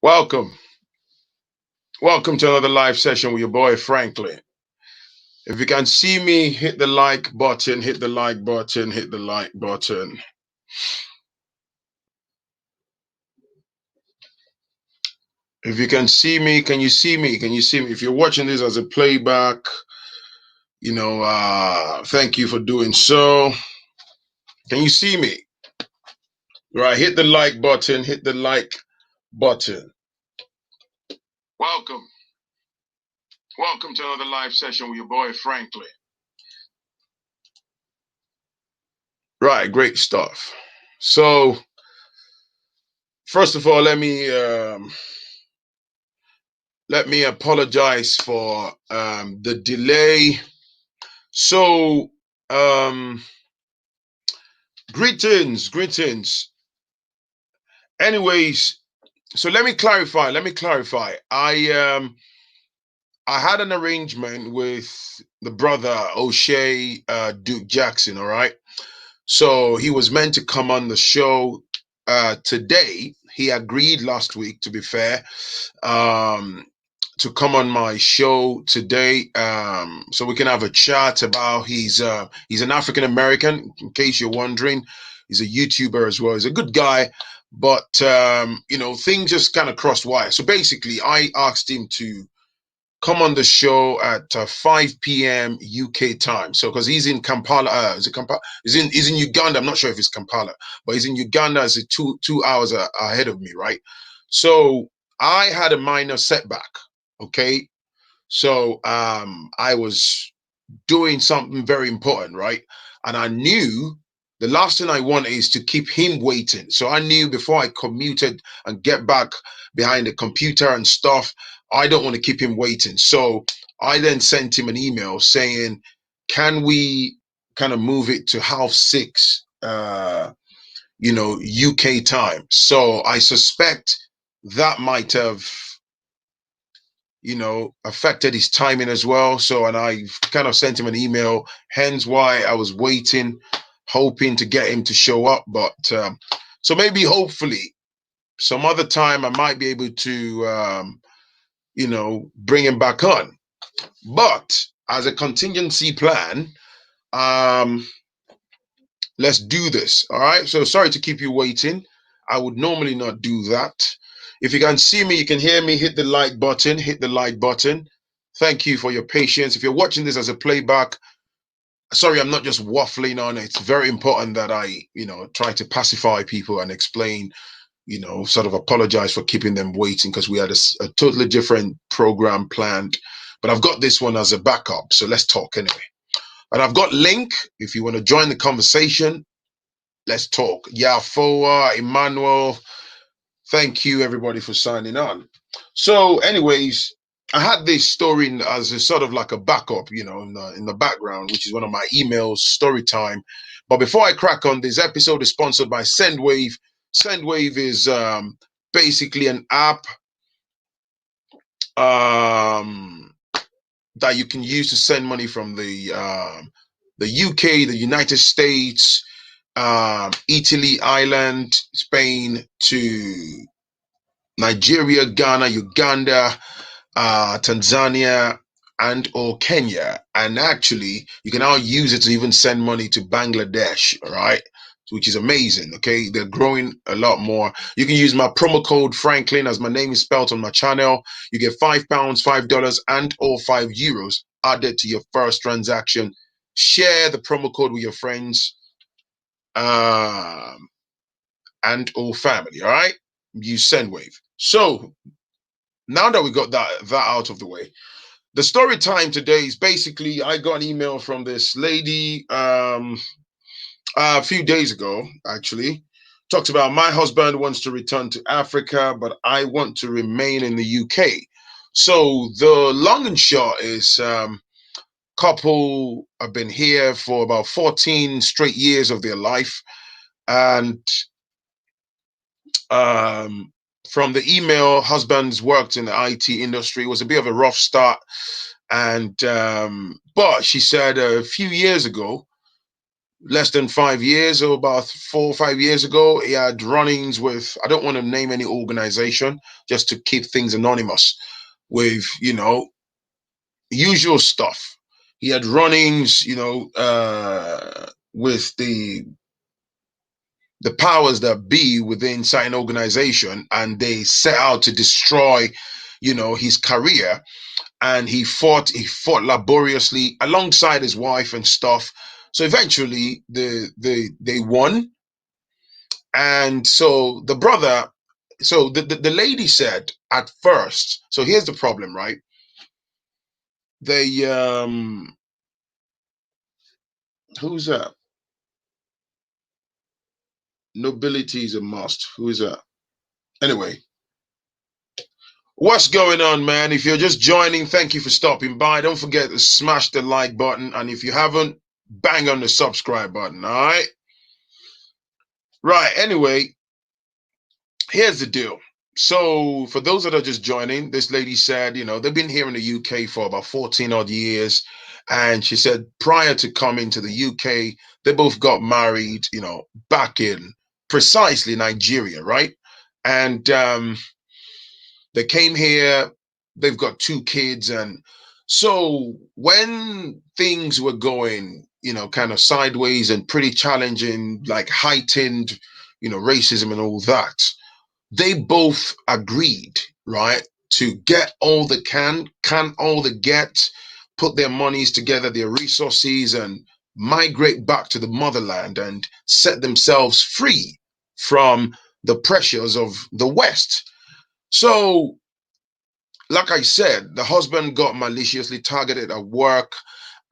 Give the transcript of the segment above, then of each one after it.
Welcome. Welcome to another live session with your boy Franklin. If you can see me, hit the like button, hit the like button, hit the like button. If you can see me, can you see me? Can you see me? If you're watching this as a playback, thank you for doing so. Can you see me? Right, hit the like button, hit the like button. Welcome. Welcome to another live session with your boy Franklin. Right, great stuff. So, first of all, let me apologize for the delay. So, um, greetings. Anyways, so let me clarify. I had an arrangement with the brother O'Shea Duke Jackson. All right. So he was meant to come on the show today. He agreed last week, to be fair, um, to come on my show today, so we can have a chat about he's an African American. In case you're wondering, he's a YouTuber as well. He's a good guy, but things just kind of crossed wires. So basically, I asked him to come on the show at 5 p.m. UK time. So because he's in Kampala, is it Kampala? He's in Uganda. I'm not sure if it's Kampala, but he's in Uganda. It's two hours ahead of me, right? So I had a minor setback. Okay, so I was doing something very important, right? And I knew the last thing I want is to keep him waiting. So I knew before I commuted and get back behind the computer and stuff, I don't want to keep him waiting. So I then sent him an email saying, can we kind of move it to half six, UK time? So I suspect that might have affected his timing as well. So, and I kind of sent him an email, hence why I was waiting, hoping to get him to show up. But so maybe, hopefully, some other time I might be able to, bring him back on. But as a contingency plan, um, let's do this. All right. So sorry to keep you waiting. I would normally not do that. If you can see me, you can hear me, hit the like button, hit the like button. Thank you for your patience. If you're watching this as a playback, sorry, I'm not just waffling on. It's very important that I, try to pacify people and explain, sort of apologize for keeping them waiting because we had a totally different program planned. But I've got this one as a backup. So let's talk anyway. And I've got link if you want to join the conversation. Let's talk. Yafoa, Emmanuel, thank you everybody for signing on. So, anyways, I had this story as a sort of like a backup, in the background, which is one of my emails, story time. But before I crack on, this episode is sponsored by Sendwave. Sendwave is basically an app um, that you can use to send money from the UK, the United States, Italy, Ireland, Spain to Nigeria, Ghana, Uganda, Tanzania, and or Kenya. And actually, you can now use it to even send money to Bangladesh, all right? Which is amazing. Okay, they're growing a lot more. You can use my promo code Franklin, as my name is spelled on my channel. You get £5, $5, and or €5 added to your first transaction. Share the promo code with your friends. Um, and or family. All right, use Sendwave. So now that we got that out of the way, the story time today is basically I got an email from this lady a few days ago. Actually, talks about my husband wants to return to Africa, but I want to remain in the UK. So the long and short is. Couple have been here for about 14 straight years of their life, and um, from the email, husband's worked in the IT industry. It was a bit of a rough start, and but she said a few years ago less than 5 years, or about 4 or 5 years ago, he had run-ins with, I don't want to name any organization just to keep things anonymous, with, usual stuff. He had run-ins, with the powers that be within certain organization, and they set out to destroy, his career. And he fought laboriously alongside his wife and stuff. So eventually they won. And so the brother, so the lady said at first, so here's the problem, right? They Who's that? Nobility is a must. Who is that? Anyway, what's going on, man? If you're just joining, thank you for stopping by. Don't forget to smash the like button, and if you haven't, bang on the subscribe button. All right. Right. Anyway, here's the deal. So, for those that are just joining, this lady said, they've been here in the UK for about 14 odd years. And she said prior to coming to the UK, they both got married, back in precisely Nigeria, right? And they came here, they've got two kids. And so, when things were going, kind of sideways and pretty challenging, like heightened, racism and all that, they both agreed, right, to get all they can all they get, put their monies together, their resources, and migrate back to the motherland and set themselves free from the pressures of the West. So, like I said, the husband got maliciously targeted at work.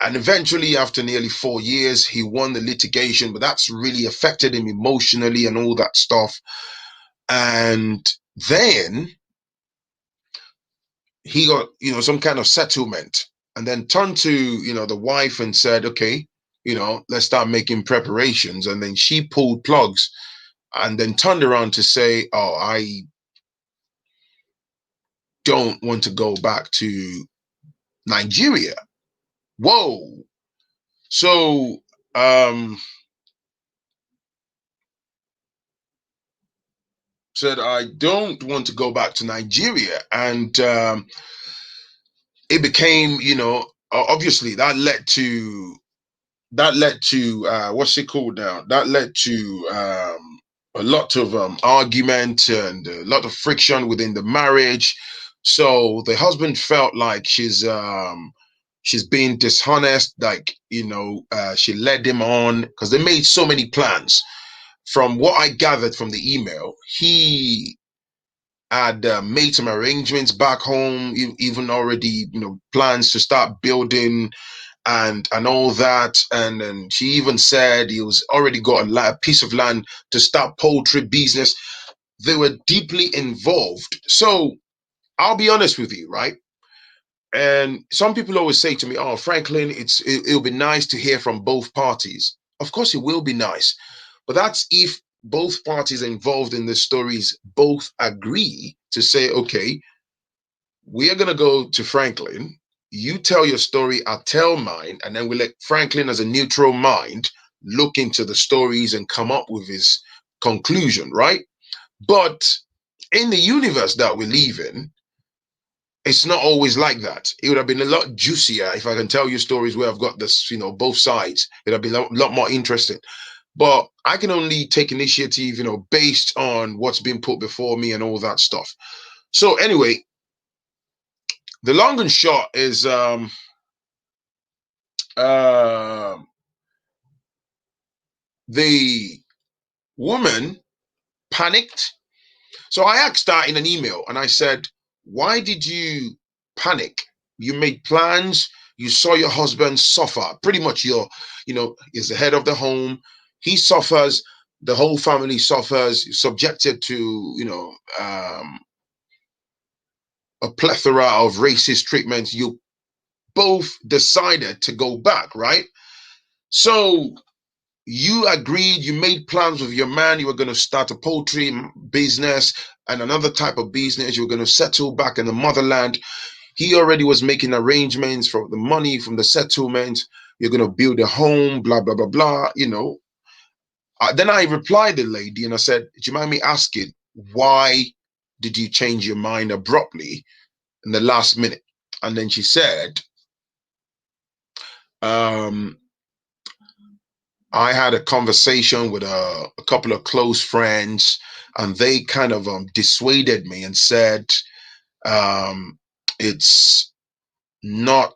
And eventually, after nearly 4 years, he won the litigation, but that's really affected him emotionally and all that stuff. And then he got, some kind of settlement, and then turned to, the wife and said, okay, let's start making preparations. And then she pulled plugs and then turned around to say, oh, I don't want to go back to Nigeria. Whoa. So, said, I don't want to go back to Nigeria. And it became, obviously that led to what's it called now? That led to a lot of argument and a lot of friction within the marriage. So the husband felt like she's being dishonest, like, she led him on because they made so many plans. From what I gathered from the email, he had made some arrangements back home, even already, plans to start building and all that. And then she even said he was already got a piece of land to start poultry business. They were deeply involved. So I'll be honest with you, right? And some people always say to me, "Oh, Phrankleen, it'll be nice to hear from both parties." Of course, it will be nice, but that's if both parties involved in the stories both agree to say, "Okay, we are going to go to Phrankleen. You tell your story, I'll tell mine, and then we let Phrankleen, as a neutral mind, look into the stories and come up with his conclusion, right?" But in the universe that we live in, it's not always like that. It would have been a lot juicier if I can tell you stories where I've got this, both sides. It would have been a lot more interesting. But I can only take initiative, based on what's been put before me and all that stuff. So anyway, the long and short is uh, the woman panicked. So I asked her in an email and I said, why did you panic? You made plans, you saw your husband suffer. Pretty much is the head of the home. He suffers, the whole family suffers, subjected to, a plethora of racist treatments. You both decided to go back, right? So you agreed, you made plans with your man, you were going to start a poultry business and another type of business, you were going to settle back in the motherland. He already was making arrangements for the money from the settlement. You're going to build a home, blah, blah, blah, blah. Then I replied the lady and I said, do you mind me asking, why did you change your mind abruptly in the last minute? And then she said, um, I had a conversation with a couple of close friends, and they kind of dissuaded me and said, um, it's not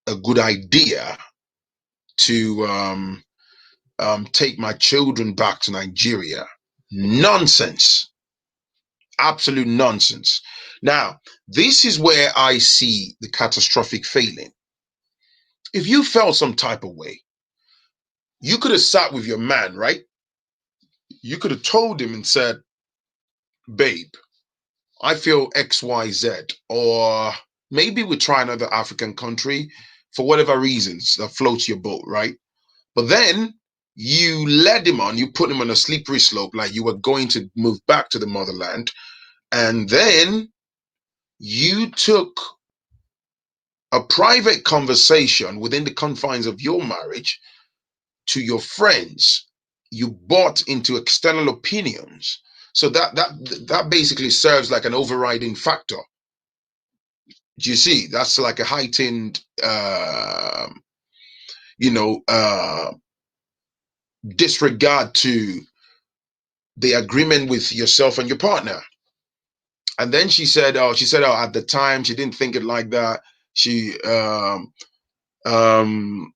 a good idea to take my children back to Nigeria. Nonsense. Absolute nonsense. Now, this is where I see the catastrophic failing. If you felt some type of way, you could have sat with your man, right? You could have told him and said, babe, I feel XYZ, or maybe we try another African country for whatever reasons that floats your boat, right? But then you led him on, you put him on a slippery slope, like you were going to move back to the motherland. And then you took a private conversation within the confines of your marriage to your friends. You bought into external opinions. So that basically serves like an overriding factor. Do you see? That's like a heightened, you know, uh, disregard to the agreement with yourself and your partner. And then oh, at the time she didn't think it like that. Um,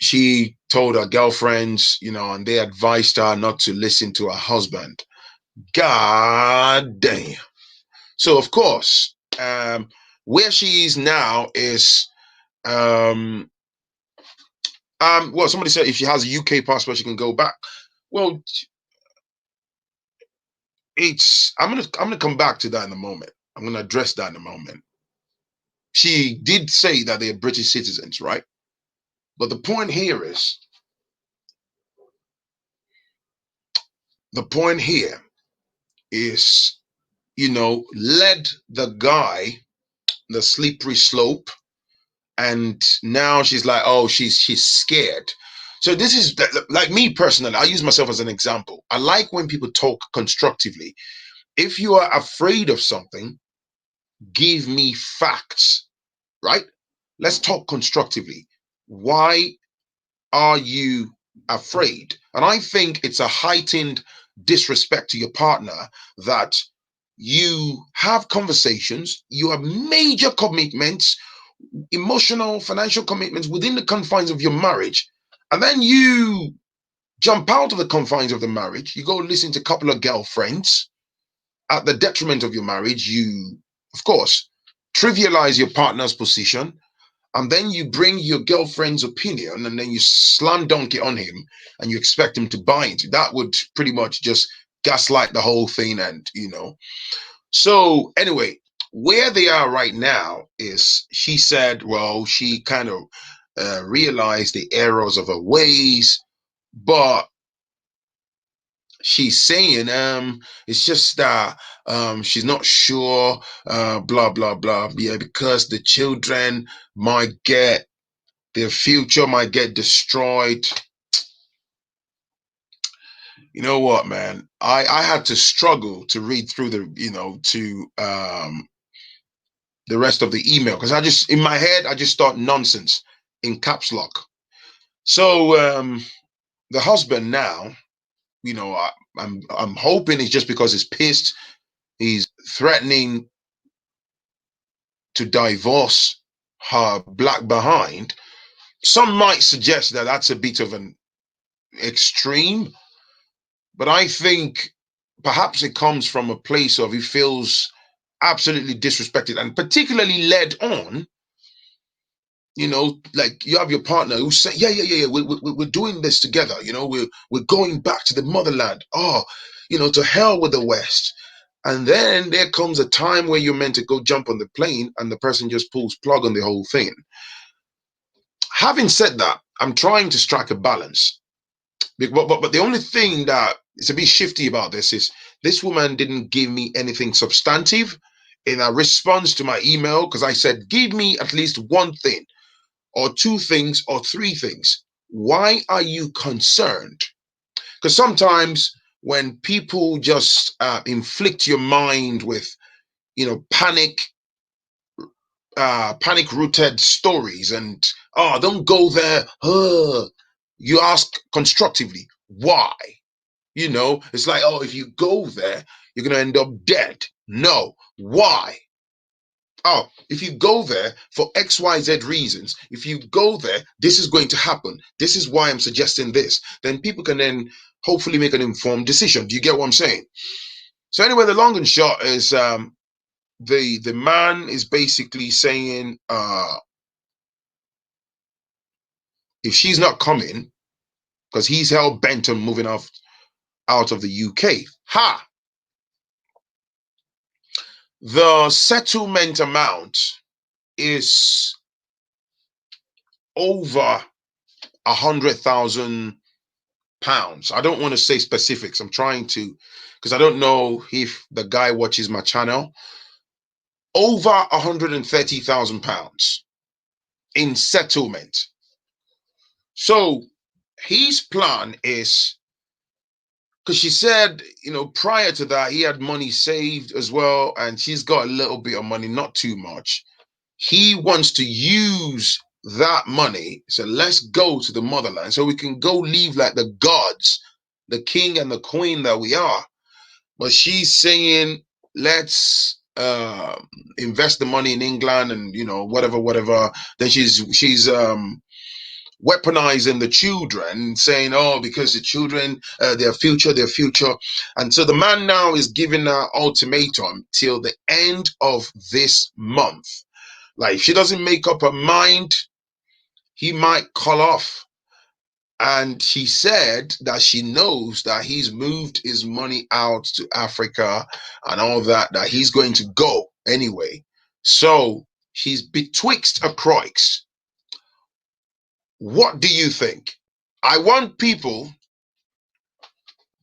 she told her girlfriends, and they advised her not to listen to her husband. God damn. So of course, where she is now is, well, somebody said if she has a UK passport, she can go back. Well, I'm gonna come back to that in a moment. I'm gonna address that in a moment. She did say that they are British citizens, right? But the point here is, led the guy the slippery slope, and now she's like, oh, she's scared. So this is like me personally. I use myself as an example. I like when people talk constructively. If you are afraid of something, give me facts, right? Let's talk constructively. Why are you afraid? And I think it's a heightened disrespect to your partner that you have conversations, you have major commitments, emotional, financial commitments within the confines of your marriage, and then you jump out of the confines of the marriage, you go listen to a couple of girlfriends at the detriment of your marriage. You, of course, trivialize your partner's position, and then you bring your girlfriend's opinion and then you slam dunk it on him and you expect him to buy it. That would pretty much just gaslight the whole thing. And so anyway, where they are right now is, she said, well, she kind of realized the errors of her ways, but she's saying it's just that she's not sure, blah blah blah, yeah, because the children might get, their future might get destroyed. You know what, man? I had to struggle to read through the rest of the email, because I just, in my head, I just thought nonsense in caps lock. So the husband now, I'm hoping it's just because he's pissed. He's threatening to divorce her black behind. Some might suggest that that's a bit of an extreme, but I think perhaps it comes from a place of he feels absolutely disrespected and particularly led on. Like you have your partner who say, yeah, we're doing this together. We're going back to the motherland. Oh, to hell with the West. And then there comes a time where you're meant to go jump on the plane and the person just pulls plug on the whole thing. Having said that, I'm trying to strike a balance. But the only thing that is a bit shifty about this is this woman didn't give me anything substantive in a response to my email, because I said, give me at least one thing. or two things or three things. Why are you concerned? Because sometimes when people just inflict your mind with, panic, panic rooted stories, and don't go there. You ask constructively, why? It's like, if you go there, you're going to end up dead. No. Why? Oh, if you go there for XYZ reasons, if you go there, this is going to happen. This is why I'm suggesting this. Then people can then hopefully make an informed decision. Do you get what I'm saying? So anyway, the long and short is the man is basically saying if she's not coming, because he's hell bent on moving out of the UK. Ha! The settlement amount is over £100,000. I don't want to say specifics. I'm trying to, because I don't know if the guy watches my channel. Over £130,000 in settlement. So his plan is, because she said, prior to that, he had money saved as well, and she's got a little bit of money, not too much. He wants to use that money. So let's go to the motherland so we can go live like the gods, the king and the queen that we are. But she's saying, let's invest the money in England and, whatever. Then she's weaponizing the children, saying, because the children, their future. And so the man now is giving her ultimatum till the end of this month. Like, if she doesn't make up her mind, he might call off. And she said that she knows that he's moved his money out to Africa and all that he's going to go anyway. So he's betwixt a croix. What do you think? I want people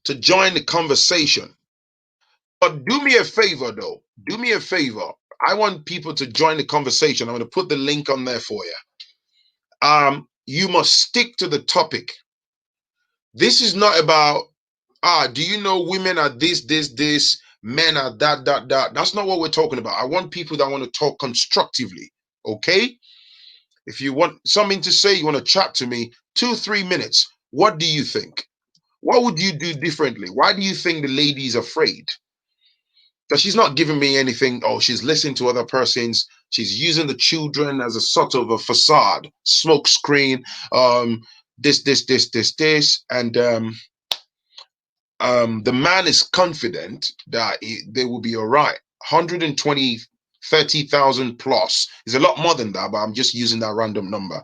to join the conversation. But do me a favor, though. Do me a favor. I want people to join the conversation. I'm going to put the link on there for you. You must stick to the topic. This is not about, do you know women are this, men are that. That's not what we're talking about. I want people that want to talk constructively. Okay? If you want something to say, you want to chat to me, 2-3 minutes. What do you think? What would you do differently? Why do you think the lady is afraid? Because she's not giving me anything. Oh, she's listening to other persons. She's using the children as a sort of a facade, smoke screen, this. And the man is confident that they will be all right. 120, 30,000 plus is a lot more than that, but I'm just using that random number.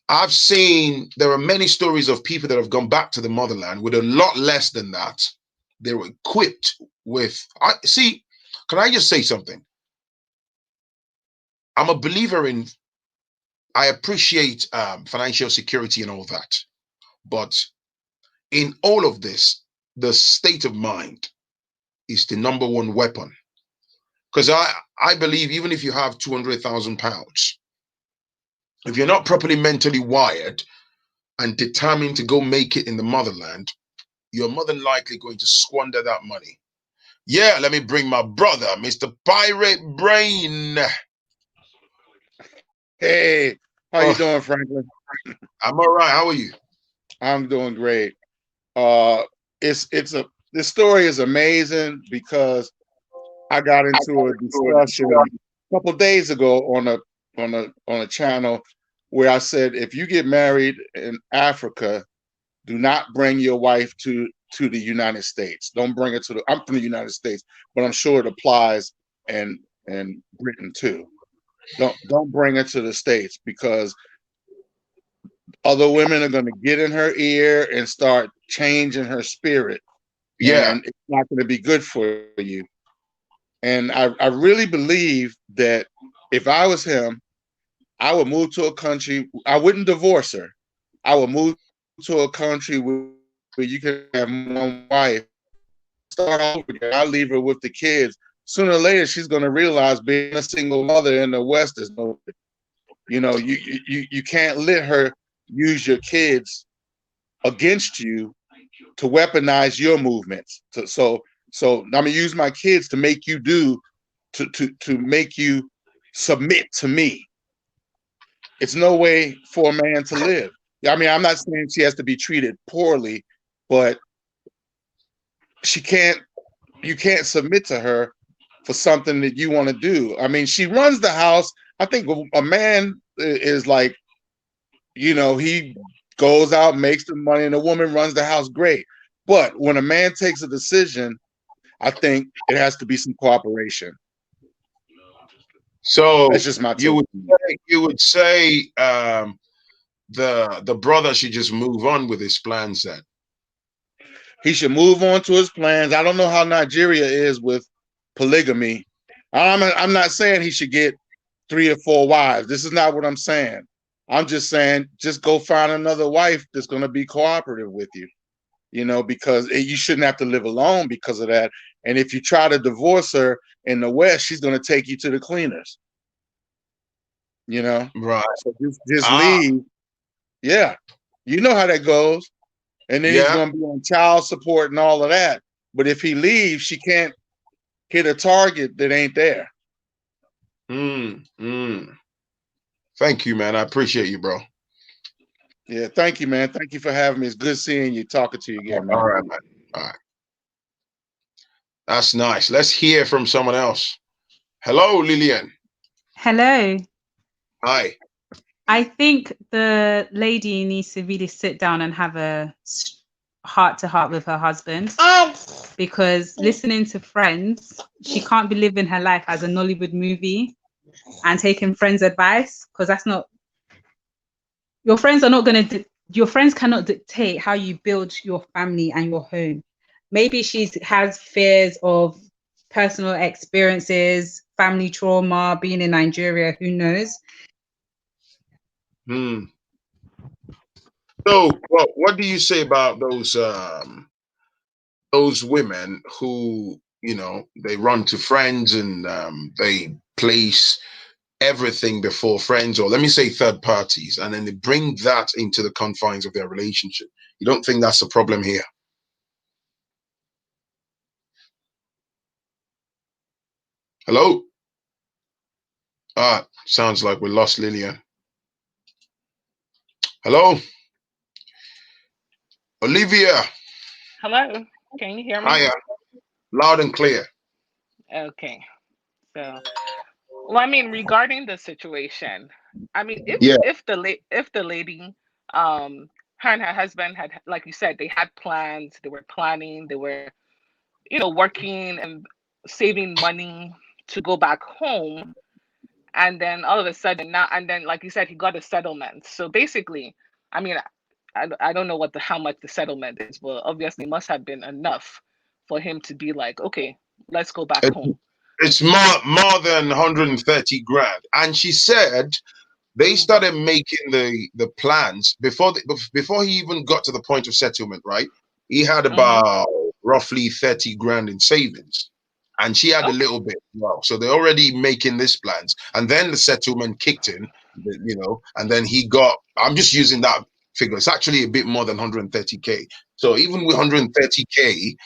I've seen, there are many stories of people that have gone back to the motherland with a lot less than that. They were equipped with, can I just say something? I'm a believer in, I appreciate financial security and all that. But in all of this, the state of mind is the number one weapon. Because I believe even if you have £200,000, if you're not properly mentally wired and determined to go make it in the motherland, you're more than likely going to squander that money. Yeah, let me bring my brother, Mr. Pirate Brain. Hey, how you Oh, doing, Franklin? I'm all right. How are you? I'm doing great. Uh, it's a this story is amazing because I got into a discussion a couple days ago on a channel where I said if you get married in Africa, do not bring your wife to the United States. Don't bring her to the. I'm from the United States, but I'm sure it applies and Britain too. Don't bring her to the States because other women are going to get in her ear and start changing her spirit, Yeah, and it's not going to be good for you. And I really believe that if I was him, I would move to a country. I wouldn't divorce her. I would move to a country where you can have one wife. Start all over again. I leave her with the kids. Sooner or later, she's going to realize being a single mother in the West is no good. You can't let her use your kids against you to weaponize your movements. So I'm gonna use my kids to make you do to make you submit to me. It's no way for a man to live. I mean, I'm not saying she has to be treated poorly, but she can't. You can't submit to her for something that you want to do. I mean, she runs the house. I think a man is like, he goes out, makes the money, and the woman runs the house great. But when a man takes a decision, I think it has to be some cooperation. That's So just my you take. would say the brother should just move on with his plans then. He should move on to his plans. I don't know how Nigeria is with polygamy. I'm not saying he should get 3 or 4 wives. This is not what I'm saying. I'm just saying just go find another wife that's going to be cooperative with you. Because you shouldn't have to live alone because of that. And if you try to divorce her in the West, she's going to take you to the cleaners. Right. So just Ah, leave. Yeah, you know how that goes. And then he's yeah. going to be on child support and all of that. But if he leaves, she can't hit a target that ain't there. Mm. Thank you, man. I appreciate you, bro. Yeah, thank you, man. Thank you for having me. It's good seeing you, talking to you again, All man. right, man. All right. That's nice. Let's hear from someone else. Hello, Lillian. Hello. Hi. I think the lady needs to really sit down and have a heart to heart with her husband, because listening to Friends, she can't be living her life as a Nollywood movie and taking friends' advice, because that's not, your friends are not going to, your friends cannot dictate how you build your family and your home. Maybe she has fears of personal experiences, family trauma, being in Nigeria, who knows? Hmm. So, what do you say about those women who, they run to friends and they place everything before friends, or let me say third parties, and then they bring that into the confines of their relationship? You don't think that's a problem here? Hello? Sounds like we lost Lillian. Hello? Olivia. Hello, can you hear me? Hiya. Loud and clear. Okay, so well, I mean, regarding the situation, I mean, Yeah. if the lady, um, her and her husband had, like you said, they had plans, they were planning, they were, working and saving money to go back home, and then all of a sudden now, and then like you said, he got a settlement. So basically, I mean, I don't know how much the settlement is, but obviously it must have been enough for him to be like, okay, let's go back It, home. it's more than 130 grand. And she said they Hmm. started making the plans before he even got to the point of settlement, right? He had Hmm. about roughly 30 grand in savings. And she had a Okay. little bit as well. So they're already making this plans. And then the settlement kicked in, and then he got, I'm just using that figure. It's actually a bit more than 130K. So even with 130K,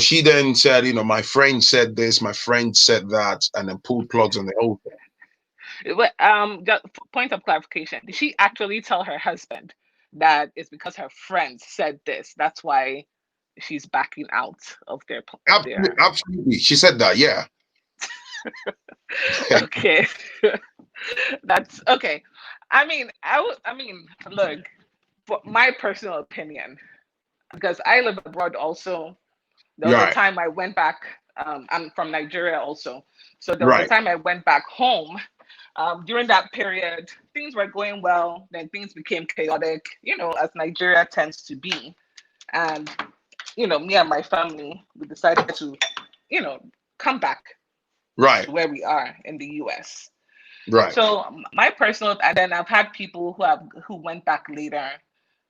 she then said, my friend said this, my friend said that, and then pulled plugs on the whole thing. But just point of clarification: did she actually tell her husband that it's because her friends said this? That's why she's backing out of Absolutely, their. absolutely. She said that, yeah. Okay, that's okay. I mean, look, for my personal opinion, because I live abroad also. There was a Right, time I went back. I'm from Nigeria also, so there was a right, time I went back home. During that period, things were going well. Then things became chaotic, as Nigeria tends to be. And me and my family, we decided to, you know, come back right, to where we are in the U.S. right. So my personal, and then I've had people who went back later.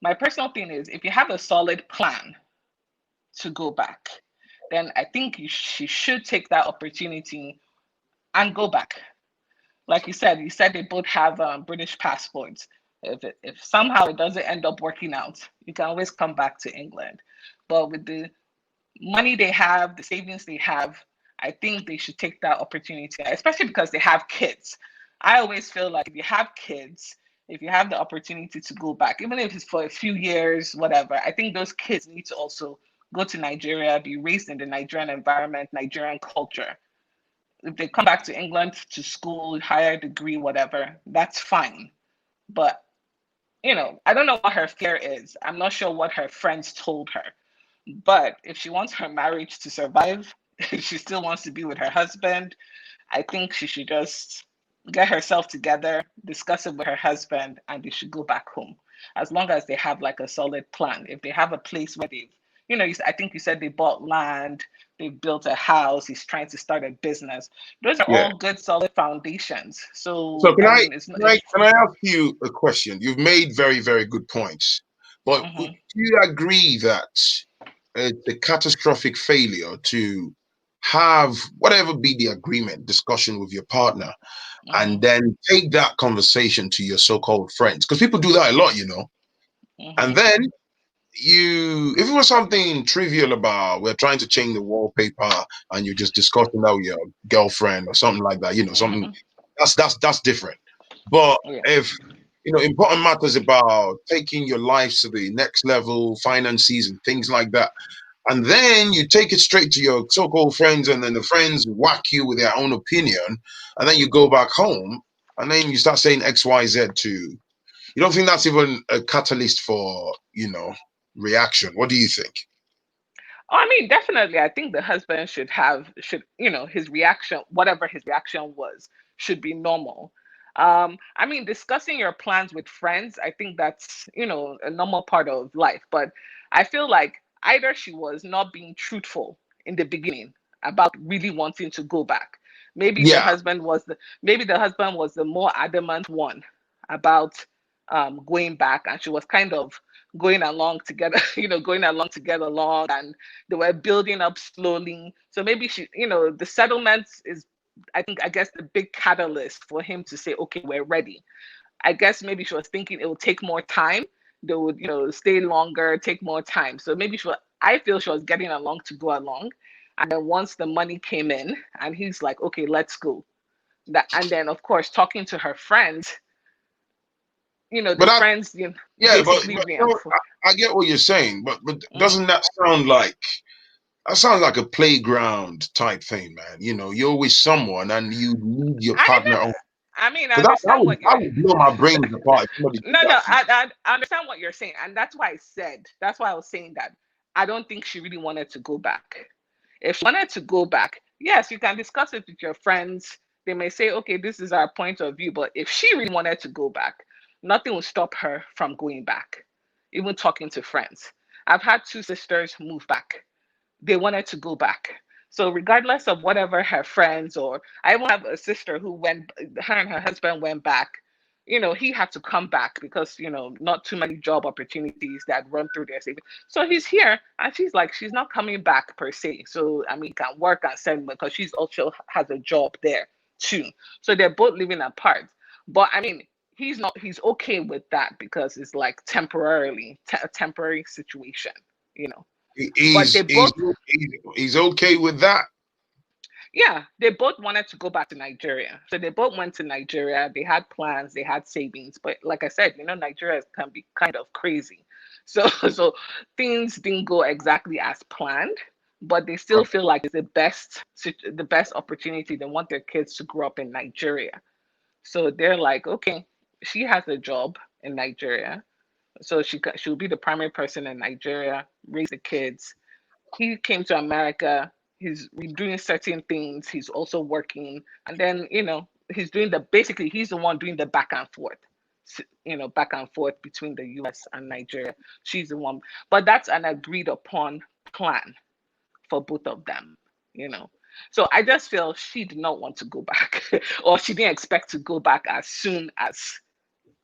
My personal thing is, if you have a solid plan to go back, then I think she should take that opportunity and go back. like you said they both have British passports. If somehow it doesn't end up working out, you can always come back to England. But with the money they have, the savings they have, I think they should take that opportunity, especially because they have kids. I always feel like if you have kids, if you have the opportunity to go back, even if it's for a few years, whatever, I think those kids need to also go to Nigeria, be raised in the Nigerian environment, Nigerian culture. If they come back to England to school, higher degree, whatever, that's fine. But I don't know what her fear is. I'm not sure what her friends told her. But if she wants her marriage to survive, if she still wants to be with her husband, I think she should just get herself together, discuss it with her husband, and they should go back home. As long as they have like a solid plan. If they have a place where they've, I think you said they bought land, they built a house, he's trying to start a business. Those are Yeah. all good, solid foundations. So So, can I I mean, it's not, can I can I ask you a question? You've made very, very good points, but do mhm, you agree that it's a catastrophic failure to have whatever be the agreement discussion with your partner and mhm, then take that conversation to your so-called friends? Because people do that a lot, and mhm, then if it was something trivial about we're trying to change the wallpaper and you're just discussing that with your girlfriend or something like that, something mhm. that's different. But Yeah. if important matters about taking your life to the next level, finances and things like that, and then you take it straight to your so-called friends, and then the friends whack you with their own opinion, and then you go back home, and then you start saying XYZ to you don't think that's even a catalyst for, reaction? What do you think? Oh, I mean, definitely. I think the husband his reaction, whatever his reaction was, should be normal. I mean, discussing your plans with friends, I think that's, a normal part of life. But I feel like either she was not being truthful in the beginning about really wanting to go back. Yeah, Maybe the husband was the more adamant one about going back, and she was kind of going along together, going along together along, and they were building up slowly. So maybe the settlement is, I guess, the big catalyst for him to say, okay, we're ready. I guess maybe she was thinking it would take more time. They would, stay longer, take more time. So maybe I feel she was getting along to go along. And then once the money came in and he's like, okay, let's go. And then of course talking to her friends, but the friends, yeah, basically reinforce. I get what you're saying, but Mhm. doesn't that sound like a playground type thing, man? You're with someone and you need your I partner even on. I mean, I Because that understand would what that you're. would blow my brains apart if somebody did No, no, that to you. I understand what you're saying, and that's why I was saying that I don't think she really wanted to go back. If she wanted to go back, yes, you can discuss it with your friends. They may say, okay, this is our point of view, but if she really wanted to go back, nothing will stop her from going back, even talking to friends. I've had two sisters move back. They wanted to go back. So regardless of whatever her friends, or I even have a sister who her and her husband went back. He had to come back because not too many job opportunities that run through their savings. So he's here, and she's like, she's not coming back per se. So I mean, can work and send because she's also has a job there too. So they're both living apart. But I mean, he's not. He's okay with that because it's like a temporary situation. You know He- but they He's he's both he's okay with that. yeah, they both wanted to go back to Nigeria. So they both went to Nigeria. They had plans, they had savings, but like I said, Nigeria can be kind of crazy. So so things didn't go exactly as planned, but they still feel like it's the best opportunity. They want their kids to grow up in Nigeria. So they're like, okay, she has a job in Nigeria. So she'll be the primary person in Nigeria, raise the kids. He came to America. He's doing certain things. He's also working, and then he's doing he's the one doing the back and forth, back and forth between the U.S. and Nigeria. She's the one, but that's an agreed upon plan for both of them. You know, so I just feel she did not want to go back, or she didn't expect to go back as soon as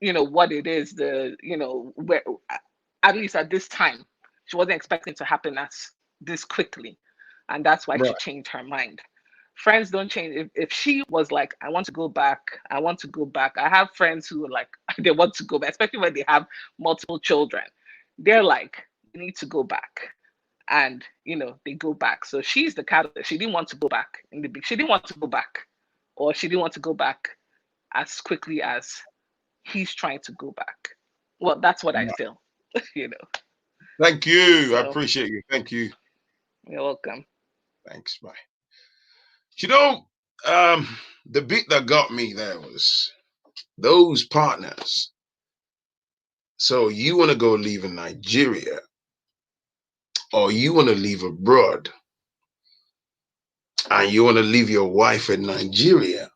what it is. Where at least at this time, she wasn't expecting to happen as this quickly, and that's why she Right. changed her mind. Friends don't change. If she was like, I want to go back, I want to go back. I have friends who are like, they want to go back, especially when they have multiple children. They're like, we need to go back. And they go back. So she's the catalyst. She didn't want to go back in the big. She didn't want to go back, or she didn't want to go back as quickly as he's trying to go back. Well, that's what I feel. you know. Thank you. I So appreciate you. Thank you. you're welcome. Thanks. Bye. You know, the bit that got me there was those partners. So you want to go live in Nigeria or you want to live abroad and you want to leave your wife in Nigeria.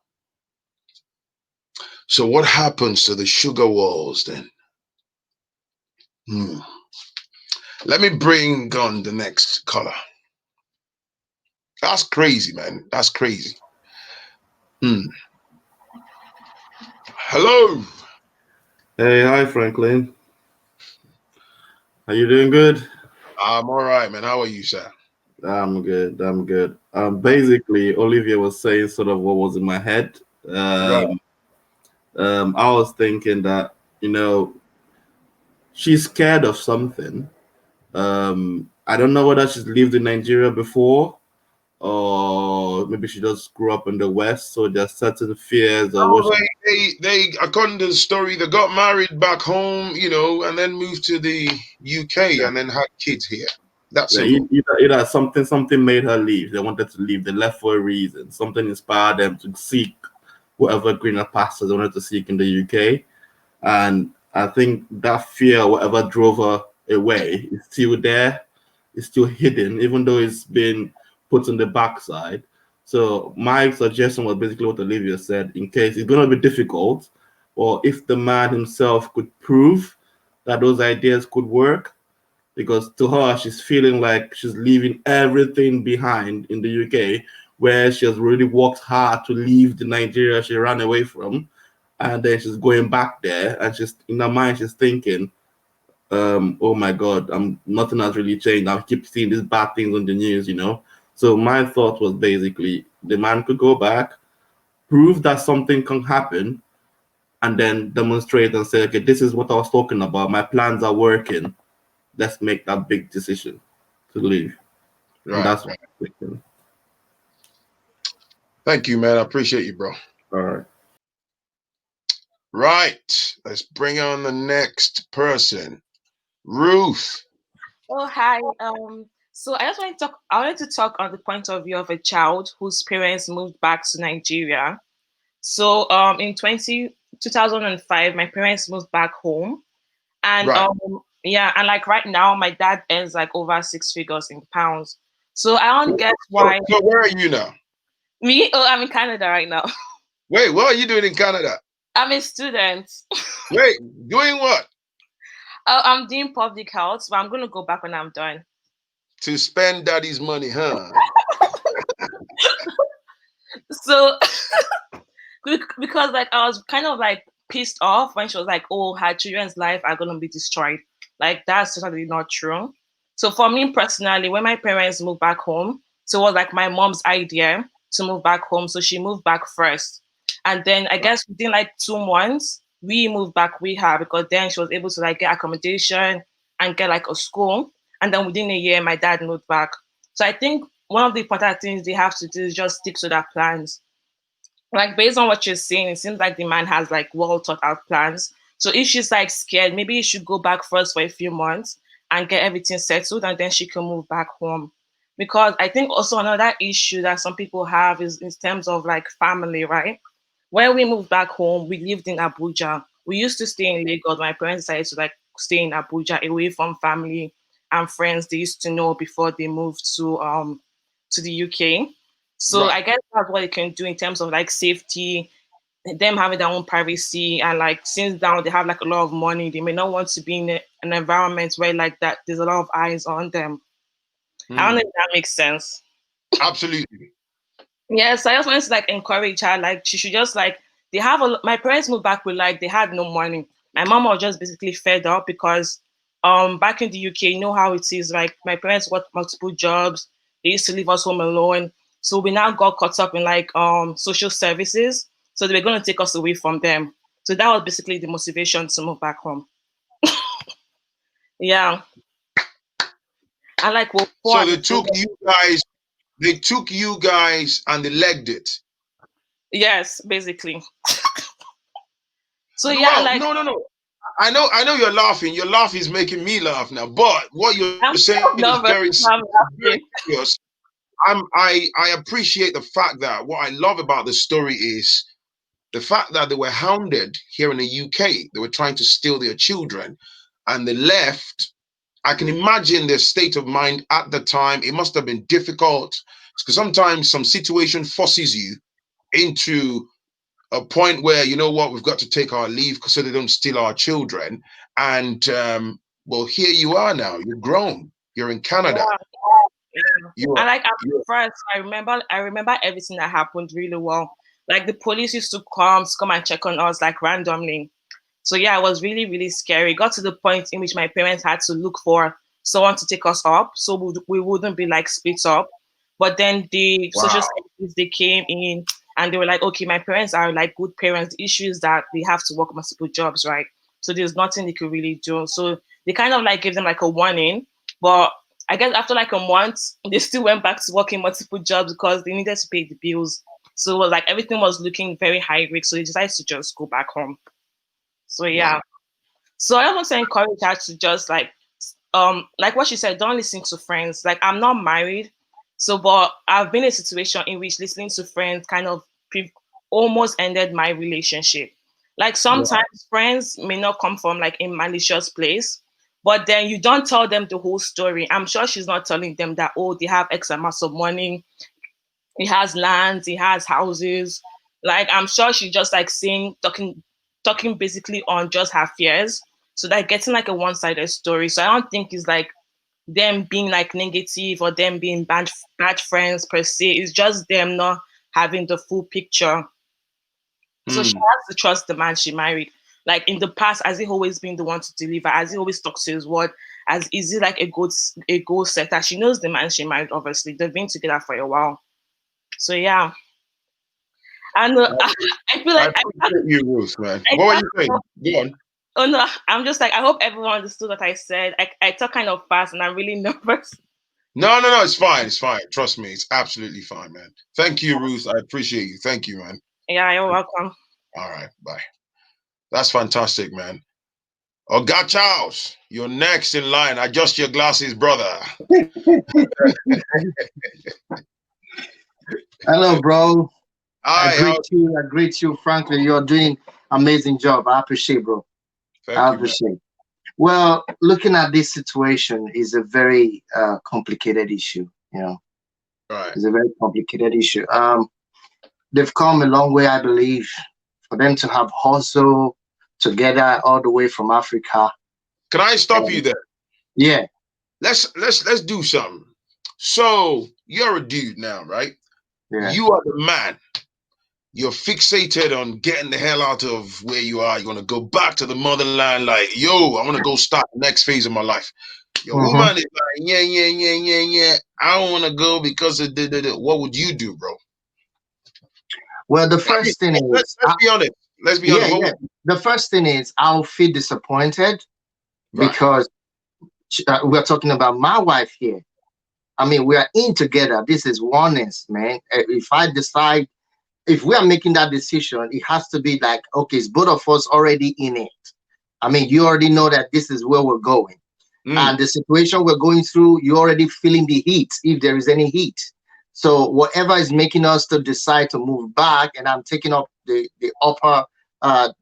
So what happens to the sugar walls then? Hmm. Let me bring on the next caller. That's crazy, man. That's crazy. Hmm. Hello. Hey, hi Phrankleen. Are you doing good? I'm all right, man. How are you, sir? I'm good. I'm good. Basically, Olivia was saying sort of what was in my head. Right. Um, I was thinking that she's scared of something. I don't know whether she's lived in Nigeria before, or maybe she just grew up in the West. So there's certain fears or what. Oh, they, according to the story, they got married back home, and then moved to the UK and then had kids here. That Yeah, simple. either something made her leave. They wanted to leave. They left for a reason. Something inspired them to seek whatever greener pastures they wanted to seek in the UK. And I think that fear, whatever drove her away, is still there. It's still hidden, even though it's been put on the backside. So my suggestion was basically what Olivia said, in case it's going to be difficult, or if the man himself could prove that those ideas could work, because to her, she's feeling like she's leaving everything behind in the UK, where she has really worked hard to leave the Nigeria she ran away from. And then she's going back there, and she's in her mind, she's thinking, oh my God, nothing has really changed. I keep seeing these bad things on the news. So my thought was basically the man could go back, prove that something can happen, and then demonstrate and say, okay, this is what I was talking about. My plans are working. Let's make that big decision to leave. And Right. that's what I'm thinking. Thank you, man. I appreciate you, bro. All right. Right. Let's bring on the next person. Ruth. Oh, hi. So I just want to talk. I wanted to talk on the point of view of a child whose parents moved back to Nigeria. So, in 2005, my parents moved back home, and Right. yeah, and like right now, my dad earns like over six figures in pounds. So I don't get So, why so where are you now? me. Oh, I'm in Canada right now. Wait, what are you doing in Canada? I'm a student. Wait, doing what? I'm doing public health, but I'm gonna go back when I'm done. To spend daddy's money, huh? So because like I was kind of like pissed off when she was like, "Oh, her children's life are gonna be destroyed." Like that's totally not true. So for me personally, when my parents moved back home, so it was like my mom's idea to move back home. So she moved back first, and then I guess within like 2 months we moved back with her because then she was able to like get accommodation and get like a school. And then within a year, my dad moved back. So I think one of the important things they have to do is just stick to their plans, like based on what you're saying, it seems like the man has like well thought out plans. So if she's like scared, maybe you should go back first for a few months and get everything settled, and then she can move back home. Because I think also another issue that some people have is in terms of like family, right? When we moved back home, we lived in Abuja. We used to stay in Lagos. My parents decided to like stay in Abuja away from family and friends they used to know before they moved to the UK. So Right. I guess that's what they can do in terms of like safety, them having their own privacy, and like since now they have like a lot of money, they may not want to be in an environment where like that there's a lot of eyes on them. I don't know Hmm. if that makes sense. Absolutely. Yes, I just wanted to like encourage her. Like she should just like they have my parents moved back with like they had no money. My mom was just basically fed up because back in the UK, you know how it is. Like my parents worked multiple jobs. They used to leave us home alone. So we now got caught up in like social services. So they were going to take us away from them. So that was basically the motivation to move back home. Yeah. And like well, So they took you guys and they legged it. yes, basically. So yeah, Well, like no. I know you're laughing. Your laugh is making me laugh now. But what you're I'm saying is so nervous. I'm very laughing. serious. I appreciate the fact that what I love about the story is the fact that they were hounded here in the UK. They were trying to steal their children, and they left. I can imagine their state of mind at the time. It must have been difficult because sometimes some situation forces you into a point where, you know what, we've got to take our leave so they don't steal our children. And well, here you are now. You're grown. You're in Canada. Yeah. Yeah. You're, And like at you're first, I remember everything that happened really well. Like the police used to come and check on us like randomly. So yeah, it was really, really scary. It got to the point in which my parents had to look for someone to take us up, so we wouldn't be like split up. But then the social wow. services they came in and they were like, okay, my parents are like good parents. The issue is that they have to work multiple jobs, right? So there's nothing they could really do. So they kind of like gave them like a warning, but I guess after like a month, they still went back to working multiple jobs because they needed to pay the bills. So it was like everything was looking very high risk. So they decided to just go back home. So Wow. yeah. So I want to encourage her to just like what she said, don't listen to friends. Like I'm not married, so but I've been in a situation in which listening to friends kind of almost ended my relationship. Like Wow. sometimes friends may not come from like a malicious place, but then you don't tell them the whole story. I'm sure she's not telling them that oh they have X amount of money, he has lands, he has houses. Like I'm sure she's just like saying talking basically on just her fears. So like getting like a one-sided story. So I don't think it's like them being like negative or them being bad friends per se. It's just them not having the full picture. So she Hmm. has to trust the man she married. Like in the past, has he always been the one to deliver? Has he always talked to his word? As is he like a goal setter? She knows the man she married. Obviously, they've been together for a while. So yeah, and I feel I like appreciate you, Ruth, man. I What were talk, you saying? Go on. oh no, I'm just like I hope everyone understood what I said. I talk kind of fast and I'm really nervous. No. It's fine. It's fine. Trust me. It's absolutely fine, man. Thank you, Ruth. I appreciate you. Thank you, man. Yeah, you're welcome. All right. Bye. That's fantastic, man. Oh, God, Charles, you're next in line. Adjust your glasses, brother. Hello, bro. Hi. I greet you, Franklin. You're doing amazing job. I appreciate, bro. Thank I you, man. appreciate. Well, looking at this situation is a very complicated issue. You know, Right. it's a very complicated issue. They've come a long way, I believe, for them to have hustle together all the way from Africa. Can I stop you there? Yeah, Let's do something. So you're a dude now, right? yeah. You are the man. You're fixated on getting the hell out of where you are. You're gonna go back to the motherland, like, yo, I want to go start the next phase of my life. Your hmm woman is like, yeah. I don't want to go because of the. What would you do, bro? Well, the I mean, first thing let's is, be honest. Let's be honest. yeah, What yeah. would The first thing is, I'll feel disappointed right? because we're talking about my wife here. I mean, we are in together. This is oneness, man. If I decide, if we are making that decision, it has to be like, okay, it's both of us already in it. I mean, you already know that this is where we're going. Mm, And the situation we're going through, you're already feeling the heat, if there is any heat. So whatever is making us to decide to move back, and I'm taking up the upper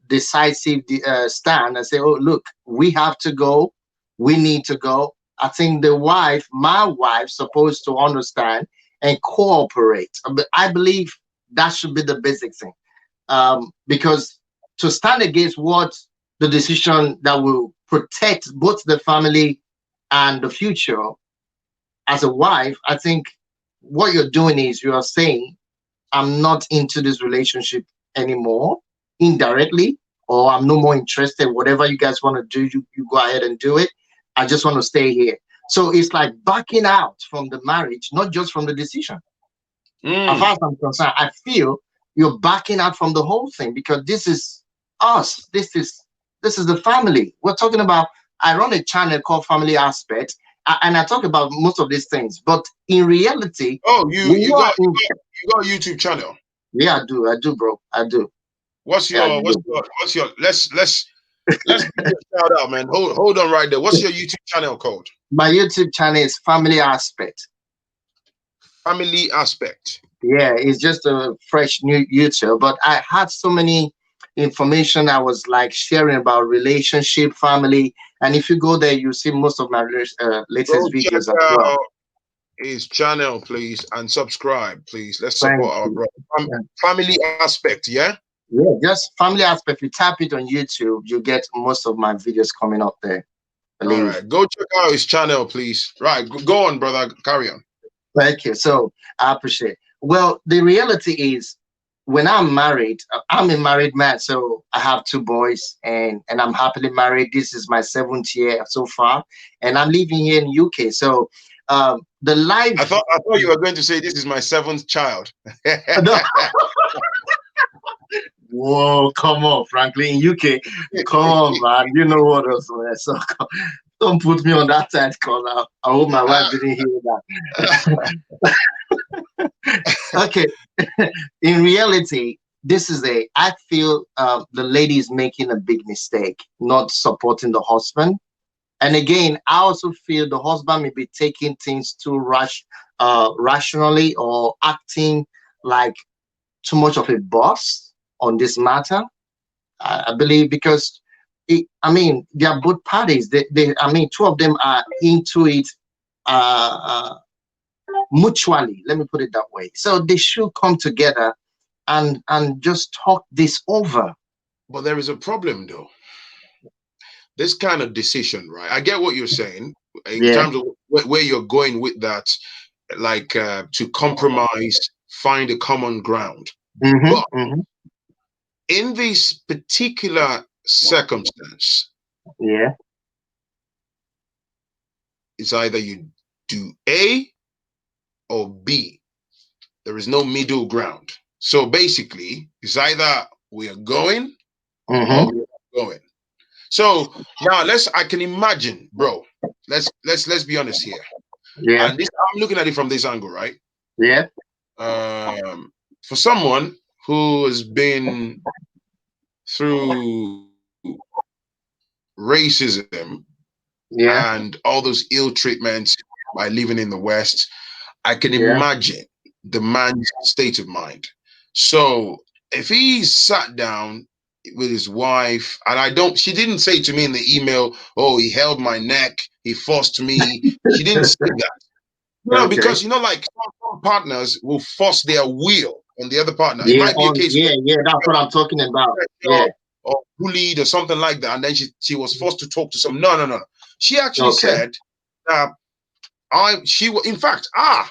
decisive stand and say, oh, look, we have to go. We need to go. I think my wife, supposed to understand and cooperate. But I believe that should be the basic thing. Because to stand against what the decision that will protect both the family and the future as a wife, I think what you're doing is you are saying, I'm not into this relationship anymore, indirectly, or I'm no more interested. Whatever you guys want to do, you go ahead and do it. I just want to stay here. So it's like backing out from the marriage, not just from the decision. As far as I'm concerned, I feel you're backing out from the whole thing because this is us. This is the family. We're talking about. I run a channel called Family Aspect, and I talk about most of these things. But in reality, Oh, when you are in, you got a YouTube channel. yeah, I do, bro, I do. What's Yeah, I your do. let's give you a shout out, man. Hold on right there. What's your YouTube channel called? My YouTube channel is Family Aspect. Family Aspect. Yeah, it's just a fresh new YouTube, but I had so many information I was like sharing about relationship, family, and if you go there, you see most of my Go latest check videos as well. out his channel, please, and subscribe, please. Let's Thank support our you. brother. Yeah. Family Aspect, yeah. Yeah, just Family Aspect. If you tap it on YouTube, you get most of my videos coming up there. All Believe. right, go check out his channel, please. Right, go on, brother. Carry on. Thank you. So I appreciate. Well, the reality is, when I'm married, I'm a married man, so I have two boys, and I'm happily married. This is my 7th year so far, and I'm living here in UK. So the I life. thought you were going to say this is my 7th child. No. Whoa, come on, Phrankleen, UK. Come on, man. You know what else, man. So don't put me on that tight corner. I hope my wife didn't hear that. Okay. In reality, this is I feel the lady is making a big mistake, not supporting the husband. And again, I also feel the husband may be taking things too rationally, or acting like too much of a boss on this matter. I believe because I mean, they are both parties. I mean, two of them are into it uh, mutually. Let me put it that way. So they should come together and just talk this over. But there is a problem, though. This kind of decision, right? I get what you're saying in Yeah. terms of where you're going with that, like to compromise, find a common ground. Mm-hmm, But mm-hmm. in this particular circumstance, Yeah. it's either you do A or B. There is no middle ground. So basically, it's either we are going or Mm-hmm. we're not going. So now I can imagine, bro. Let's be honest here. Yeah. And this, I'm looking at it from this angle, right? Yeah. For someone who has been through racism Yeah. and all those ill treatments by living in the West, I can Yeah. imagine the man's state of mind. So if he sat down with his wife, and she didn't say to me in the email, oh, he held my neck, he forced me. She didn't say that. No, Okay. because like some partners will force their will on the other partner. It Yeah. might be a case Yeah. Yeah. That's what I'm talking about. where Yeah. or bullied or something like that, and then she was forced to talk to some. No, no, no. She actually Okay. said that in fact, I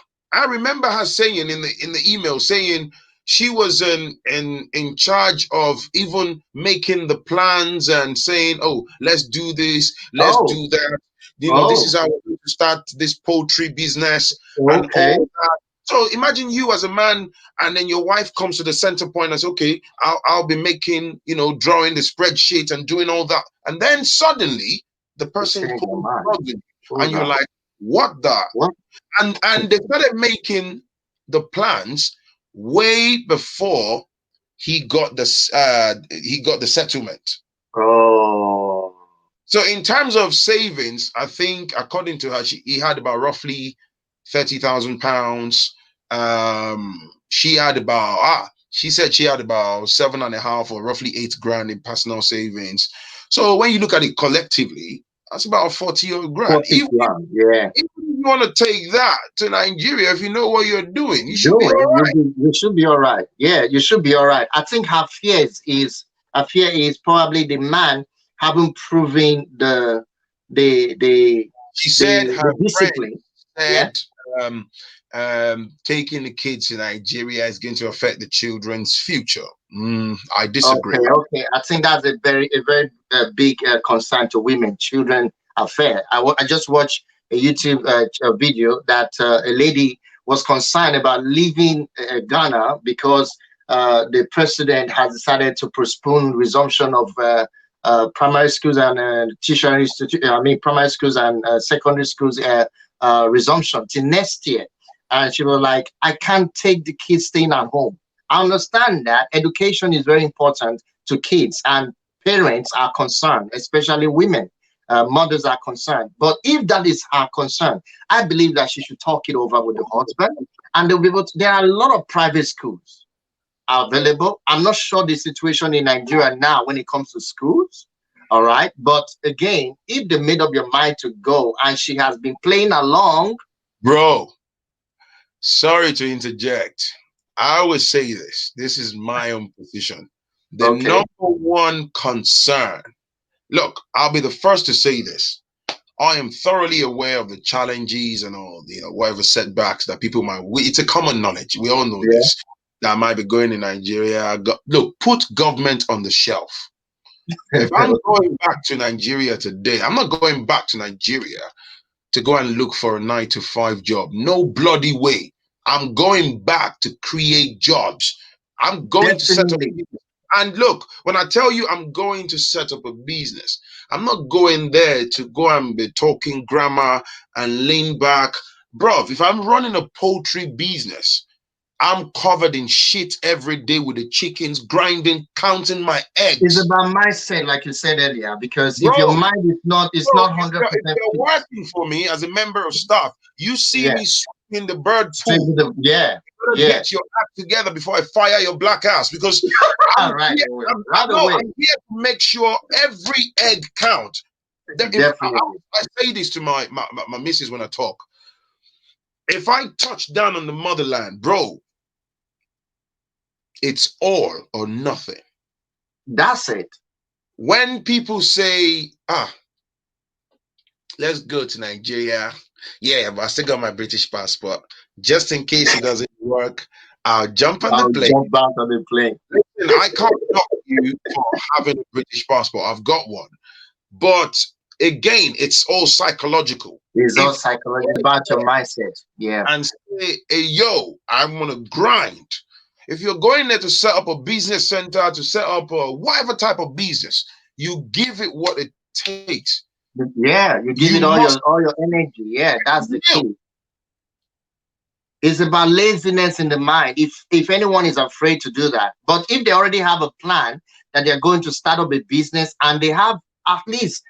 remember her saying in the email saying she was in charge of even making the plans and saying, oh, let's do this, let's Oh. do that. This Oh. is how we're going to start this poultry business and Okay. all that. So imagine you as a man, and then your wife comes to the center point and says, okay, I'll be making, drawing the spreadsheet and doing all that. And then suddenly the You person change your pulls the mind. plug in, and Hold you're on. like, what the? What? And they started making the plans way before he got the settlement. Oh. So in terms of savings, I think according to her, he had about roughly £30,000. She had about she said she had about 7.5 or roughly 8 grand in personal savings. So when you look at it collectively, that's about 40 grand. 40 grand. Yeah. If you want to take that to Nigeria, if you know what you're doing, you should be Do all it. right. You should be all right. Yeah, you should be all right. I think her fear is probably the man haven't proven She said the her friend discipline. Yeah. said taking the kids to Nigeria is going to affect the children's future. I disagree. Okay. I think that's a very big concern to women. Children affair. I just watched a YouTube video that a lady was concerned about leaving Ghana because the president has decided to postpone resumption of primary schools and tertiary I mean, primary schools and secondary schools resumption till next year. And she was like, I can't take the kids staying at home. I understand that education is very important to kids, and parents are concerned, especially women. Mothers are concerned. But if that is her concern, I believe that she should talk it over with the husband, and they'll be able to. There are a lot of private schools available. I'm not sure the situation in Nigeria now when it comes to schools. All right. But again, if they made up your mind to go and she has been playing along. Bro, sorry to interject. I always say this. This is my own position. The number one concern. Look, I'll be the first to say this. I am thoroughly aware of the challenges and all, whatever setbacks that people might. It's a common knowledge. We all know this. That might be going in Nigeria. Look, put government on the shelf. If I'm going back to Nigeria today, I'm not going back to Nigeria to go and look for a 9-to-5 job. No bloody way. I'm going back to create jobs. I'm going to set up. And look, when I tell you I'm going to set up a business, I'm not going there to go and be talking grammar and lean back. Bro, if I'm running a poultry business, I'm covered in shit every day with the chickens, grinding, counting my eggs. It's about mindset, like you said earlier, because if your mind is not, it's not 100%. If you're working for me as a member of staff, you see me in the bird pool. Get your act together before I fire your black ass, because I'm here to make sure every egg count. I say this to my missus when I talk. If I touch down on the motherland, bro, it's all or nothing. That's it. When people say, let's go to Nigeria. Yeah, but I still got my British passport. Just in case it doesn't work, I'll jump on the plane. Jump out of the plane. Listen, I can't knock you for having a British passport. I've got one. But again, it's all psychological. It's all psychological, about your mindset. Yeah. And say, hey, yo, I want to grind. If you're going there to set up a business center, to set up a whatever type of business, you give it what it takes. Yeah, you give it all your energy. Yeah, that's the key. It's about laziness in the mind. If anyone is afraid to do that, but if they already have a plan that they're going to start up a business and they have at least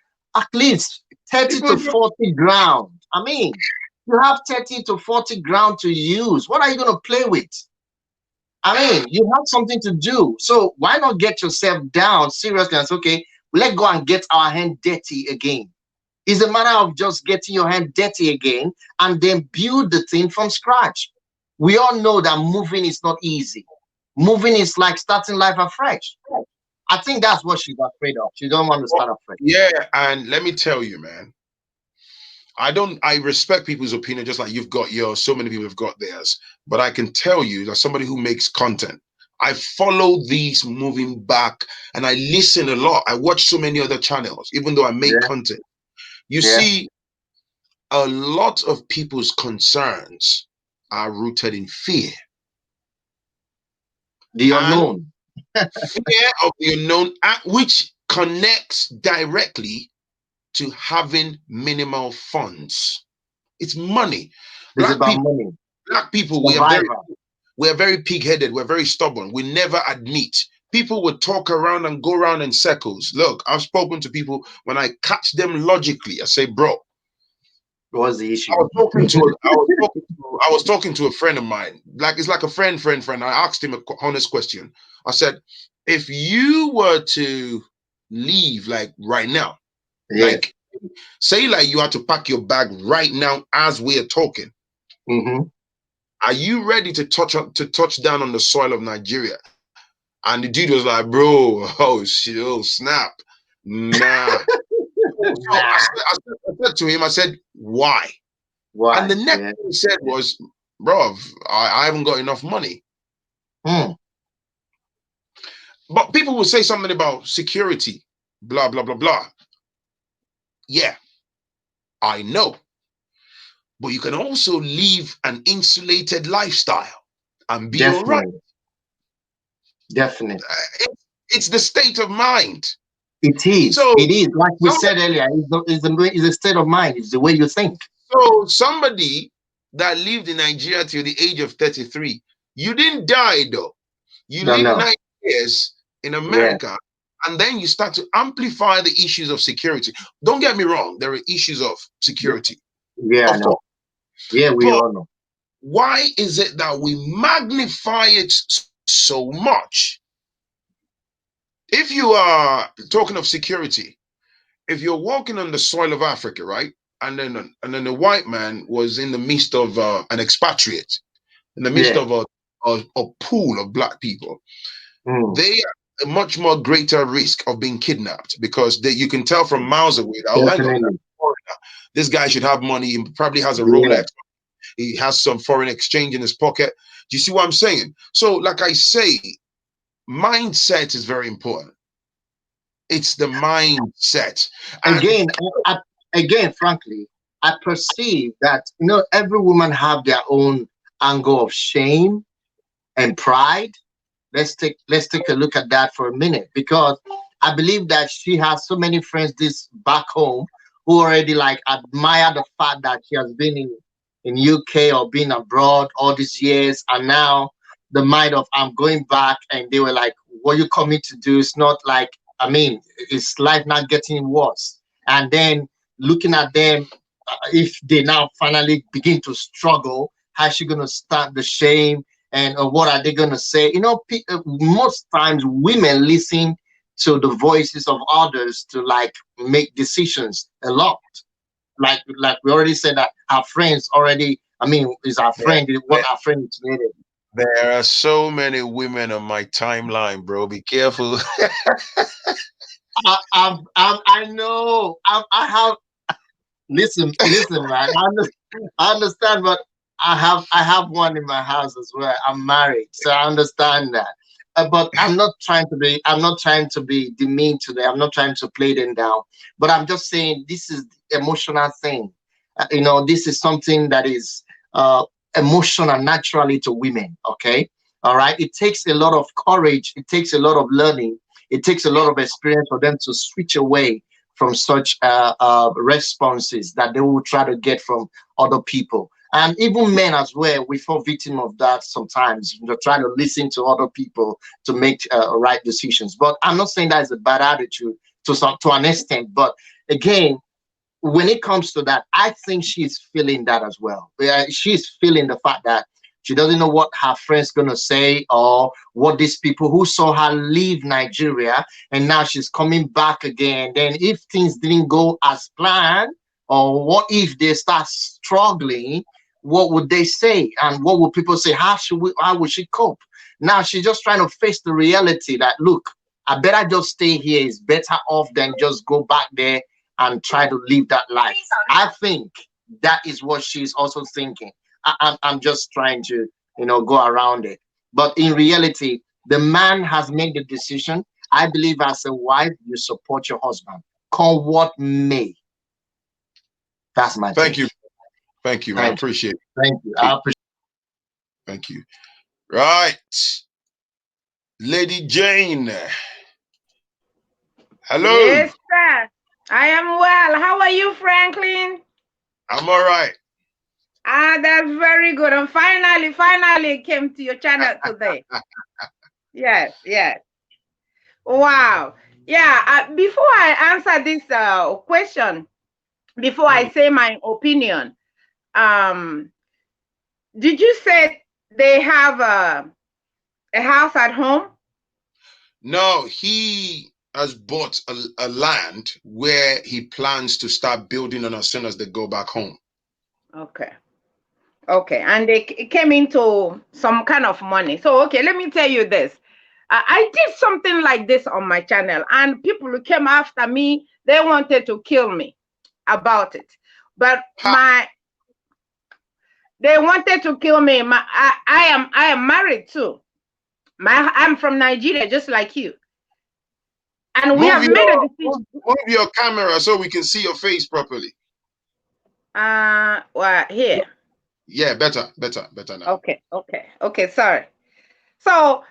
30 to 40 grand. I mean, you have 30 to 40 grand to use. What are you going to play with? I mean, you have something to do. So why not get yourself down seriously and say, okay, let's go and get our hand dirty again. It's a matter of just getting your hand dirty again and then build the thing from scratch. We all know that moving is not easy. Moving is like starting life afresh. I think that's what she's afraid of. She don't want to start afresh. Yeah, and let me tell you, man, I respect people's opinion, just like you've got yours. So many people have got theirs. But I can tell you that somebody who makes content, I follow these moving back and I listen a lot. I watch so many other channels, even though I make content. You see, a lot of people's concerns are rooted in fear. The unknown. Fear of the unknown, which connects directly to having minimal funds. It's money. Black people, we are very pig-headed. We're very stubborn. We never admit. People would talk around and go around in circles. Look, I've spoken to people. When I catch them logically, I say, bro, what's the issue? I was talking to a friend of mine. It's like a friend. I asked him an honest question. I said, if you were to leave like right now, like say like you had to pack your bag right now as we are talking, are you ready to touch down on the soil of Nigeria? And the dude was like, bro, oh shit, oh snap, nah. So I said to him, I said, why? And the next thing he said was, bro, I haven't got enough money. But people will say something about security, blah, blah, blah, blah. Yeah, I know. but you can also live an insulated lifestyle and be all right. Definitely. Definitely. It's the state of mind. It is. So It is. Like we somebody, said earlier, it's a state of mind. It's the way you think. so somebody that lived in Nigeria till the age of 33, you didn't die though. You No, live no. 9 years in Yeah. America, and then you start to amplify the issues of security. Don't get me wrong, there are issues of security, Yeah, I of know. course. Yeah, we But all know. why is it that we magnify it so much? If you are talking of security, if you're walking on the soil of Africa, right, and then the white man was in the midst of an expatriate, in the midst Yeah. of a pool of black people, Mm, they are a much more greater risk of being kidnapped because you can tell from miles away that, oh, hang on, definitely. this guy should have money. He probably has a Yeah. Rolex. He has some foreign exchange in his pocket. Do you see what I'm saying? So, like I say, mindset is very important. It's the mindset. And Again, again, frankly, I perceive that every woman have their own angle of shame and pride. Let's take a look at that for a minute, because I believe that she has so many friends this back home who already like admire the fact that she has been in UK or been abroad all these years, and now the mind of I'm going back, and they were like, what you coming to do? It's not like, I mean, it's life not getting worse. And then looking at them, if they now finally begin to struggle, how's she gonna start the shame, and what are they going to say? Most times women listen to the voices of others to like make decisions a lot. Like we already said that our friends already, I mean, is our there, friend what our friend created. there are so many women on my timeline, bro. Be careful. I know. I have. Listen, man. I understand, but I have one in my house as well. I'm married, so I understand that. But I'm not trying to be demean to them. I'm not trying to play them down. But I'm just saying this is the emotional thing. This is something that is uh, emotional naturally to women. Okay, all right. It takes a lot of courage. It takes a lot of learning. It takes a lot of experience for them to switch away from such responses that they will try to get from other people. And even men as well, we fall victim of that sometimes. They're trying to listen to other people to make right decisions. But I'm not saying that is a bad attitude to an extent. But again, when it comes to that, I think she's feeling that as well. She's feeling the fact that she doesn't know what her friends gonna say, or what these people who saw her leave Nigeria and now she's coming back again. Then if things didn't go as planned, or what if they start struggling, what would they say? And what would people say? How would she cope? Now she's just trying to face the reality that, look, I better just stay here. It's better off than just go back there and try to live that life. I think that is what she's also thinking. I'm just trying to, go around it. But in reality, the man has made the decision. I believe as a wife, you support your husband. Come what may. That's my Thank take. you. Thank you. I Thank you. appreciate it. Thank you. I appreciate Thank you. Right. Lady Jane. Hello. Yes, sir. I am well. How are you, Franklin? I'm all right. Ah, that's very good. And finally came to your channel today. Yes, yes. Wow. Yeah, before I answer this question, before I say my opinion, um, did you say they have a house at home? No, he has bought a land where he plans to start building on as soon as they go back home. Okay. Okay, and they came into some kind of money. So, okay, let me tell you this. I did something like this on my channel, and people who came after me, they wanted to kill me about it. But they wanted to kill me. I am married too. I'm from Nigeria, just like you. And we have made a decision. Move your camera so we can see your face properly. Well, here. Yeah, better now. Okay. Sorry. So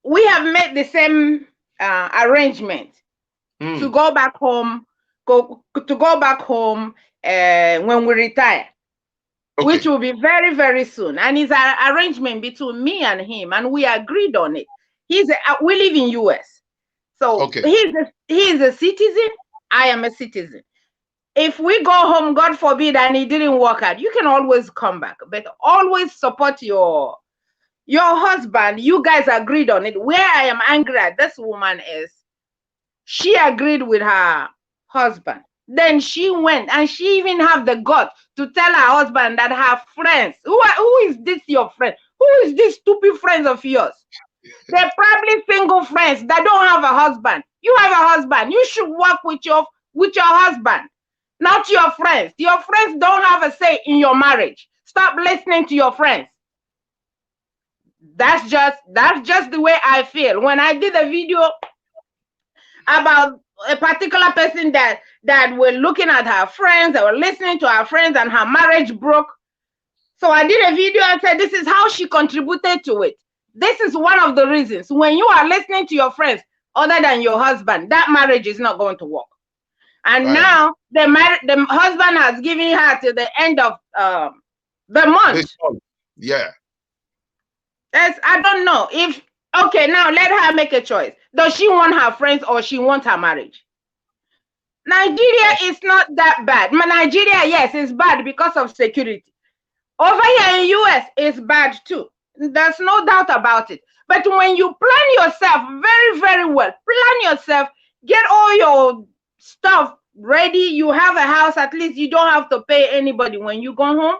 we have made the same arrangement to go back home. To go back home when we retire, which will be very, very soon. And it's an arrangement between me and him, and we agreed on it. We live in US, so he's a citizen. I am a citizen. If we go home, God forbid, and it didn't work out, you can always come back, but always support your husband. You guys agreed on it. Where I am angry at this woman is she agreed with her husband. Then she went and she even have the guts to tell her husband that her friends, who is this your friend? Who is this stupid friends of yours? They're probably single friends that don't have a husband. You have a husband. You should work with your husband, not your friends. Your friends don't have a say in your marriage. Stop listening to your friends. That's just the way I feel. When I did a video about a particular person that were looking at her friends, they were listening to her friends, and her marriage broke. So I did a video and said, this is how she contributed to it. This is one of the reasons. When you are listening to your friends other than your husband, that marriage is not going to work. And now the husband has given her to the end of the month. Yeah. I don't know if, okay, now let her make a choice. Does she want her friends or she wants her marriage? Nigeria is not that bad. Nigeria, yes, is bad because of security. Over here in US, it's bad too. There's no doubt about it. But when you plan yourself very, very well, plan yourself, get all your stuff ready, you have a house, at least you don't have to pay anybody when you go home.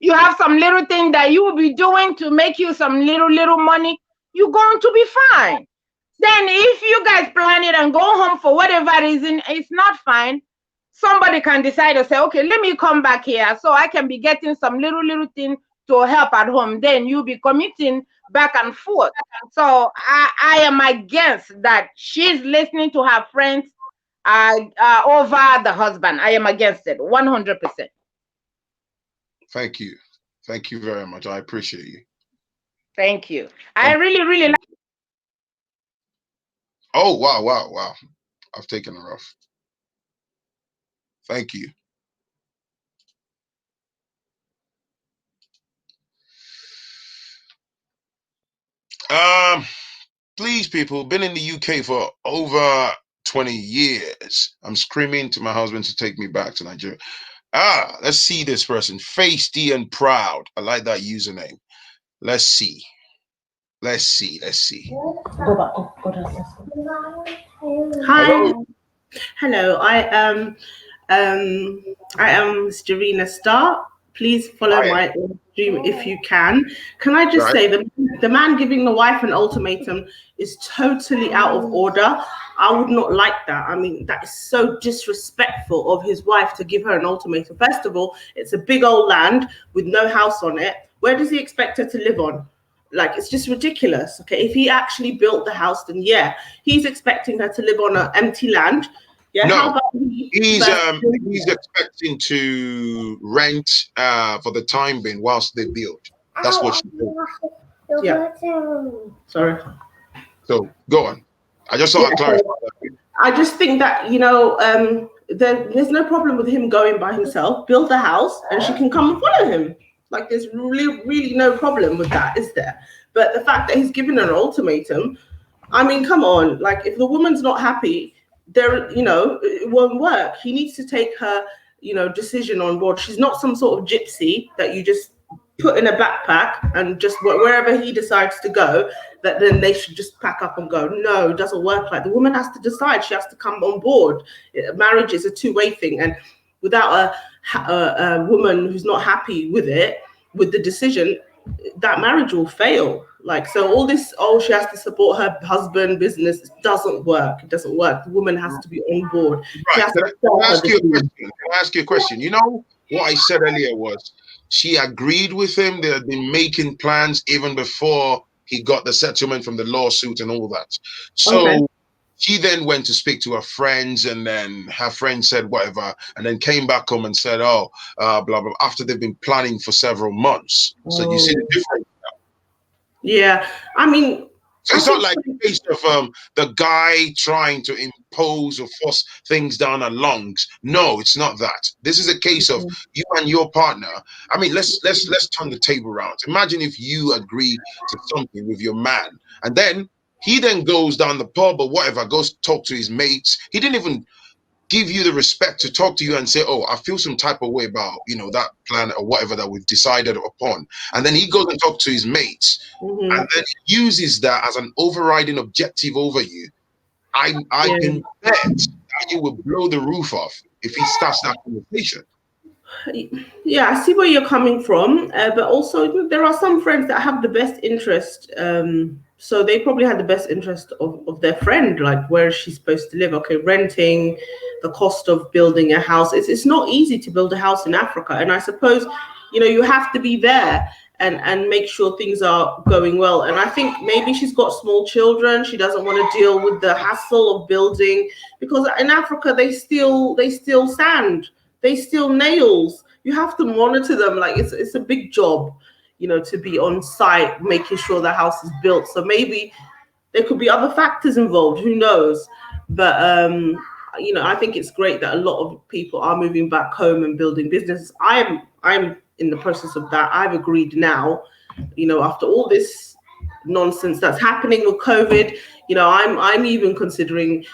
You have some little thing that you will be doing to make you some little money, you're going to be fine. Then if you guys plan it and go home for whatever reason, it's not fine, somebody can decide to say, okay, let me come back here so I can be getting some little thing to help at home. Then you'll be commuting back and forth. So I am against that. She's listening to her friends over the husband. I am against it 100%. Thank you. Thank you very much. I appreciate you. Thank you. I really like. Oh, wow. I've taken her off. Thank you. Please, people, been in the UK for over 20 years. I'm screaming to my husband to take me back to Nigeria. Let's see this person. Feisty and proud. I like that username. Let's see. Hi. Hello. I am Starina Star. Please follow my stream if you can. Can I just say the man giving the wife an ultimatum is totally out of order. I would not like that. I mean, that is so disrespectful of his wife to give her an ultimatum. First of all, it's a big old land with no house on it. Where does he expect her to live on? Like, it's just ridiculous. Okay, if he actually built the house, then yeah, he's expecting her to live on an empty land. Yeah, no, how about he's expecting to rent for the time being whilst they build. That's what she did. Yeah. Sorry. So go on. I just thought I'd clarify that. I just think that, you know, there's no problem with him going by himself, build the house, and she can come and follow him. Like, there's really no problem with that, is there? But the fact that he's given her an ultimatum, I mean, come on. Like, if the woman's not happy, you know, it won't work. He needs to take her, you know, decision on board. She's not some sort of gypsy that you just put in a backpack and just wherever he decides to go, that then they should just pack up and go. No, it doesn't work like. The woman has to decide. She has to come on board. Marriage is a two-way thing, and without a woman who's not happy with it, with the decision, that marriage will fail. Like, so all this, she has to support her husband business, doesn't work. It doesn't work. The woman has to be on board. Right. Can I ask you a question? You know, what I said earlier was she agreed with him. They had been making plans even before he got the settlement from the lawsuit and all that. So She then went to speak to her friends, and then her friend said whatever, and then came back home and said, "Oh, blah blah." After they've been planning for several months, so you see the Oh, difference. yeah. I mean, So I it's not think like a case of the guy trying to impose or force things down our lungs. No, it's not that. This is a case of you and your partner. I mean, let's turn the table around. Imagine if you agree to something with your man, and then he then goes down the pub or whatever, goes talk to his mates. He didn't even give you the respect to talk to you and say, "Oh, I feel some type of way about that plan or whatever that we've decided upon." And then he goes and talks to his mates, and mhm, then uses that as an overriding objective over you. I yeah. can bet that you will blow the roof off if he starts that conversation. Yeah, I see where you're coming from, but also there are some friends that have the best interest. So they probably had the best interest of their friend, like where is she supposed to live? Okay, renting, the cost of building a house. It's not easy to build a house in Africa, and I suppose you have to be there and make sure things are going well. And I think maybe she's got small children. She doesn't want to deal with the hassle of building because in Africa they still sand, they steal nails. You have to monitor them. Like it's a big job, to be on site making sure the house is built. So maybe there could be other factors involved. Who knows? But I think it's great that a lot of people are moving back home and building businesses. I'm in the process of that. I've agreed now. After all this nonsense that's happening with COVID, I'm even considering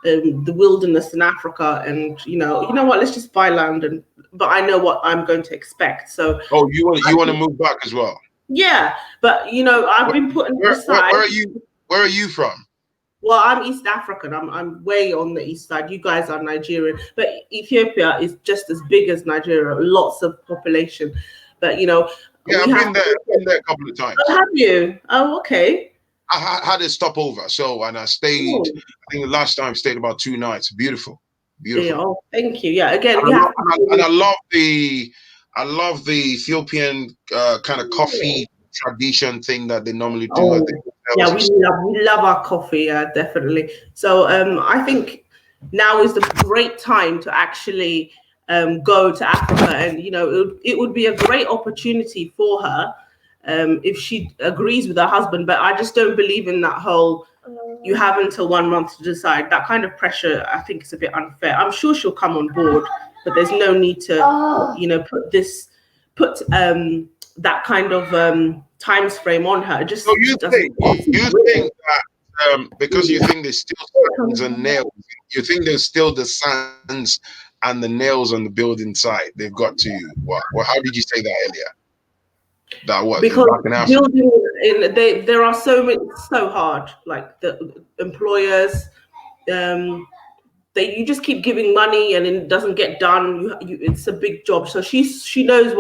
the wilderness in Africa, and what? Let's just buy land, but I know what I'm going to expect. So Oh, you want to move back as well? yeah, but I've Where, been putting it where aside. are you? Where are you from? Well, I'm East African. I'm way on the east side. You guys are Nigerian, but Ethiopia is just as big as Nigeria. Lots of population, but Yeah, we I've have been there. to. I've been there a couple of Oh, times. have you? Oh, okay. Had a stopover, so and I stayed. Oh, I think the last time I stayed about 2 nights. Beautiful, yeah. beautiful. Oh, thank you. Yeah. Again, And we I have love, and to. I love the Ethiopian kind of coffee tradition thing that they normally do at the Oh, hotels yeah, and we stuff. love our coffee, yeah, definitely. So I think now is the great time to actually go to Africa, and it would be a great opportunity for her if she agrees with her husband. But I just don't believe in that whole you have until 1 month to decide. That kind of pressure, I think, is a bit unfair. I'm sure she'll come on board, but there's no need to, put that kind of times frame on her. It So just doesn't. you think that because you think there's still sands and nails, you think there's still the sands and the nails on the building site? They've got to what? Well, how did you say that earlier? That what Because back in Africa? building there are so hard, like the employers, um you just keep giving money and it doesn't get done. It's a big job, so she knows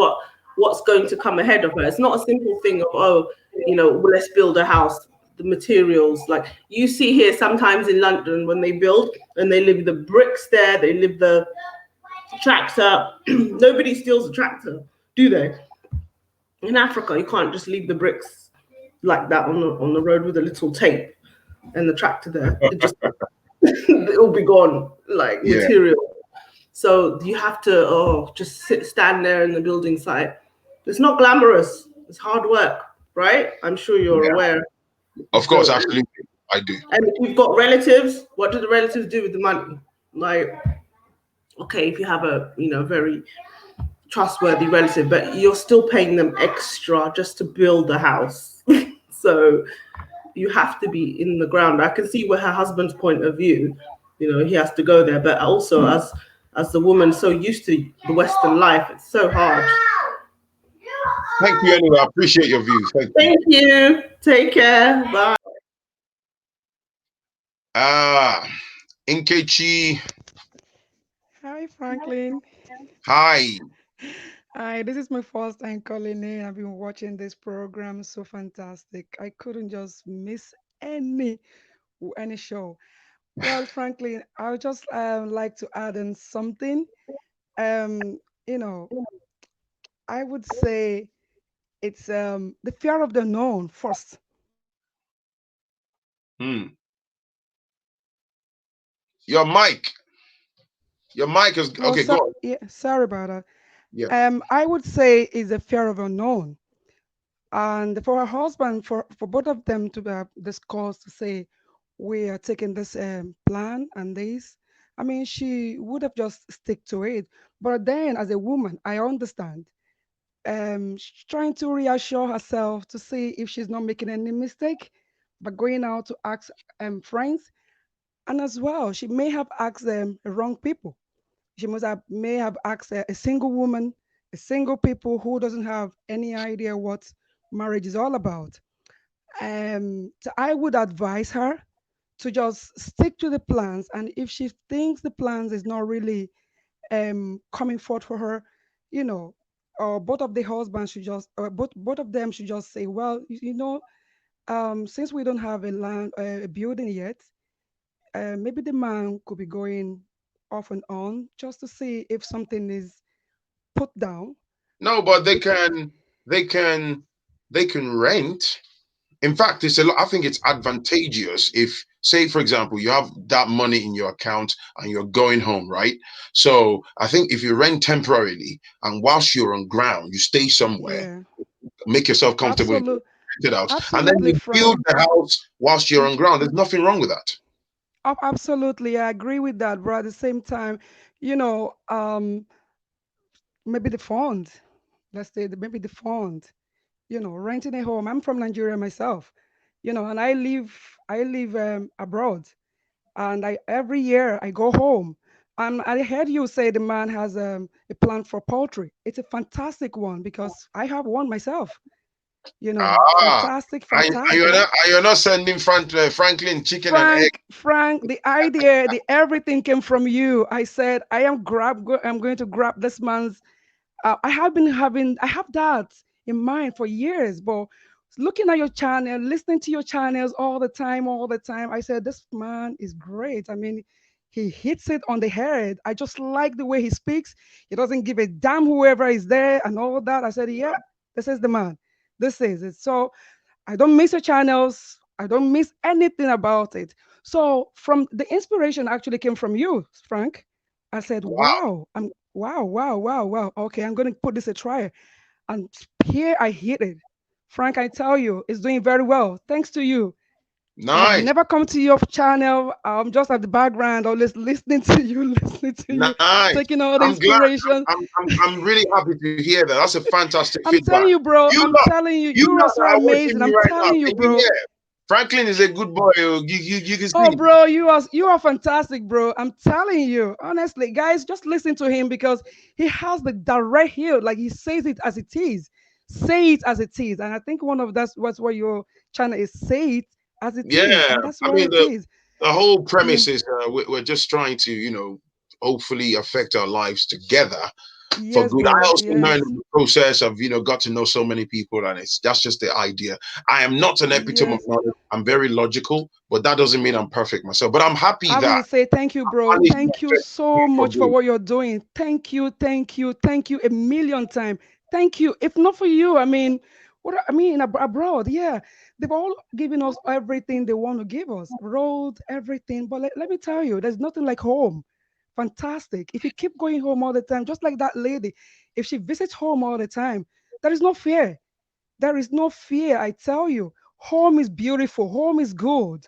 what's going to come ahead of her. It's not a simple thing of, oh, well, let's build a house. The materials, like you see here sometimes in London, when they build and they leave the bricks there, they leave the tractor. Nobody steals a tractor, do they? In Africa, you can't just leave the bricks like that on the road with a little tape and the tractor there. It just it'll be gone, like Yeah. material. So you have to just stand there in the building site. It's not glamorous. It's hard work, right? I'm sure you're Yeah. aware. Of course, So, absolutely. I do. and if you've got relatives, what do the relatives do with the money? Like, okay, if you have a very trustworthy relative, but you're still paying them extra just to build the house. So you have to be in the ground. I can see where her husband's point of view, he has to go there, but also as the woman so used to the Western life, it's so hard. Thank you anyway. I appreciate your views. Thank you. Thank you. Take care. Bye. Ah, Inkechi. Hi, Franklin. Hi. Hi, this is my first time calling in. I've been watching this program, so fantastic. I couldn't just miss any show. Well, Franklin, I would just like to add in something. Um, you know, I would say it's the fear of the known first. Hmm. Your mic. Your mic is Well, okay. Go so on. yeah, sorry about that. Yeah. I would say is a fear of unknown, and for her husband, for both of them to have discuss to say we are taking this plan and this. I mean, she would have just stick to it. But then, as a woman, I understand. She's trying to reassure herself to see if she's not making any mistake, but going out to ask friends, and as well, she may have asked the wrong people. She must have may have asked a single woman, a single people who doesn't have any idea what marriage is all about. So I would advise her to just stick to the plans, and if she thinks the plans is not really coming forth for her, you know, or both of the husbands should just, or both of them should just say, well, since we don't have a land, a building yet, maybe the man could be going off and on just to see if something is put down. No, but they If can they can they can rent. In fact, it's a lot. I think it's advantageous if, say, for example, you have that money in your account and you're going home, right? So I think if you rent temporarily and whilst you're on ground, you stay somewhere, yeah, make yourself comfortable, rent absolute, it out, and then absolutely, you build Frank. the house whilst you're on ground. There's nothing wrong with that. Absolutely, I agree with that. But at the same time, you know, maybe the fund, let's say maybe the fund, renting a home. I'm from Nigeria myself, and I live abroad, and I every year I go home. And I heard you say the man has a plan for poultry. It's a fantastic one because I have one myself. Ah, Fantastic, and fantastic. you're not sending Franklin chicken and egg. Frank, the idea, the everything came from you. I said I'm going to grab this man's. I have that in mind for years, but looking at your channel, listening to your channels all the time, I said, this man is great. I mean, he hits it on the head. I just like the way he speaks. He doesn't give a damn whoever is there and all that. I said, yep, this is the man. This is it. So I don't miss your channels. I don't miss anything about it. So from the inspiration actually came from you, Frank. I said, Wow, wow, wow. Okay, I'm gonna put this a try. And here I hit it. Frank, I tell you, it's doing very well. Thanks to you. I have nice, never come to your channel. I'm just at the background, always listening to you, listening to you, nice. taking all the I'm glad. inspiration. I'm really happy to hear that. That's a fantastic I'm feedback. telling you, bro. You I'm lot, telling you, you you are lot so that are watching amazing. me I'm right now, telling you, can you bro. hear? Franklin is a good boy. Oh. You can Oh, see. bro, you are fantastic, bro. I'm telling you, honestly, guys, just listen to him because he has the direct heel. Like he says it as it is. Say it as it is. And I think one of that's what's what your channel is. Say it as it is, Yeah, and that's I what mean it is. the whole Yeah. premise is we're just trying to hopefully affect our lives together for Yes, good. I bro. also learned Yes. in the process of got to know so many people, and that's just the idea. I am not an epitome of Yes. knowledge. I'm very logical, but that doesn't mean I'm perfect myself. But I'm happy I that want to say thank you, I bro. managed my Thank you best to do so for much for good. what you're doing. Thank you a million times. Thank you. If not for you, I mean, abroad, yeah, they've all given us everything they want to give us, road, everything. But let me tell you, there's nothing like home. Fantastic. If you keep going home all the time, just like that lady, if she visits home all the time, there is no fear. There is no fear. I tell you, home is beautiful. Home is good.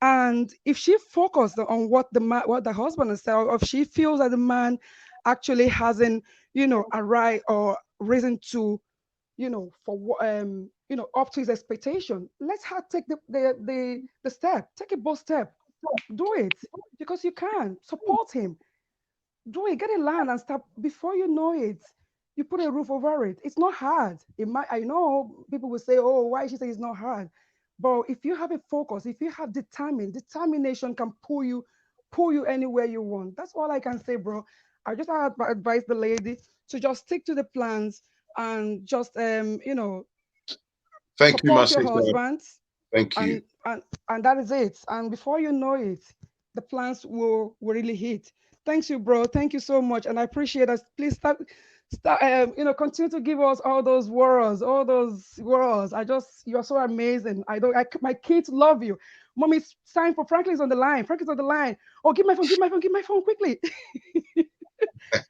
And if she focused on what the husband is saying, or if she feels that the man actually hasn't, a right or reason to, up to his expectation, let her take the step, take a bold step, do it because you can support him. Do it, get a land and start before you know it. You put a roof over it. It's not hard. I know people will say, "Oh, why she say it's not hard?" But if you have a focus, if you have determination can pull you anywhere you want. That's all I can say, bro. I just advise the lady to just stick to the plans and just Thank you, my support your sister. husband, Thank you. and that is it. And before you know it, the plans will really hit. Thanks you, bro. Thank you so much, and I appreciate us. Please Start, continue to give us all those words, all those words. You're so amazing. My kids love you. Mommy, it's time for Franklin's on the line. Franklin's on the line. Oh, give my phone quickly.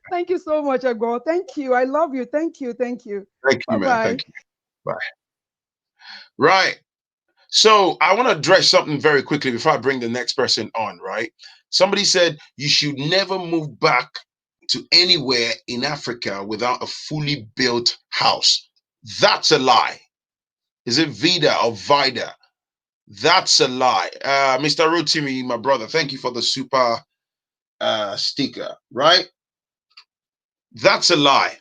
Thank you so much, Agor. Thank you. I love you. Thank you. Thank you. Thank you, Bye man. bye. Thank you. Bye. Right. So I want to address something very quickly before I bring the next person on, right? Somebody said you should never move back to anywhere in Africa without a fully built house. That's a lie. Is it Vida or Vida? That's a lie. Mr. Rotimi, my brother, thank you for the super sticker, right? That's a lie.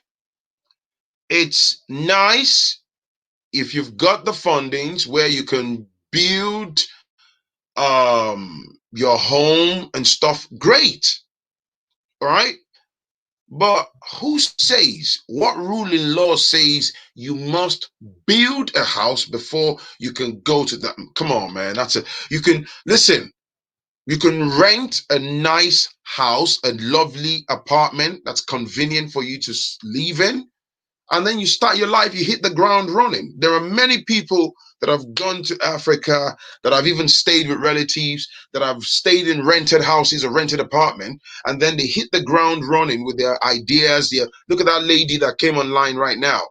It's nice if you've got the fundings where you can build your home and stuff, great. All right. But who says, what rule in law says you must build a house before you can go to that? Come on, man. You can listen, you can rent a nice house, a lovely apartment that's convenient for you to live in, and then you start your life, you hit the ground running. There are many people that have gone to Africa, that have even stayed with relatives, that have stayed in rented houses or rented apartment, and then they hit the ground running with their ideas. Look at that lady that came online right now,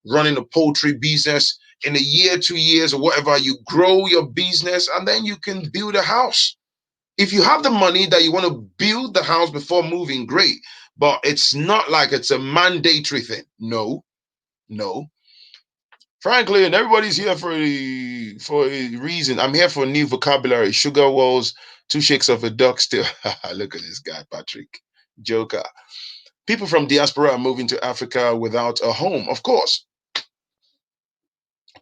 running a poultry business. In a year, 2 years, or whatever, you grow your business, and then you can build a house. If you have the money that you want to build the house before moving, great. But it's not like it's a mandatory thing. No, no. Frankly, and everybody's here for a reason. I'm here for new vocabulary. Sugar walls, two shakes of a duck still. Look at this guy, Patrick. Joker. People from diaspora are moving to Africa without a home. Of course.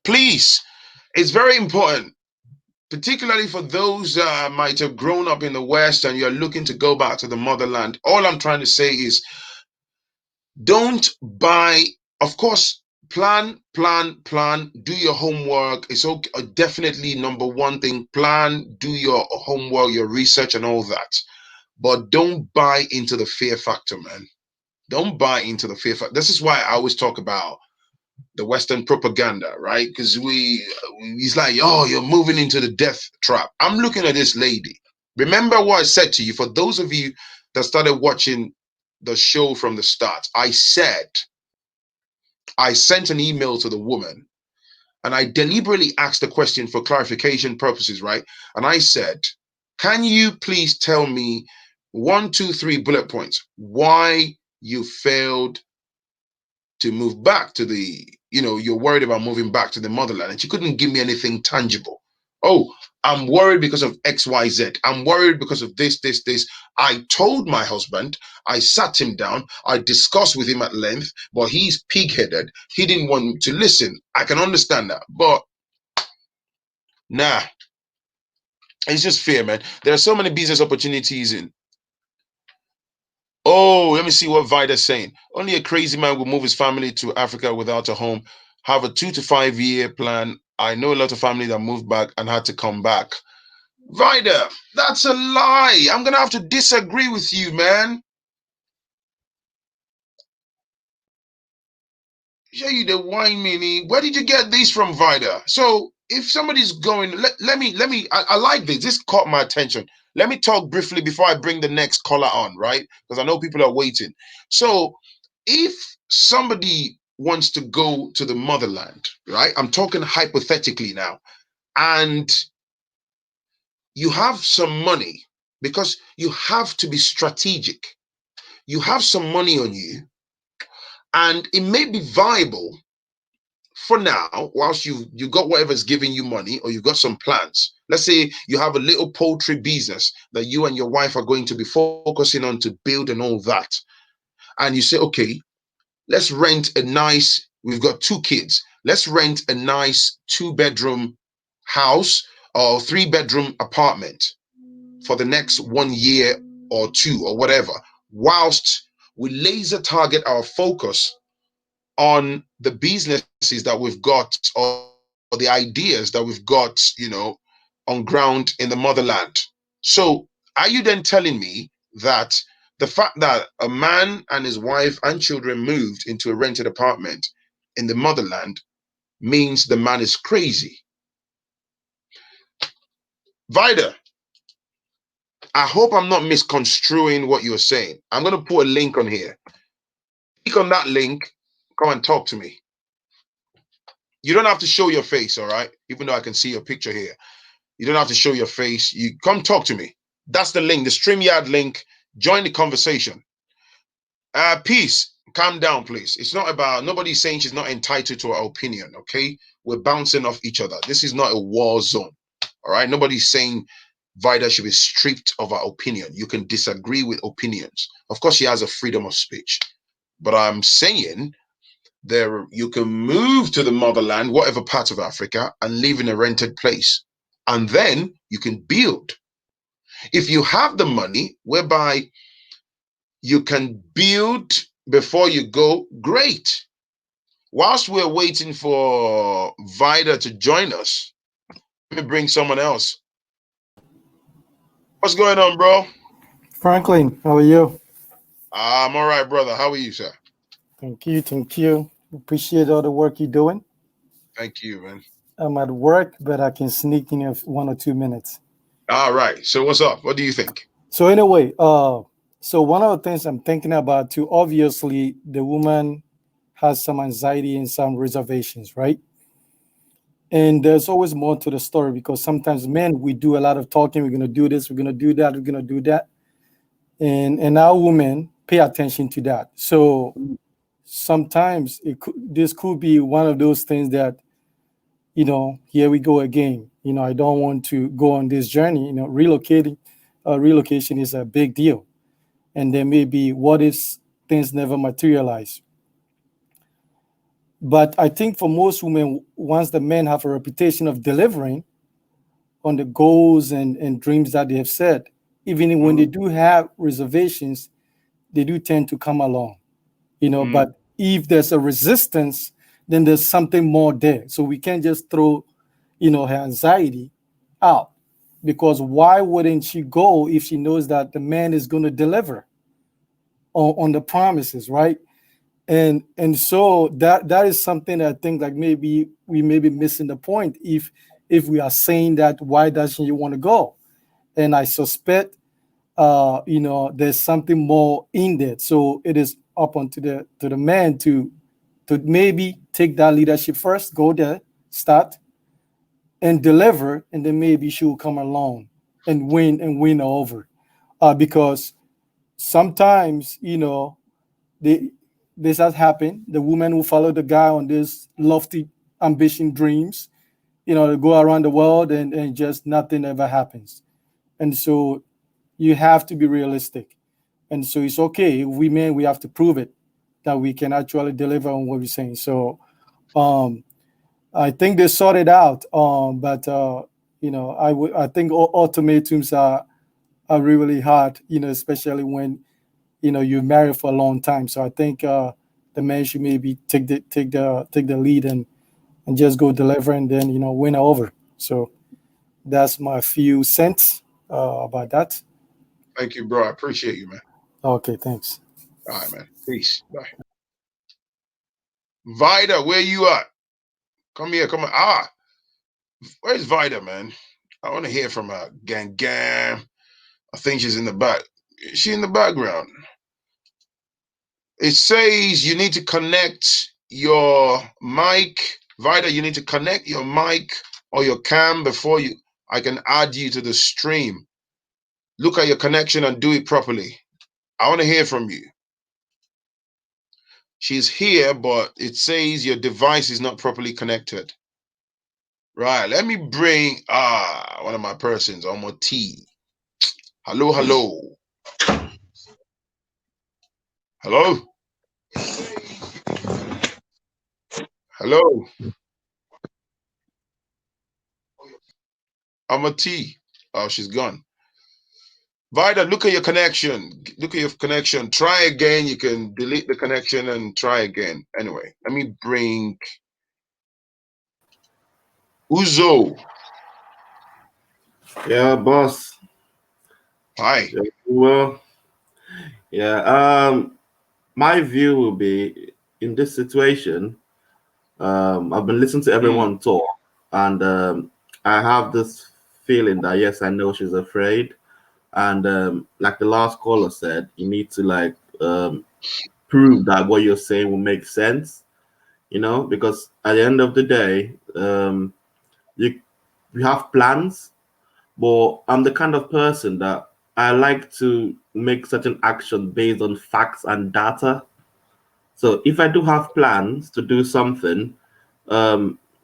Please, it's very important, particularly for those might have grown up in the West and you're looking to go back to the motherland. All I'm trying to say is don't buy, of course, plan, do your homework. It's okay, definitely number one thing, plan, do your homework, your research and all that. But don't buy into the fear factor, man. Don't buy into the fear factor. This is why I always talk about the Western propaganda, right? Because he's like, oh, you're moving into the death trap. I'm looking at this lady. Remember what I said to you, for those of you that started watching the show from the start, I said, I sent an email to the woman and I deliberately asked the question for clarification purposes, right? And I said, can you please tell me 1, 2, 3 bullet points why you failed to move back to you're worried about moving back to the motherland? And she couldn't give me anything tangible. Oh, I'm worried because of XYZ. I'm worried because of this. I told my husband, I sat him down, I discussed with him at length, but he's pig-headed. He didn't want to listen. I can understand that. But nah, it's just fear, man. There are so many business opportunities in. Oh, let me see what Vida's saying. Only a crazy man will move his family to Africa without a home. Have a 2 to 5 year plan. I know a lot of family that moved back and had to come back. Vida, that's a lie. I'm gonna have to disagree with you, man. Show you the wine mini. Where did you get these from, Vida? So if somebody's going, let me. I like this. This caught my attention. Let me talk briefly before I bring the next caller on, right? Because I know people are waiting. So if somebody wants to go to the motherland, right? I'm talking hypothetically now, and you have some money, because you have to be strategic. You have some money on you, and it may be viable for now, whilst you got whatever's giving you money, or you've got some plans. Let's say you have a little poultry business that you and your wife are going to be focusing on to build and all that. And you say, okay, let's rent a nice, we've got 2 kids. Let's rent a nice 2 bedroom house or 3 bedroom apartment for the next 1 year or 2 or whatever, whilst we laser target our focus on the businesses that we've got, or the ideas that we've got, on ground in the motherland. So are you then telling me that the The fact that a man and his wife and children moved into a rented apartment in the motherland means the man is crazy. Vida, I hope I'm not misconstruing what you're saying. I'm going to put a link on here. Click on that link. Come and talk to me. You don't have to show your face, all right? Even though I can see your picture here. You don't have to show your face. You come talk to me. That's the link, the StreamYard link. Join the conversation. Peace. Calm down, please. It's not about, nobody's saying she's not entitled to her opinion, okay? We're bouncing off each other. This is not a war zone, all right? Nobody's saying Vida should be stripped of her opinion. You can disagree with opinions. Of course, she has a freedom of speech. But I'm saying there you can move to the motherland, whatever part of Africa, and live in a rented place. And then you can build. If you have the money whereby you can build before you go, great. Whilst we're waiting for Vida to join us, let me bring someone else. What's going on, bro? Phrankleen, how are you? I'm all right, brother. How are you, sir? Thank you, thank you. Appreciate all the work you're doing. Thank you, man. I'm at work, but I can sneak in 1 or 2 minutes. All right. So what's up? What do you think? So anyway, so one of the things I'm thinking about too, obviously the woman has some anxiety and some reservations, right? And there's always more to the story because sometimes men, we do a lot of talking, we're gonna do this, we're gonna do that, we're gonna do that. And our women pay attention to that. So sometimes this could be one of those things that, here we go again. I don't want to go on this journey. Relocation is a big deal. And there may be what if things never materialize. But I think for most women, once the men have a reputation of delivering on the goals and dreams that they have set, even when they do have reservations, they do tend to come along. But if there's a resistance, then there's something more there. So we can't just throw, her anxiety out, because why wouldn't she go if she knows that the man is going to deliver on the promises, right? And so that is something that I think like maybe we may be missing the point if we are saying that why doesn't she want to go? And I suspect there's something more in there. So it is up onto the man to maybe take that leadership first, go there, start and deliver, and then maybe she will come along and win her over. Because sometimes, this has happened. The woman who followed the guy on this lofty ambition dreams, they go around the world and just nothing ever happens. And so you have to be realistic. And so it's okay. We men, we have to prove it that we can actually deliver on what we're saying. So I think they sort it out. But I think ultimatums are really hard, especially when you're married for a long time. So I think the man should maybe take the lead and just go deliver and then win over. So that's my few cents about that. Thank you, bro. I appreciate you, man. Okay, thanks. All right, man. Peace. Bye. Vida, where you at? Come here. Come on. Where's Vida, man? I want to hear from her. Gang. I think she's in the back. Is she in the background? It says you need to connect your mic. Vida, you need to connect your mic or your cam before I can add you to the stream. Look at your connection and do it properly. I want to hear from you. She's here, but it says your device is not properly connected. Right, let me bring one of my persons, Omo T. Hello. Hello. Omo T. Oh, she's gone. Vida, look at your connection. Look at your connection. Try again. You can delete the connection and try again. Anyway, let me bring Uzo. Yeah, boss. Hi. Yeah, well, Yeah. My view will be in this situation. I've been listening to Mm, everyone talk, and I have this feeling that yes, I know she's afraid, and like the last caller said, you need to like prove that what you're saying will make sense. Because at the end of the day, you we have plans, but I'm the kind of person that I like to make certain action based on facts and data. So if I do have plans to do something,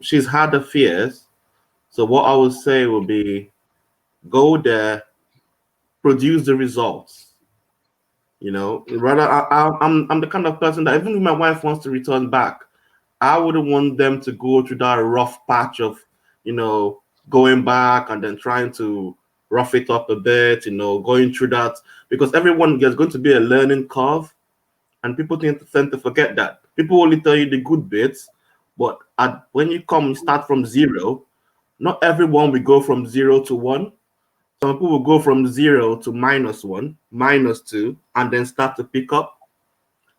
she's had the fears. So what I would say would be go there, produce the results. Rather I'm the kind of person that even if my wife wants to return back, I wouldn't want them to go through that rough patch of, you know, going back and then trying to rough it up a bit, going through that because everyone there's going to be a learning curve, and people tend to forget that. People only tell you the good bits, but when you come, you start from zero. Not everyone will go from 0 to 1. Some people will go from 0 to -1, -2, and then start to pick up.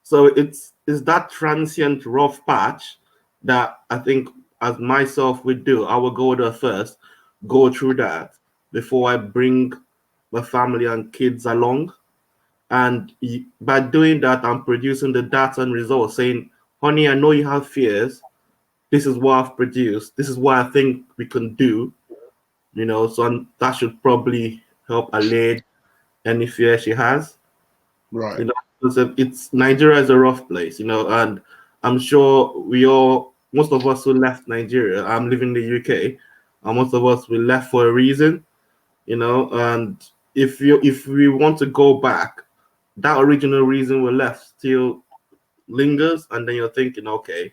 So it's that transient rough patch that I think as myself would do. I will go there first, go through that before I bring my family and kids along. And by doing that, I'm producing the data and results saying, honey, I know you have fears. This is what I've produced. This is what I think we can do. So that should probably help allay any fear she has. right. It's Nigeria is a rough place, and I'm sure most of us who left Nigeria, I'm living in the UK, and most of us we left for a reason, and if we want to go back, that original reason we left still lingers, and then you're thinking, okay,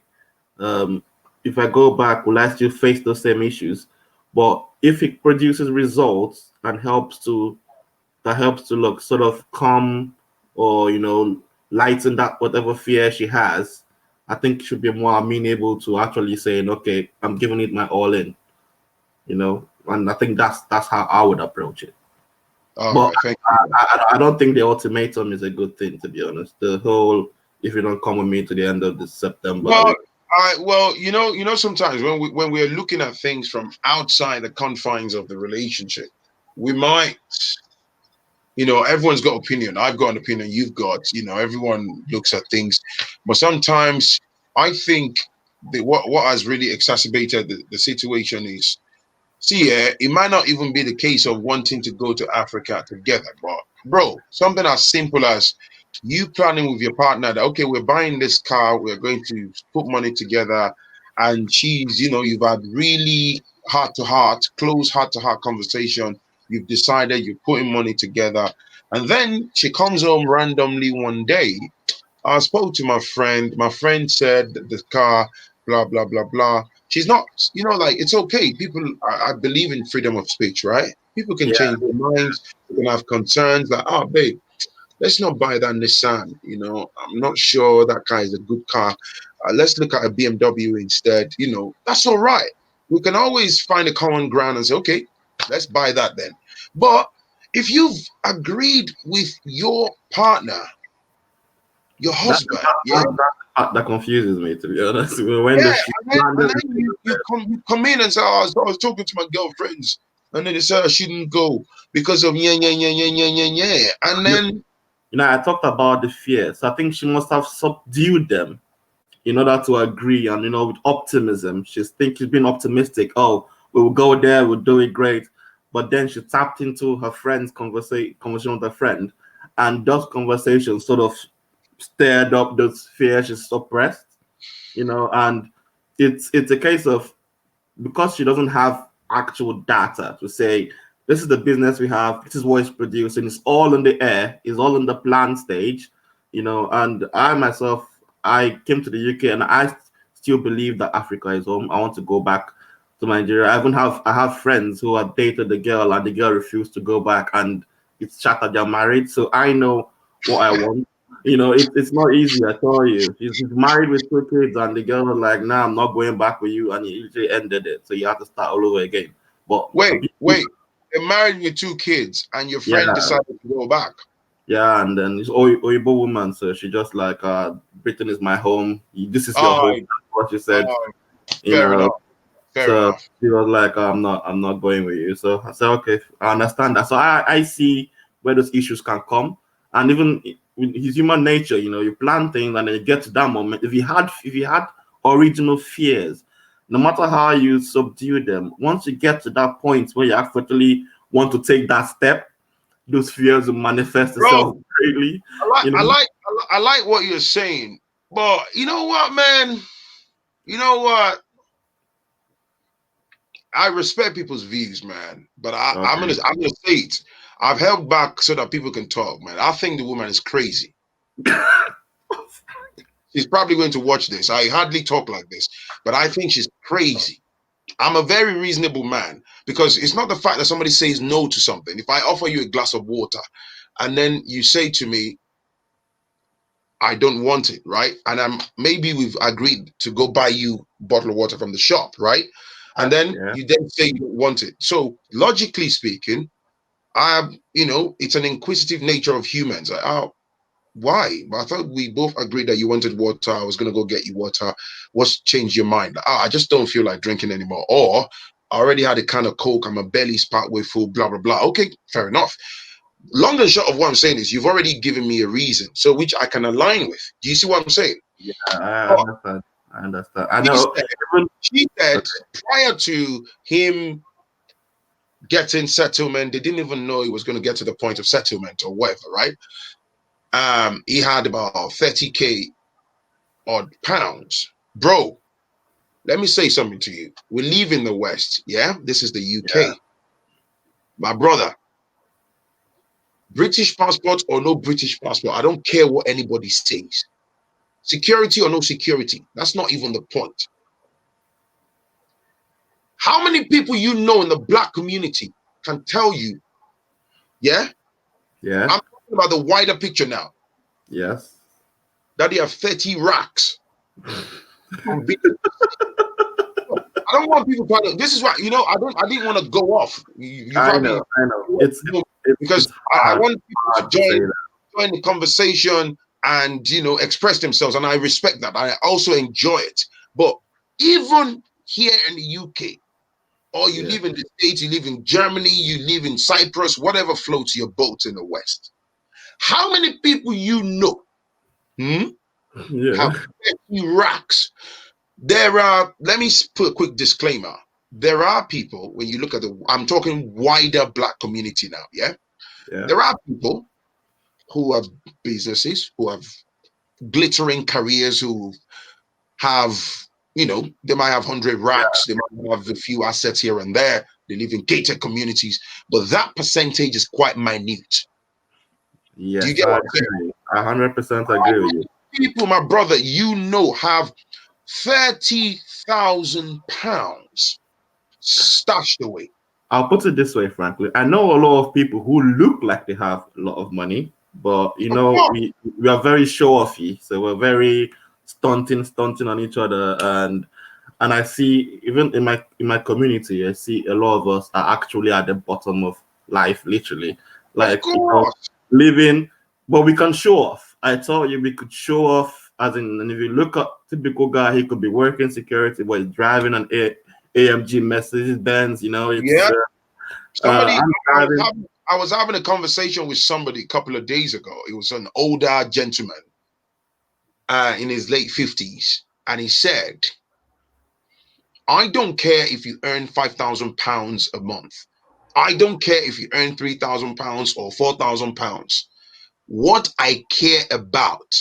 um, if I go back, will I still face those same issues? But if it produces results and helps to look sort of calm or lighten that whatever fear she has, I think should be more amenable to actually saying, okay, I'm giving it my all in, and I think that's how I would approach it. All But right. Thank you. I don't think the ultimatum is a good thing, to be honest. The whole if you don't come with me to the end of this September, Well, sometimes when we're looking at things from outside the confines of the relationship, we might, everyone's got opinion. I've got an opinion. You've got, everyone looks at things, but sometimes I think what has really exacerbated the situation is, see, it might not even be the case of wanting to go to Africa together, but bro, something as simple as you planning with your partner that okay, we're buying this car, we're going to put money together, and you've had really heart to heart conversation. You've decided you're putting money together, and then she comes home randomly one day. I spoke to my friend. My friend said that the car, blah blah blah blah. She's not, like it's okay. People, I believe in freedom of speech, right? People can yeah, change their minds. They can have concerns like, oh, babe, let's not buy that Nissan. I'm not sure that car is a good car. Let's look at a BMW instead. That's all right. We can always find a common ground and say, okay, let's buy that then. But if you've agreed with your partner, your that, husband, yeah, that, that part that confuses me, to be honest. When yeah, the shit and then you come in and say, oh, I was talking to my girlfriends, and then they say I shouldn't go because of yeah yeah yeah yeah yeah yeah yeah, and then I talked about the fears. I think she must have subdued them in order to agree, and with optimism, she's been optimistic. Oh, we will go there, we'll do it great. But then she tapped into her friend's conversation with her friend, and those conversations sort of stirred up those fears she suppressed. And it's a case of, because she doesn't have actual data to say this is the business we have, this is what it's producing, it's all in the air, it's all in the plan stage, and I came to the UK and I still believe that Africa is home. I want to go back to Nigeria. I have friends who have dated the girl and the girl refused to go back, and it's shattered they're married. So I know what I want. It's not easy, I tell you. She's married with 2 kids, and the girl was like, "Nah, I'm not going back with you," and he usually ended it. So you have to start all over again. But wait, you're married with 2 kids, and your friend yeah, decided to go back. Yeah, and then it's Oyibo woman, so she just like, Britain is my home. This is your Oh, home. That's what she said. oh, You fair know, enough. Fair so enough. she was like, I'm not going with you. So I said, okay, I understand that. So I see where those issues can come, and even with his human nature, you know, you plan things and then you get to that moment. If you had original fears, no matter how you subdue them, once you get to that point where you actually want to take that step, those fears will manifest itself Bro, greatly. You I know, like, I like what you're saying, but you know what, man? You know what? I respect people's views, man. But okay. I'm gonna say it. I've held back so that people can talk, man. I think the woman is crazy. She's probably going to watch this. I hardly talk like this, but I think she's crazy. I'm a very reasonable man because it's not the fact that somebody says no to something. If I offer you a glass of water and then you say to me, I don't want it, right? And maybe we've agreed to go buy you a bottle of water from the shop, right? And then Yeah. you then say you don't want it. So logically speaking, it's an inquisitive nature of humans. Like, oh, why? But I thought we both agreed that you wanted water. I was gonna go get you water. What's changed your mind? Oh, I just don't feel like drinking anymore. Or I already had a can of Coke. I'm a belly's partway full. Blah blah blah. Okay, fair enough. Long and short of what I'm saying is you've already given me a reason, so which I can align with. Do you see what I'm saying? Yeah, I But understand. I understand. I she know. said, Even, she said okay. prior to him getting settlement, they didn't even know he was going to get to the point of settlement or whatever, right? He had about 30K odd pounds. Bro, let me say something to you. We live in the West, yeah? This is the Yeah. UK. My brother, British passport or no British passport, I don't care what anybody says. Security or no security, that's not even the point. How many people you know in the black community can tell you, yeah? Yeah. I'm talking about the wider picture now, Yes. that they have 30 racks on video. I don't want people trying to. This is why I didn't want to go off. You I probably know. I know. because It's I hard want people to hard to say that. join the conversation and express themselves, and I respect that. I also enjoy it. But even here in the UK, or you Yeah. live in the States, you live in Germany, you live in Cyprus, whatever floats your boat in the West. How many people Yeah. have 30 racks? Let me put a quick disclaimer. There are people, when you look at I'm talking wider black community now, yeah? Yeah. There are people who have businesses, who have glittering careers, who have, they might have 100 racks, they might have a few assets here and there, they live in gated communities, but that percentage is quite minute. Do you Yes, get I what I'm saying? agree. 100% How agree with many you. people, my brother, have 30,000 pounds stashed away? I'll put it this way, frankly. I know a lot of people who look like they have a lot of money, but Of course. we are very show-offy, so we're very stunting on each other, and I see even in my community, I see a lot of us are actually at the bottom of life, literally, Of like course. living, but we can show off. I told you we could show off, as in, and if you look at typical guy, he could be working security, but he's driving an AMG Mercedes Benz. It's Yeah. Somebody, I'm driving. I was having a conversation with somebody a couple of days ago. It was an older gentleman in his late 50s. And he said, I don't care if you earn 5,000 pounds a month. I don't care if you earn 3,000 pounds or 4,000 pounds. What I care about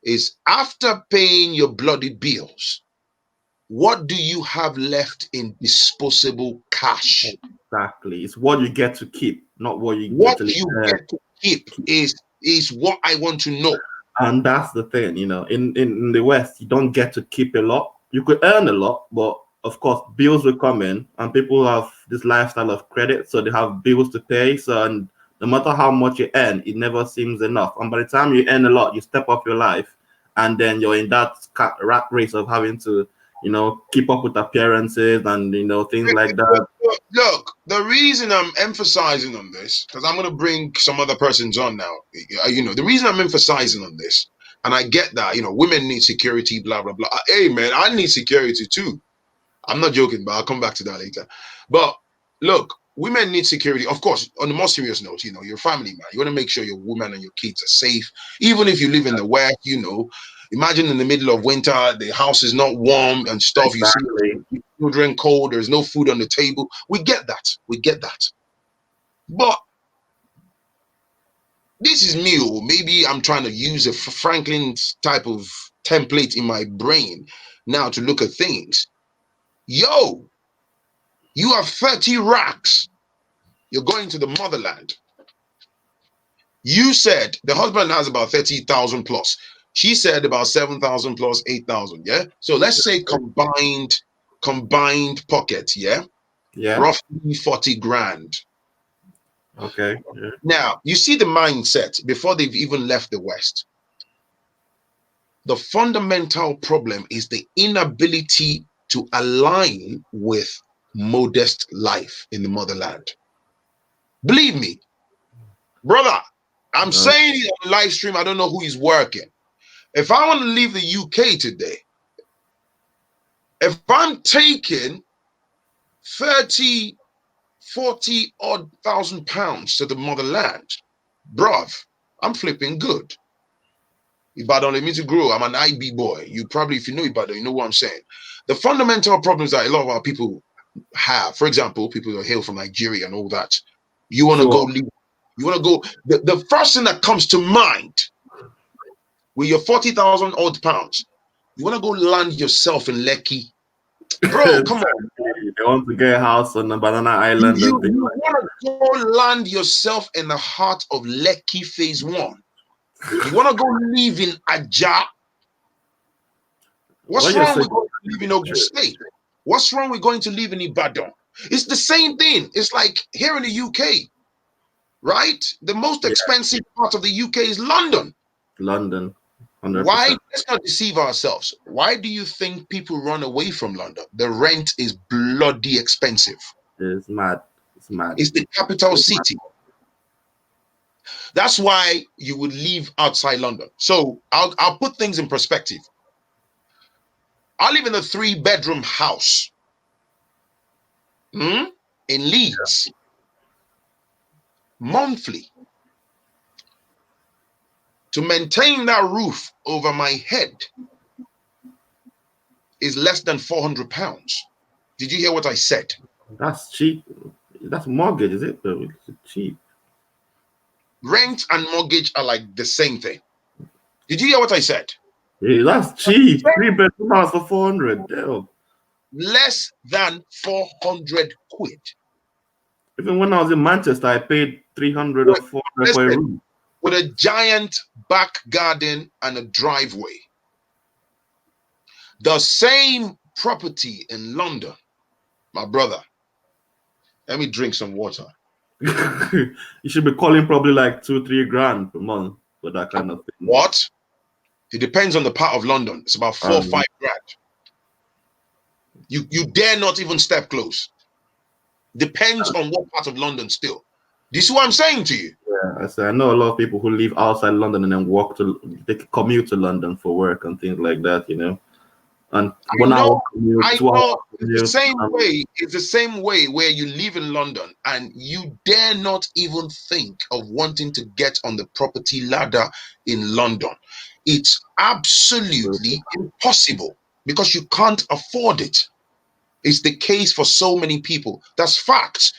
is after paying your bloody bills, what do you have left in disposable cash? Exactly. It's what you get to keep, not what you What literally you earn. get to keep is what I want to know. And that's the thing, in the West, you don't get to keep a lot. You could earn a lot, but of course, bills will come in, and people have this lifestyle of credit, so they have bills to pay. So, and no matter how much you earn, it never seems enough. And by the time you earn a lot, you step up your life, and then you're in that rat race of having to, keep up with appearances and things like that. Look, the reason I'm emphasizing on this, because I'm going to bring some other persons on now. The reason I'm emphasizing on this, and I get that, women need security, blah, blah, blah. Hey, man, I need security too. I'm not joking, but I'll come back to that later. But look, women need security. Of course, on the more serious note, you're a family man. You want to make sure your woman and your kids are safe. Even if you live in the West, imagine in the middle of winter, the house is not warm and stuff. Exactly. You see children cold, there's no food on the table. We get that. We get that. But this is me, or maybe I'm trying to use a Franklin's type of template in my brain now to look at things. Yo, you have 30 racks. You're going to the motherland. You said the husband has about 30,000 plus. She said about 7,000 plus 8,000. Yeah. So let's say combined pocket. Yeah. Yeah. Roughly 40 grand. Okay. Yeah. Now, you see the mindset before they've even left the West. The fundamental problem is the inability to align with modest life in the motherland. Believe me, brother, I'm saying it on live stream. I don't know who is working. If I want to leave the UK today, if I'm taking 30, 40 odd thousand pounds to the motherland, bruv, I'm flipping good. Ibadan, let me to grow. I'm an IB boy. You probably, if you know Ibadan, you know what I'm saying. The fundamental problems that a lot of our people have, for example, people who hail from Nigeria and all that, you want to go leave. You want to go. The first thing that comes to mind with your 40,000 odd pounds, you want to go land yourself in Lekki. Bro, come on. They want to get a house on the Banana Island. You want to go land yourself in the heart of Lekki Phase 1. You want to go live in Ajah. What's wrong with going to live in Ogun State? What's wrong with going to live in Ibadan? It's the same thing. It's like here in the UK, right? The most expensive part of the UK is London. London. 100%. Why? Let's not deceive ourselves. Why do you think people run away from London? The rent is bloody expensive. It's mad. It's mad. It's the capital city. That's why you would live outside London. So I'll put things in perspective. I live in a 3-bedroom house in Leeds. Monthly. To maintain that roof over my head is less than £400. Did you hear what I said? That's cheap. That's mortgage, is it? It's cheap. Rent and mortgage are like the same thing. Did you hear what I said? Yeah, that's cheap. 3-bedroom house for 400. Damn. Less than 400 quid. Even when I was in Manchester, I paid 300 or 400 for a room. With a giant back garden and a driveway. The same property in London, my brother. Let me drink some water. You should be calling probably like 2-3 grand per month for that kind of thing. What? It depends on the part of London. It's about 4 or 5 grand. You dare not even step close. Depends on what part of London still. Do you see what I'm saying to you? Yeah, I know a lot of people who live outside London and then they commute to London for work and things like that, And it's the same way. It's the same way where you live in London and you dare not even think of wanting to get on the property ladder in London. It's absolutely impossible because you can't afford it. It's the case for so many people. That's facts.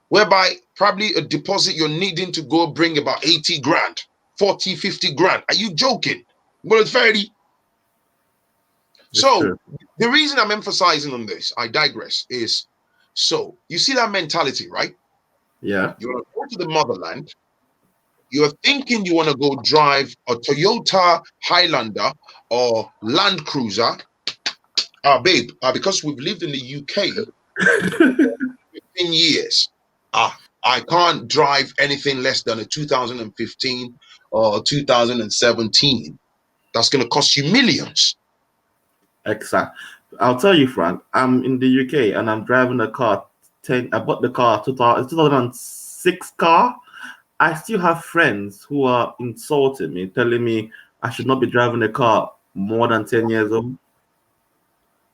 Whereby probably a deposit you're needing to go bring about 80 grand, 40, 50 grand. Are you joking? Well, it's very. So the reason I'm emphasizing on this, I digress, is so you see that mentality, right? Yeah. You want to go to the motherland. You're thinking you want to go drive a Toyota Highlander or Land Cruiser. Babe, because we've lived in the UK 15 years. I can't drive anything less than a 2015 or 2017. That's going to cost you millions. Exactly. I'll tell you, Frank, I'm in the UK and I'm driving a car I bought the car 2006 car. I still have friends who are insulting me, telling me I should not be driving a car more than 10 years old.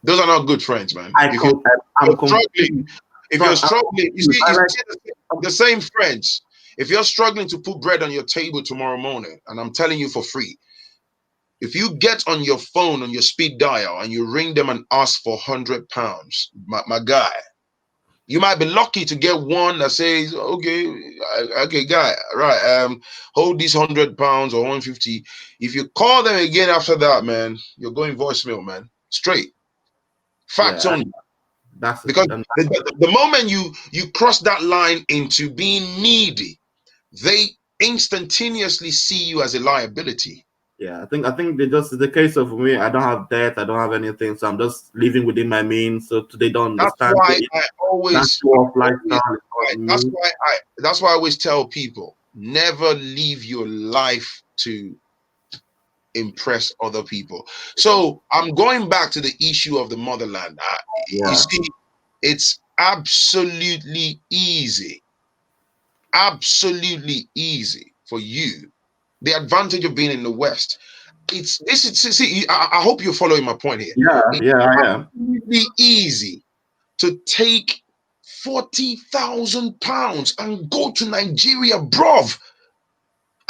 Those are not good friends, man. I'm Struggling, if you're struggling, you see, like, the same friends. If you're struggling to put bread on your table tomorrow morning, and I'm telling you for free, if you get on your phone on your speed dial and you ring them and ask for £100, my guy, you might be lucky to get one that says, okay, guy, right, hold these £100 or 150. If you call them again after that, man, you're going voicemail, man. Straight. Facts only. That's because the moment you cross that line into being needy, they instantaneously see you as a liability. Yeah, I think they just the case of me. I don't have debt. I don't have anything, so I'm just living within my means. So they don't understand. That's why I always. That's why I always tell people, never leave your life to impress other people. So I'm going back to the issue of the motherland. You see, it's absolutely easy for you. The advantage of being in the West, I hope you're following my point here. I am. Absolutely easy to take £40,000 and go to Nigeria, bruv.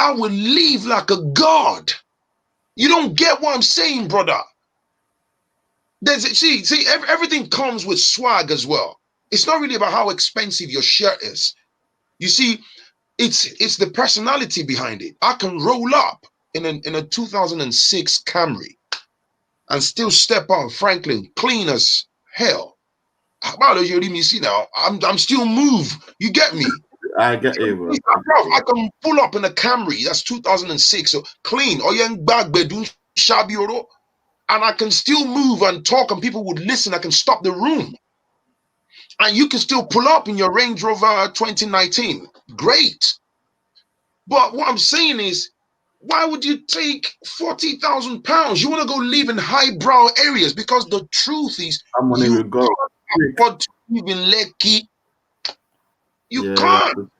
I will live like a god. You don't get what I'm saying, brother. Everything comes with swag as well. It's not really about how expensive your shirt is. You see, it's the personality behind it. I can roll up in a 2006 Camry and still step on Phrankleen, clean as hell. How about you me see now? I'm still move. You get me? I get you, bro. I can pull up in a Camry. That's 2006. So clean. Or young bag bedroom shabby oro. And I can still move and talk, and people would listen. I can stop the room. And you can still pull up in your Range Rover 2019. Great. But what I'm saying is, why would you take £40,000? You want to go live in highbrow areas, because the truth is, money will go. Afford to live in Lekki. You can't.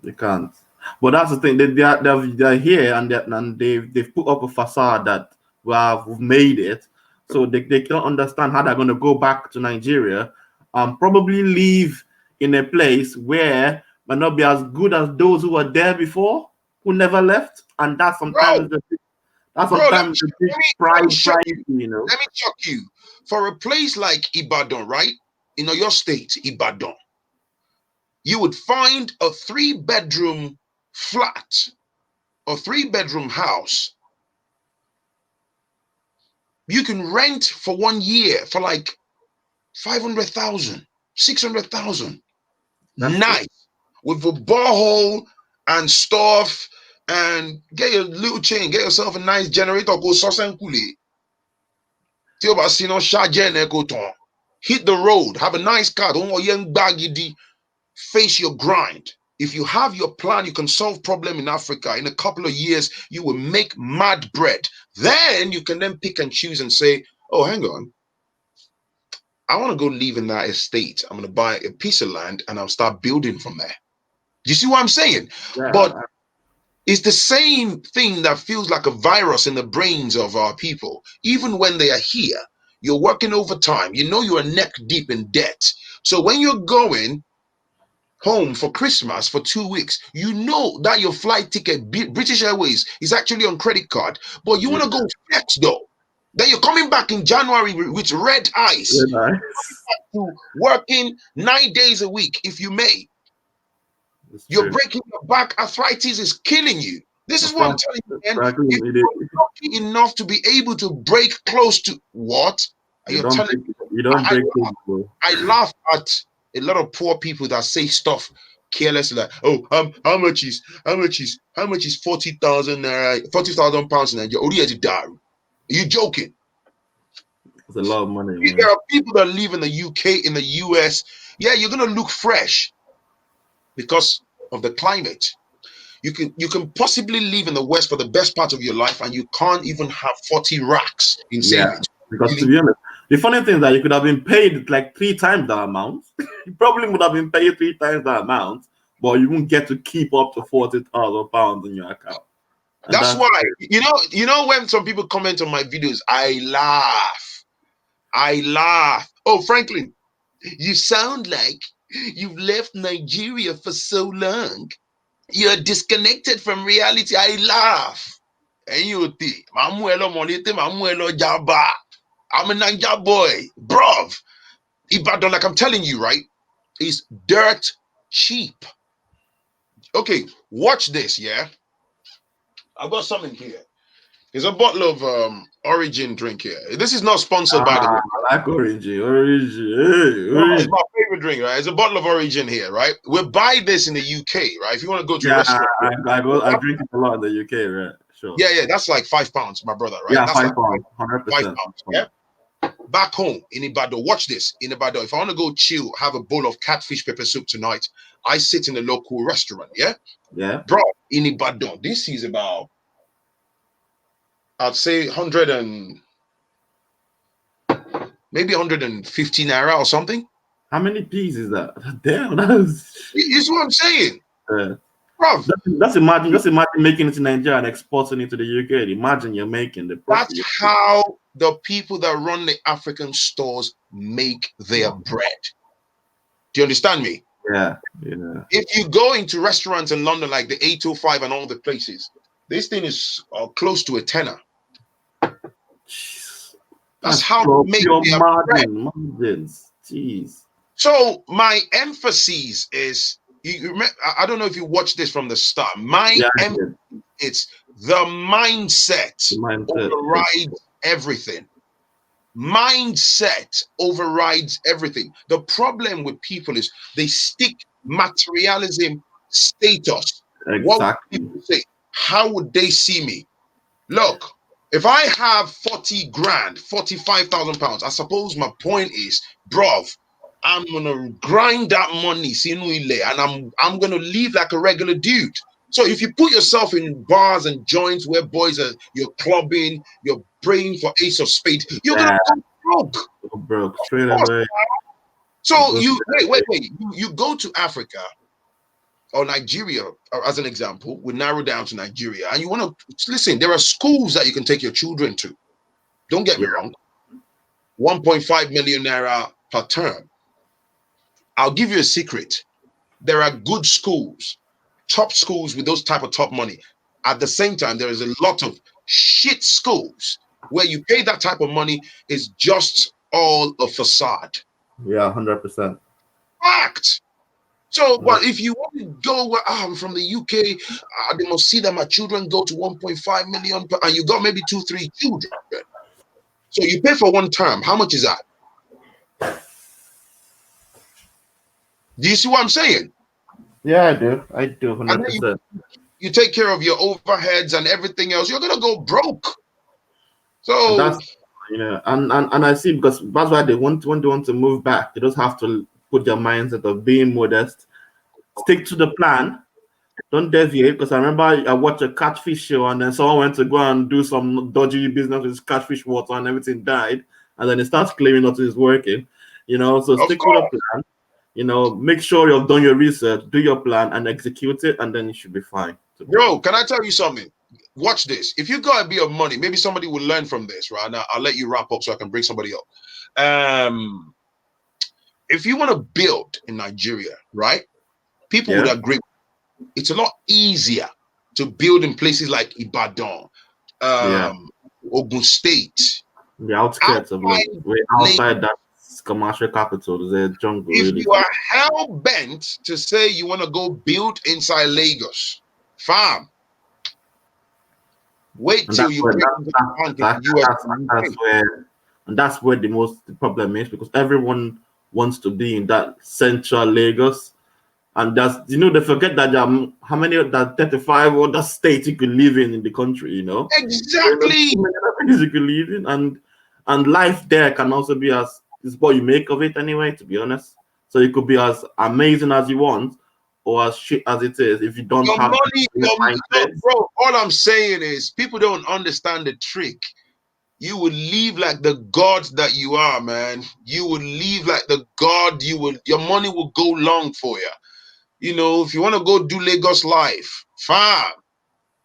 They can't. But that's the thing. They're here, and they've put up a facade that we've made it. So they can't understand how they're going to go back to Nigeria and probably live in a place where might not be as good as those who were there before, who never left. And that's sometimes the big pride, you know. Let me shock you. For a place like Ibadan, right? In your state, Ibadan, you would find a 3-bedroom flat or 3-bedroom house. You can rent for 1 year for like 500,000, 600,000. Nice. With a borehole and stuff, and get your little chain, get yourself a nice generator, go sauce and kule. Hit the road, have a nice car, don't young baggy, face your grind. If you have your plan, you can solve problem in Africa. In a couple of years, you will make mad bread. Then you can then pick and choose and say, oh, hang on, I want to go live in that estate. I'm going to buy a piece of land and I'll start building from there. You see what I'm saying? Yeah. But it's the same thing that feels like a virus in the brains of our people. Even when they are here, you're working overtime. You know you are neck deep in debt. So when you're going home for Christmas for 2 weeks, you know that your flight ticket, British Airways, is actually on credit card. But you want to go flex though. Then you're coming back in January with red eyes. Working 9 days a week, if you may. You're breaking your back. Arthritis is killing you. This is what I'm telling you, man. If you're lucky enough to be able to break close to what? I laugh at a lot of poor people that say stuff carelessly, like, oh, how much is 40,000 £40,000 in Nigeria? Are you joking? It's a lot of money. Man. There are people that live in the UK, in the US. Yeah, you're gonna look fresh because of the climate. You can possibly live in the West for the best part of your life, and you can't even have 40 racks in savings. Because to be honest, The funny thing is that you could have been paid like 3 times that amount. You probably would have been paid 3 times that amount, but you won't get to keep up to £40,000 in your account. And That's why, you know, when some people comment on my videos, I laugh. Oh, Franklin, you sound like you've left Nigeria for so long. You're disconnected from reality. I laugh. And you think, Mamuelo Monite, Mamuelo Jaba. I'm a Niger boy, bruv. Ibadan, like I'm telling you, right, is dirt cheap. Okay, watch this, yeah? I've got something here. There's a bottle of Origin drink here. This is not sponsored by the way. I like Origin. Hey, No, it's Origin. my favorite drink, right? It's a bottle of Origin here, right? We buy this in the UK, right? If you want to go to a Yeah, restaurant. I drink it a lot in the UK, right? Sure. Yeah, that's like £5, my brother, right? Yeah, That's like £5, 100%. £5, yeah? Back home in Ibadan, watch this. In Ibadan, if I want to go chill, have a bowl of catfish pepper soup tonight, I sit in a local restaurant, yeah? Yeah. Bro, in Ibadan, this is about, I'd say 100 and maybe 150 naira or something. How many P's is that? Damn, that's... You see what I'm saying? Bro, just imagine making it in Nigeria and exporting it to the UK. Imagine you're making the profit. That's how the people that run the African stores make their bread. Do you understand me? Yeah. If you go into restaurants in London like the 805 and all the places, this thing is close to a tenner. That's how they make their margins. Jeez. So my emphasis is, you remember, I don't know if you watched this from the start. It's the mindset overrides everything. Mindset overrides everything. The problem with people is they stick materialism status. Exactly. What would people say? How would they see me? Look, if I have 40 grand, 45,000 pounds, I suppose my point is, bruv, I'm gonna grind that money, and I'm gonna live like a regular dude. So if you put yourself in bars and joints where you're clubbing, you're praying for ace of spades, you're gonna go broke. Go broke straight away. So you wait. You go to Africa or Nigeria, as an example, we narrow down to Nigeria, and you want to listen. There are schools that you can take your children to. Don't get me wrong. 1.5 million naira per term. I'll give you a secret. There are good schools, top schools with those type of top money. At the same time, there is a lot of shit schools where you pay that type of money is just all a facade. Yeah, 100%. Fact. So, but if you want to go where I'm from the UK, they must see that my children go to 1.5 million, and you got maybe 2-3 children. So you pay for one term. How much is that? Do you see what I'm saying? Yeah, I do. 100%. You take care of your overheads and everything else. You're gonna go broke. So and that's and I see, because that's why when they want to move back, they just have to put their mindset of being modest, stick to the plan, don't deviate. Because I remember I watched a catfish show, and then someone went to go and do some dodgy business with catfish water, and everything died, and then it starts claiming that it's working. So stick to the plan. Make sure you've done your research, do your plan, and execute it, and then you should be fine. Bro, can I tell you something? Watch this. If you got a bit of money, maybe somebody will learn from this, right? Now I'll let you wrap up so I can bring somebody up. If you want to build in Nigeria, right? People would agree. It's a lot easier to build in places like Ibadan, Ogun State. The outskirts of outside that commercial capital, there's a jungle. If you are hell bent to say you want to go build inside Lagos, fam, wait till you bring that's where the problem is, because everyone wants to be in that central Lagos, and that's they forget that how many of that 35 other states you could live in the country. Exactly. You could live in, and life there can also be as is what you make of it anyway, to be honest. So it could be as amazing as you want, or as shit as it is, if you don't have money. Bro, all I'm saying is people don't understand the trick. you will live like the god that you are, man. You will live like the god. Your money will go long for you. You know, if you want to go do Lagos life, fine.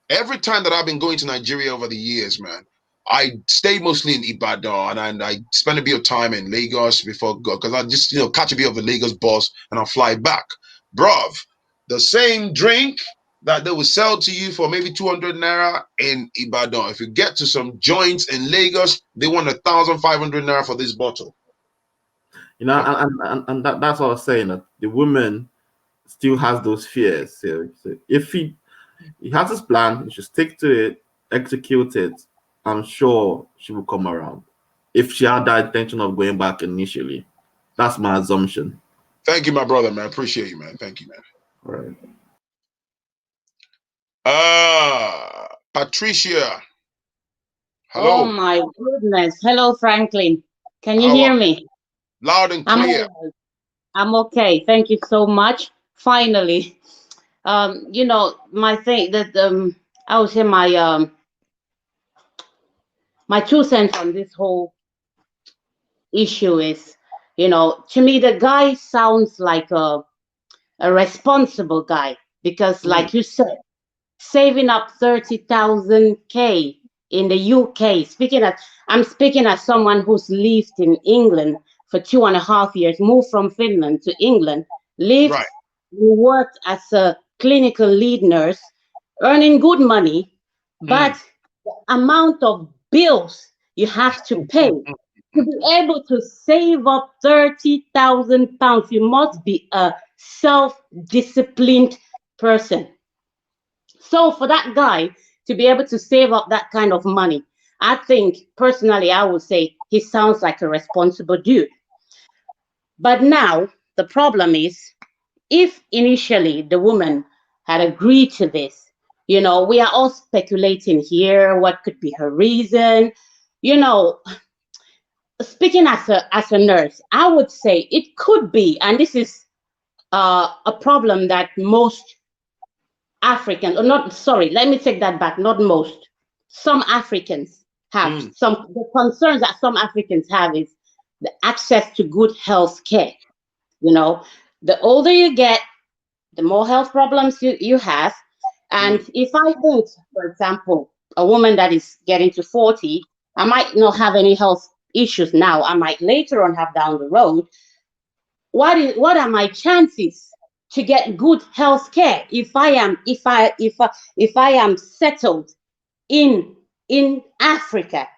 Every time that I've been going to Nigeria over the years, man, I stay mostly in Ibadan and I spend a bit of time in Lagos before go because I just catch a bit of the Lagos bus and I'll fly back. Bruv, the same drink that they will sell to you for maybe 200 naira in Ibadan. If you get to some joints in Lagos, they want 1,500 naira for this bottle. You know, and that's what I was saying. That the woman still has those fears. So if he has his plan, he should stick to it, execute it. I'm sure she will come around. If she had that intention of going back initially, that's my assumption. Thank you, my brother, man. Appreciate you, man. Thank you, man. All right. Patricia. Oh Hello. my goodness. Hello, Phrankleen. Can you How hear are me? Loud and clear. I'm okay. Thank you so much. Finally. My thing that I would say my 2 cents on this whole issue is, to me the guy sounds like a responsible guy because like you said, saving up 30,000 K in the UK. I'm speaking as someone who's lived in England for 2.5 years, moved from Finland to England, lived, Right. worked as a clinical lead nurse, earning good money, but the amount of bills you have to pay to be able to save up 30,000 pounds, you must be a self-disciplined person. So for that guy to be able to save up that kind of money, I think personally, I would say he sounds like a responsible dude. But now the problem is, if initially the woman had agreed to this, we are all speculating here. What could be her reason? You know, Speaking as a nurse, I would say it could be, and this is a problem that most Africans, or not, sorry, let me take that back, not most, some Africans have. The concerns that some Africans have is the access to good health care. The older you get, the more health problems you have. And if I think, for example, a woman that is getting to 40, I might not have any health issues now. I might later on have down the road. What are my chances to get good health care if I am settled in Africa?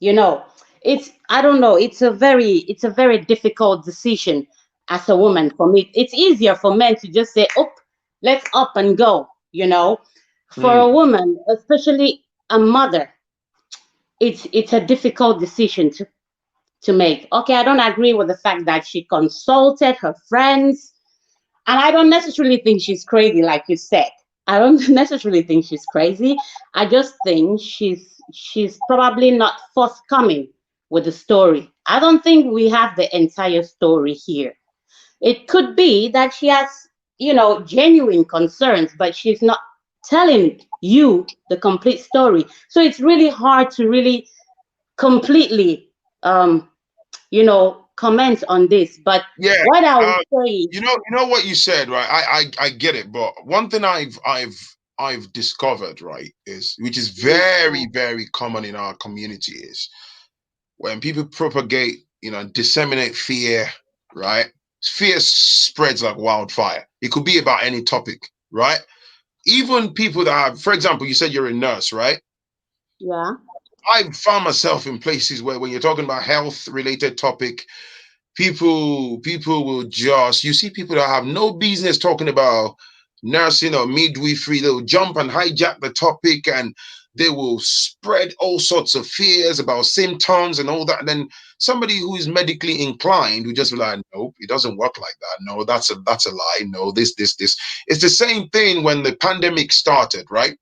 I don't know. It's a very difficult decision as a woman for me. It's easier for men to just say, "Oh, let's up and go." For a woman, especially a mother, it's a difficult decision to make. Okay, I don't agree with the fact that she consulted her friends, and I don't necessarily think she's crazy, like you said. I don't necessarily think she's crazy. I just think she's probably not forthcoming with the story. I don't think we have the entire story here. It could be that she has, genuine concerns, but she's not telling you the complete story. So it's really hard to really completely comment on this. But Yeah, what I would say, you know what you said, right? I get it, but one thing I've discovered, right, is which is very, very common in our community is when people propagate, disseminate fear, right? Fear spreads like wildfire. It could be about any topic, right? Even people that have, for example, you said you're a nurse, right? yeah, I've found myself in places where when you're talking about health related topic, people will just, you see people that have no business talking about nursing or midwifery, they'll jump and hijack the topic and they will spread all sorts of fears about symptoms and all that. And then somebody who is medically inclined will just be like, nope, it doesn't work like that. No, that's a lie. No, this. It's the same thing when the pandemic started, right?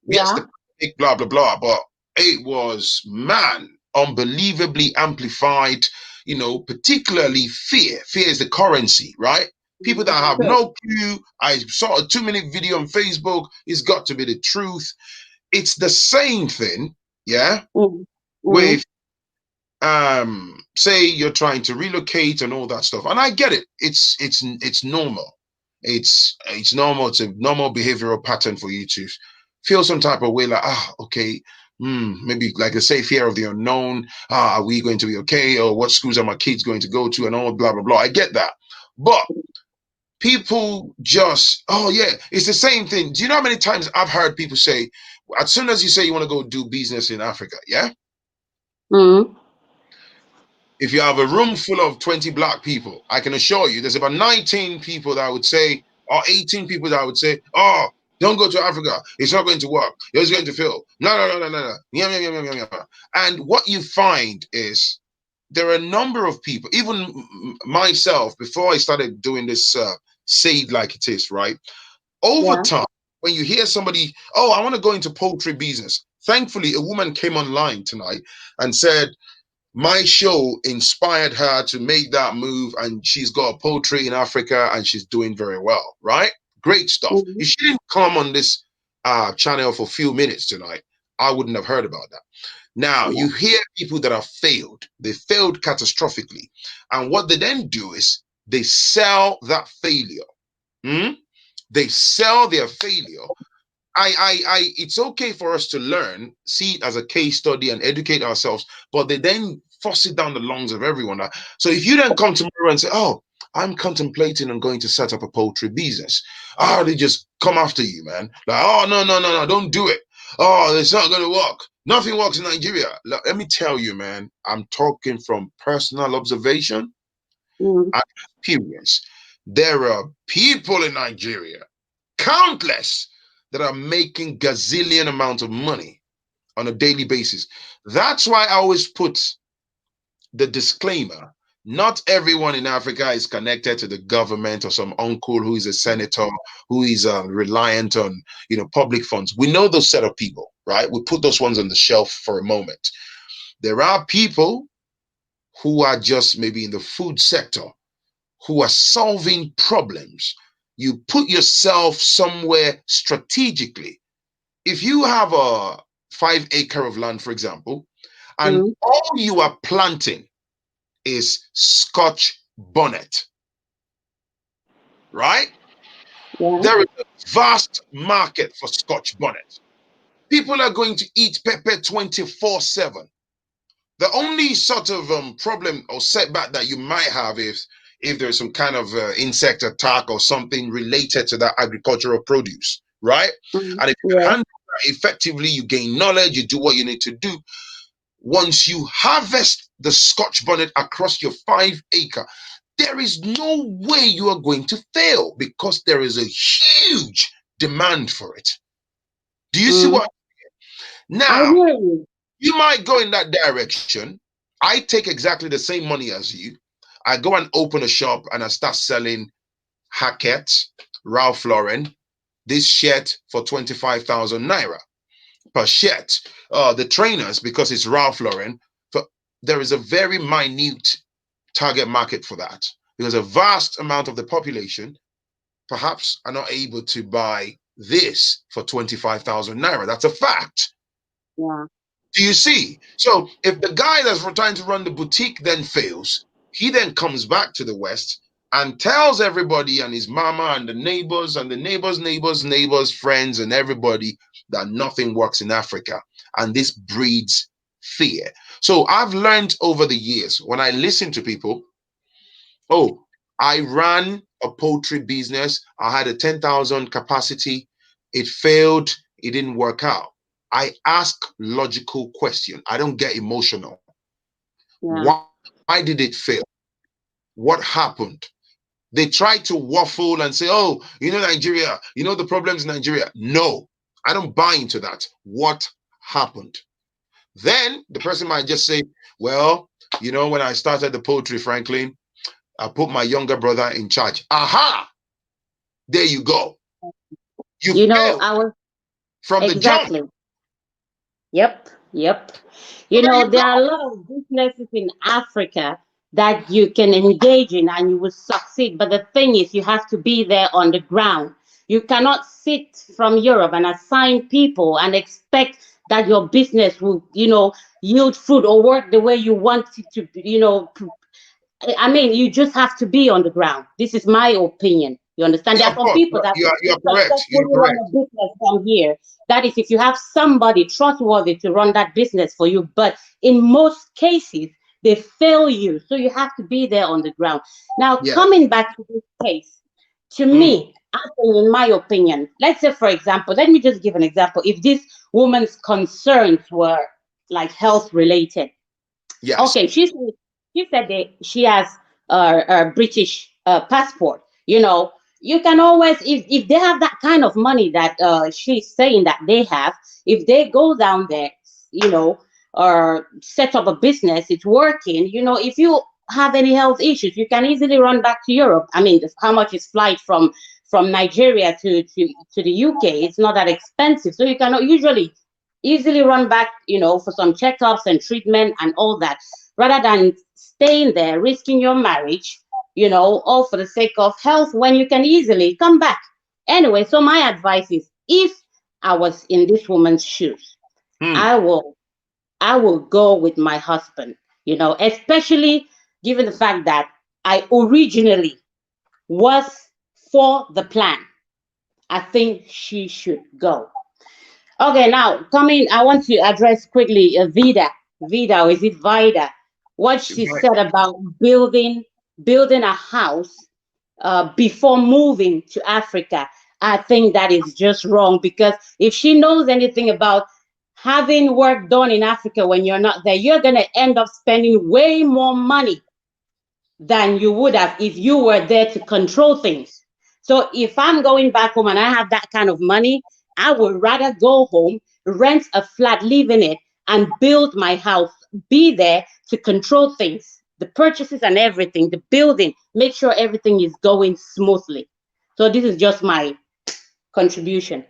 Yes, yeah, the pandemic, blah blah blah, but it was, man, unbelievably amplified. Particularly fear. Fear is the currency, right? People that have no clue. I saw a 2-minute video on Facebook. It's got to be the truth. It's the same thing, yeah. with say you're trying to relocate and all that stuff, and I get it. It's normal. It's normal. It's a normal behavioral pattern for you to feel some type of way, like, okay, maybe like I say, fear of the unknown. Are we going to be okay? Or what schools are my kids going to go to? And all blah blah blah. I get that, but people just, oh yeah, it's the same thing. Do you know how many times I've heard people say, as soon as you say you want to go do business in Africa, yeah, if you have a room full of 20 black people, I can assure you there's about 19 people that would say, or 18 people that would say, oh, don't go to Africa. It's not going to work. It's going to fail. No, no, no, no, no, no. Yeah, yeah, yeah, yeah, yeah. And what you find is there are a number of people, even myself, before I started doing this seed like it is, right? Over time, when you hear somebody, oh, I want to go into poultry business. Thankfully, a woman came online tonight and said, my show inspired her to make that move, and she's got a poultry in Africa and she's doing very well, right? Great stuff. If she didn't come on this channel for a few minutes tonight, I wouldn't have heard about that. Now, you hear people that have failed. They failed catastrophically. And what they then do is they sell that failure. They sell their failure. It's okay for us to learn, see it as a case study and educate ourselves, but they then force it down the lungs of everyone. So if you then come tomorrow and say, oh, I'm contemplating on going to set up a poultry business, they just come after you, man. Like, oh, no, no, no, no, don't do it. Oh, it's not going to work. Nothing works in Nigeria. Let me tell you, man, I'm talking from personal observation and experience. There are people in Nigeria, countless, that are making gazillion amount of money on a daily basis. That's why I always put the disclaimer. Not everyone in Africa is connected to the government or some uncle who is a senator who is reliant on public funds. We know those set of people, right? We put those ones on the shelf for a moment. There are people who are just maybe in the food sector who are solving problems. You put yourself somewhere strategically. If you have a 5 acre of land, for example, and all you are planting is Scotch bonnet, right? There is a vast market for Scotch bonnet. People are going to eat pepper 24/7. The only sort of problem or setback that you might have if there's some kind of insect attack or something related to that agricultural produce, right? And if you handle that effectively, you gain knowledge, you do what you need to do. Once you harvest the Scotch bonnet across your 5 acre, there is no way you are going to fail because there is a huge demand for it. Do you see what? Now, you might go in that direction. I take exactly the same money as you. I go and open a shop and I start selling Hackett, Ralph Lauren, this shirt for 25,000 naira per shirt. The trainers, because it's Ralph Lauren, there is a very minute target market for that because a vast amount of the population perhaps are not able to buy this for 25,000 naira. That's a fact. Yeah. Do you see? So if the guy that's trying to run the boutique then fails, he then comes back to the West and tells everybody and his mama and the neighbors and the neighbors, friends and everybody that nothing works in Africa. And this breeds fear. So I've learned over the years when I listen to people, oh, I ran a poultry business. I had a 10,000 capacity. It failed. It didn't work out. I ask logical question. I don't get emotional. Why did it fail? What happened? They try to waffle and say, oh, Nigeria, the problems in Nigeria. No, I don't buy into that. What happened? Then the person might just say, well, when I started the poultry, Phrankleen, I put my younger brother in charge. Aha! There you go. You failed I was from the jump. Yep. There are a lot of businesses in Africa that you can engage in and you will succeed. But the thing is, you have to be there on the ground. You cannot sit from Europe and assign people and expect that your business will, yield fruit or work the way you want it to, I mean, you just have to be on the ground. This is my opinion. You understand? Yeah, There are of some course. people that You're correct. You're successfully run correct. a business from here. That is, if you have somebody trustworthy to run that business for you. But in most cases, they fail you. So you have to be there on the ground. Now, Yeah. coming back to this case, to Mm. me, I think, in my opinion, let's say, for example, let me just give an example. If this woman's concerns were like health related, Yes. okay, she said that she has a British passport. You can always, if they have that kind of money that she's saying that they have, if they go down there, or set up a business, it's working. If you have any health issues, you can easily run back to Europe. I mean, how much is flight from Nigeria to the UK? It's not that expensive, so you can usually easily run back, for some checkups and treatment and all that, rather than staying there, risking your marriage, all for the sake of health when you can easily come back. Anyway, so my advice is, if I was in this woman's shoes, Mm. I will I will go with my husband, especially given the fact that I originally was for the plan. I think she should go. Okay, now coming, I want to address quickly Vida, or is it Vida? What she Right. said about building a house before moving to Africa. I think that is just wrong, because if she knows anything about having work done in Africa when you're not there, you're gonna end up spending way more money than you would have if you were there to control things. So if I'm going back home and I have that kind of money, I would rather go home, rent a flat, live in it, and build my house, be there to control things, the purchases and everything, the building, make sure everything is going smoothly. So this is just my contribution.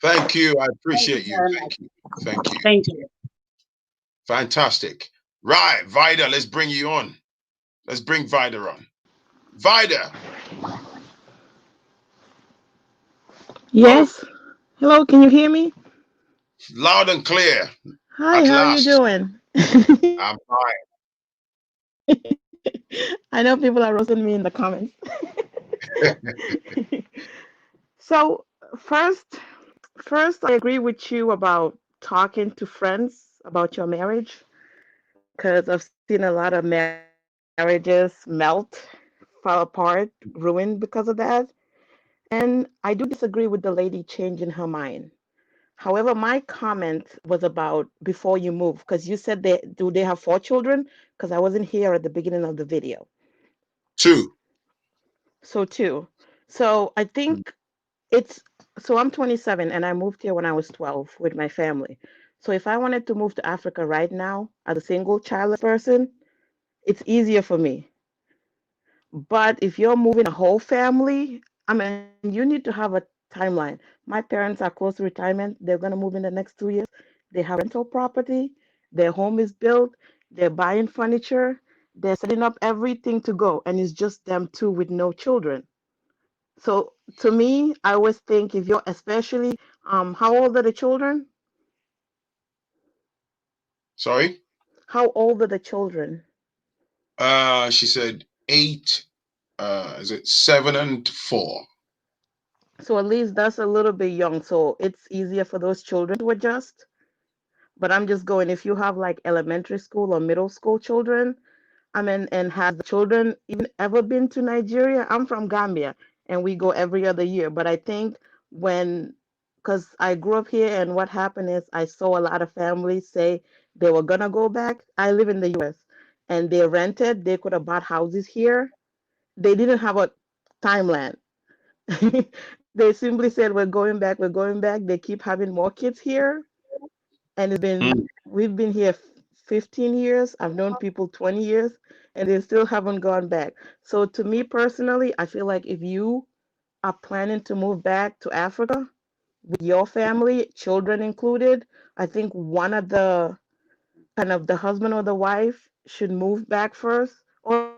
Thank you. I Thank appreciate you you. very much. Thank you. Thank you. Thank you. Fantastic. Right, Vida, let's bring you on. Let's bring Vida on. Vida, hello? Yes. Hello, can you hear me? Loud and clear. Hi, At how are you last. doing? I'm fine. I know people are roasting me in the comments. So, first, first I agree with you about talking to friends about your marriage, because I've seen a lot of marriages melt, fall apart, ruined because of that. And I do disagree with the lady changing her mind. However, my comment was about before you move, because you said they have 4 children? Because I wasn't here at the beginning of the video. Two. So two. So I think it's so I'm 27 and I moved here when I was 12 with my family. So if I wanted to move to Africa right now as a single childless person, it's easier for me. But if you're moving a whole family, I mean, you need to have a timeline. My parents are close to retirement. They're going to move in the next 2 years. They have rental property. Their home is built. They're buying furniture. They're setting up everything to go. And it's just them two with no children. So to me, I always think if you're especially, how old are the children? Sorry? How old are the children? She said eight. Is it 7 and 4? So at least that's a little bit young. So it's easier for those children to adjust. But I'm just going, if you have like elementary school or middle school children, I mean, and has the children even ever been to Nigeria? I'm from Gambia and we go every other year. But I think because I grew up here, and what happened is I saw a lot of families say they were gonna go back. I live in the US, and they rented, they could have bought houses here. They didn't have a timeline. They simply said, we're going back, we're going back. They keep having more kids here, and Mm. we've been here 15 years. I've known people 20 years, and they still haven't gone back. So to me personally, I feel like if you are planning to move back to Africa with your family, children included, I think one of the kind of the husband or the wife should move back first, or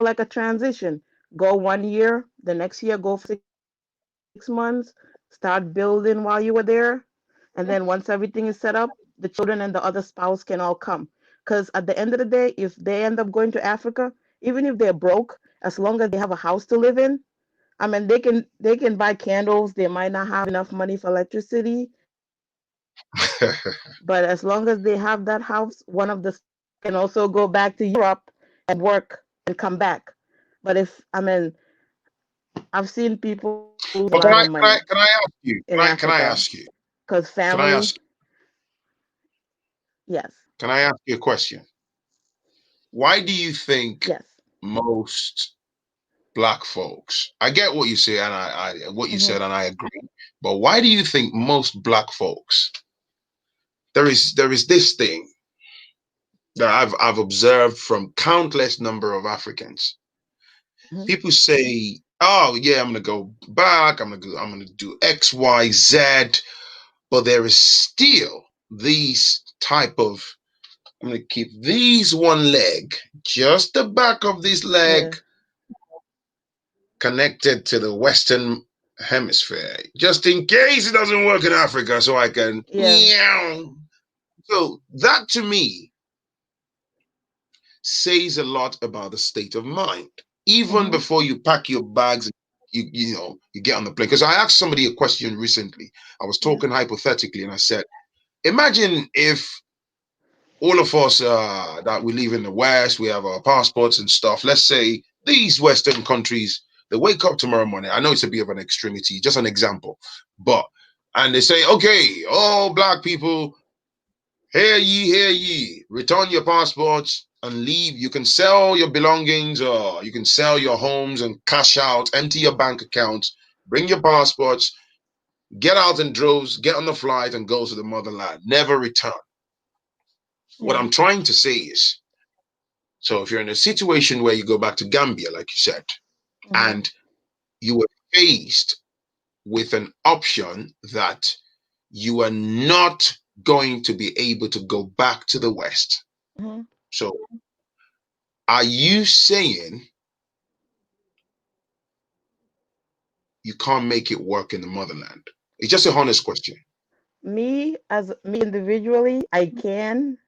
like a transition. Go 1 year, the next year go for 6 months, start building while you were there, and then once everything is set up, you can the children and the other spouse can all come. Because at the end of the day, if they end up going to Africa, even if they're broke, as long as they have a house to live in, I mean, they can buy candles. They might not have enough money for electricity, but as long as they have that house, one of the spouse can also go back to Europe and work and come back. But if I mean, I've seen people lose a lot But of money can I ask you? in Can I Africa ask you? because Can I family. ask Yes, can I ask you a question? Why do you think yes. most black folks, I get what you say and I what you Hmm. said and I agree, but why do you think most black folks, there is this thing that I've observed from countless number of Africans. Hmm. People say, "Oh yeah, I'm gonna go back. I'm gonna do X, Y, Z," but there is still these type of. I'm gonna keep these one leg, just the back of this leg, Yeah, connected to the Western hemisphere, just in case it doesn't work in Africa, so I can yeah. meow. So that to me says a lot about the state of mind. Even Hmm. before you pack your bags, you get on the plane. Because I asked somebody a question recently. I was Yeah. talking hypothetically, and I said, imagine if all of us that we live in the West, we have our passports and stuff. Let's say these Western countries, they wake up tomorrow morning. I know it's a bit of an extremity, just an example, but and they say, okay, all black people, hear ye, return your passports and leave. You can sell your belongings or you can sell your homes and cash out, empty your bank accounts, bring your passports, get out in droves, get on the flight and go to the motherland. Never return. What Yeah. I'm trying to say is, so if you're in a situation where you go back to Gambia, like you said, Hmm. and you were faced with an option that you are not going to be able to go back to the West. Hmm. So are you saying you can't make it work in the motherland? It's just a honest question. Me as me individually, I can,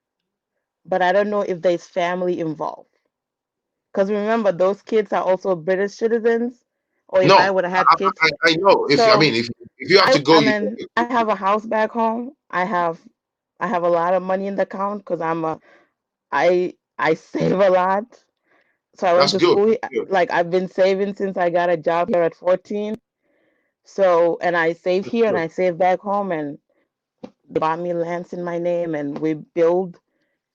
but I don't know if there's family involved. Because remember, those kids are also British citizens, or if I No, would have had kids. I know. If I So mean, if you have to I, go, I you mean, I have a house back home. I have a lot of money in the account because I save a lot. So I went that's to good. school. That's good. Like I've been saving since I got a job here at 14. So and I save That's here and good. I save back home, and they bought me lands in my name, and we build.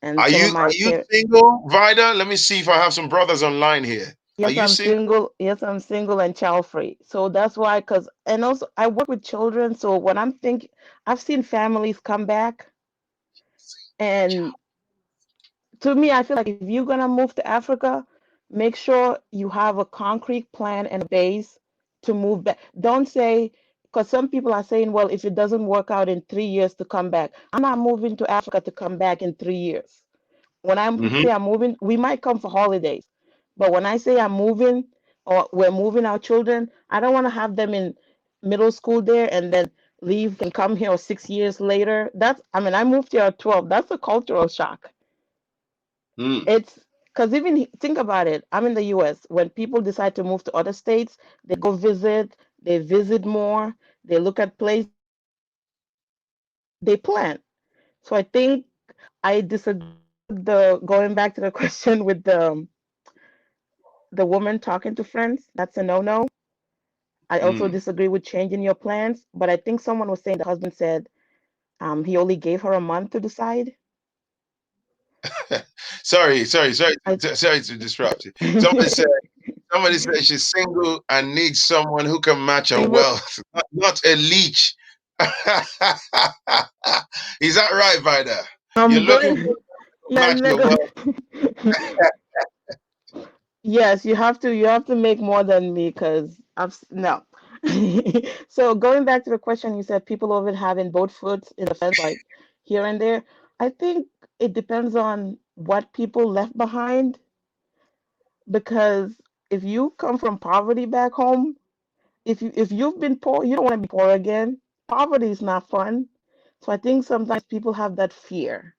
And some of my Are you parents. single, Vida? Let me see if I have some brothers online here. Are Yes, you I'm single? single. Yes, I'm single and child free. So that's why, because, and also I work with children. So when I'm thinking, I've seen families come back. And to me, I feel like if you're going to move to Africa, make sure you have a concrete plan and a base to move back. Don't say, because some people are saying, well, if it doesn't work out in 3 years to come back, I'm not moving to Africa to come back in 3 years. When I Mm-hmm. say I'm moving, we might come for holidays, but when I say I'm moving or we're moving our children, I don't want to have them in middle school there and then leave and come here 6 years later. That's, I mean, I moved here at 12. That's a cultural shock. Mm. It's because even think about it. I'm in the US. When people decide to move to other states, they go visit, they visit more, they look at places, they plan. So I think I disagree with the going back to the question with the woman talking to friends. That's a no-no. I also Mm. disagree with changing your plans, but I think someone was saying the husband said he only gave her a month to decide. Sorry, I sorry to disrupt you. Somebody said she's single and needs someone who can match her Even wealth, not a leech. Is that right, Vida? You're I'm looking for going. to Yeah, match your wealth. yes, you have to make more than me because no. So going back to the question, you said people over having both foot in the fence, like here and there. I think it depends on what people left behind because if you come from poverty back home, if you've been poor, you don't want to be poor again. Poverty is not fun. So I think sometimes people have that fear.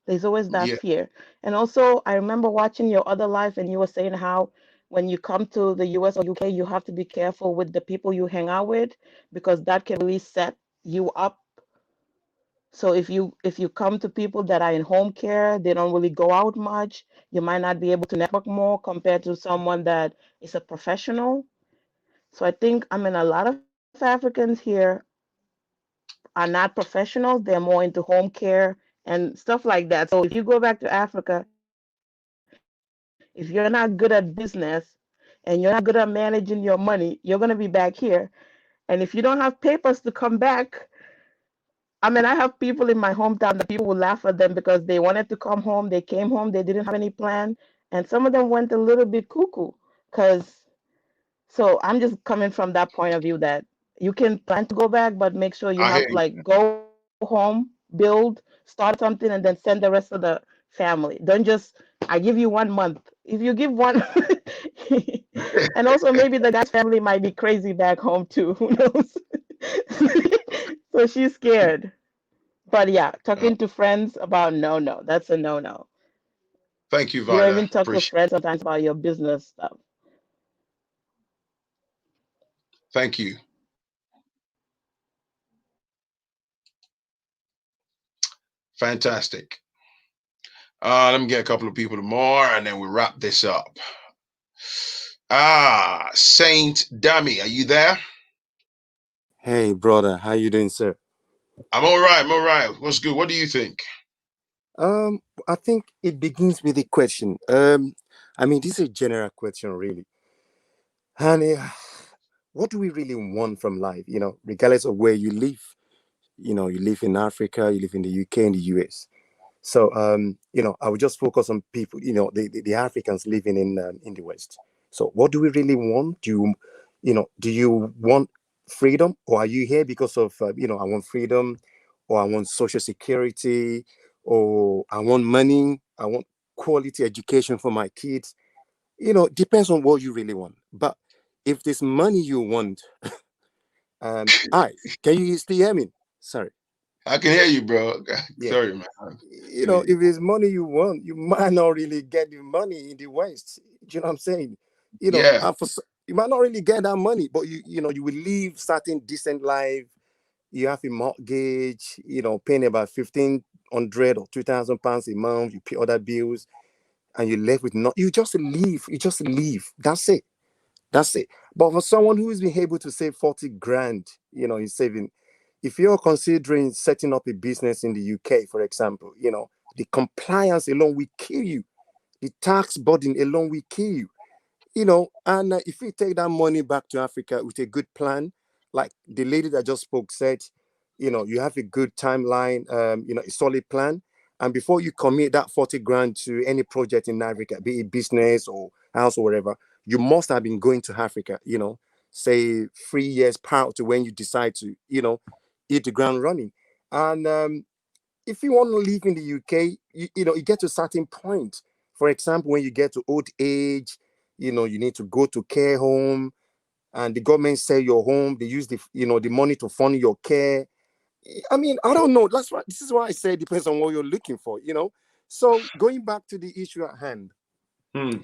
There's always that Yeah. fear. And also, I remember watching your other life, and you were saying how when you come to the US or UK, you have to be careful with the people you hang out with because that can really set you up. So if you come to people that are in home care, they don't really go out much, you might not be able to network more compared to someone that is a professional. So I think, I mean, a lot of Africans here are not professionals. They're more into home care and stuff like that. So if you go back to Africa, if you're not good at business and you're not good at managing your money, you're going to be back here. And if you don't have papers to come back, I mean, I have people in my hometown that people will laugh at them because they wanted to come home. They came home. They didn't have any plan. And some of them went a little bit cuckoo because so I'm just coming from that point of view that you can plan to go back, but make sure you I hear have you. like go home, build, start something, and then send the rest of the family. Don't just I give you 1 month. If you give one, and also maybe the guy's family might be crazy back home too. Who knows? So she's scared. But yeah, Uh, talking to friends about no, that's a no. Thank you, You don't Vida. even talk to Appreciate. friends sometimes about your business stuff. Thank you. Fantastic. Let me get a couple of people more, and then we wrap this up. Saint Dami, are you there? Hey, brother, how you doing, sir? I'm all right. I'm all right. What's good? What do you think? Um, I think it begins with a question. I mean, this is a general question, really. And what do we really want from life? Regardless of where you live. You live in Africa, you live in the UK and the US. So, I would just focus on people, the Africans living in the West. So, what do we really want? Do you want freedom, or are you here because of, I want freedom, or I want social security, or I want money, I want quality education for my kids. Depends on what you really want. But if this money you want, I can you still hear me? Sorry. I can hear you, bro. Yeah. Sorry, man. I can hear you. If it's money you want, you might not really get the money in the West. Do you know what I'm saying? Yeah. You might not really get that money, but you will live certain decent life. You have a mortgage, paying about 1,500 or 2,000 pounds a month. You pay other bills, and you left with no. You just leave. You just leave. That's it. That's it. But for someone who has been able to save 40 grand, in saving, if you're considering setting up a business in the UK, for example, the compliance alone will kill you. The tax burden alone will kill you. And if you take that money back to Africa with a good plan, like the lady that just spoke said, you have a good timeline, a solid plan. And before you commit that 40 grand to any project in Africa, be it business or house or whatever, you must have been going to Africa, say 3 years prior to when you decide to, hit the ground running. And if you want to live in the UK, you get to a certain point. For example, when you get to old age, you need to go to care home, and the government sell your home. They use the money to fund your care. I mean, I don't know. This is why I say it depends on what you're looking for. So going back to the issue at hand, Hmm.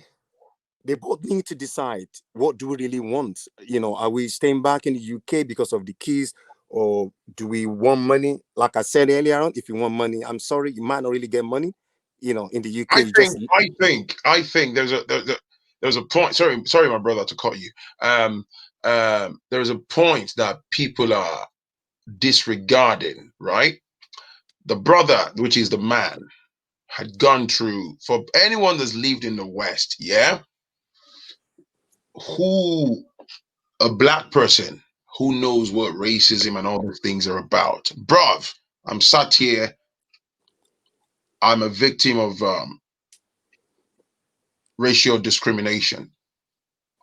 they both need to decide, what do we really want? Are we staying back in the UK because of the keys, or do we want money? Like I said earlier on, if you want money, I'm sorry, you might not really get money. In the UK, I you think. just I think there's a point. Sorry, my brother, to cut you. There's a point that people are disregarding. Right, the brother, which is the man, had gone through. For anyone that's lived in the West, yeah, who a black person who knows what racism and all those things are about, bruv. I'm sat here. I'm a victim of racial discrimination.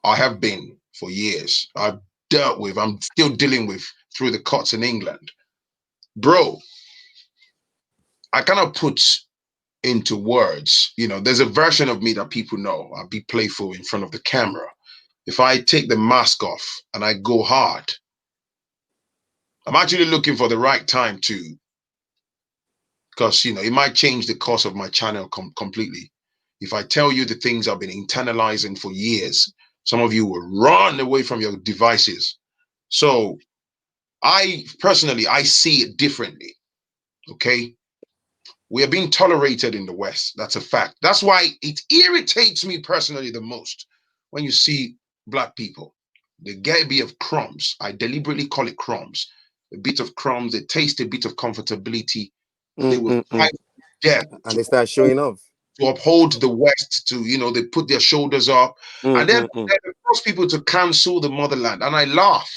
I have been for years. I've dealt with, I'm still dealing with through the courts in England. Bro, I cannot put into words, there's a version of me that people know. I'll be playful in front of the camera. If I take the mask off and I go hard, I'm actually looking for the right time to because it might change the course of my channel completely. If I tell you the things I've been internalizing for years, some of you will run away from your devices. So I personally, I see it differently. Okay. We are being tolerated in the West. That's a fact. That's why it irritates me personally the most when you see black people. They get a bit of crumbs. I deliberately call it crumbs. A bit of crumbs. They taste a bit of comfortability. They will fight death and they start showing off. to uphold the West. They put their shoulders up, and then they're the first people to cancel the motherland. And I laugh.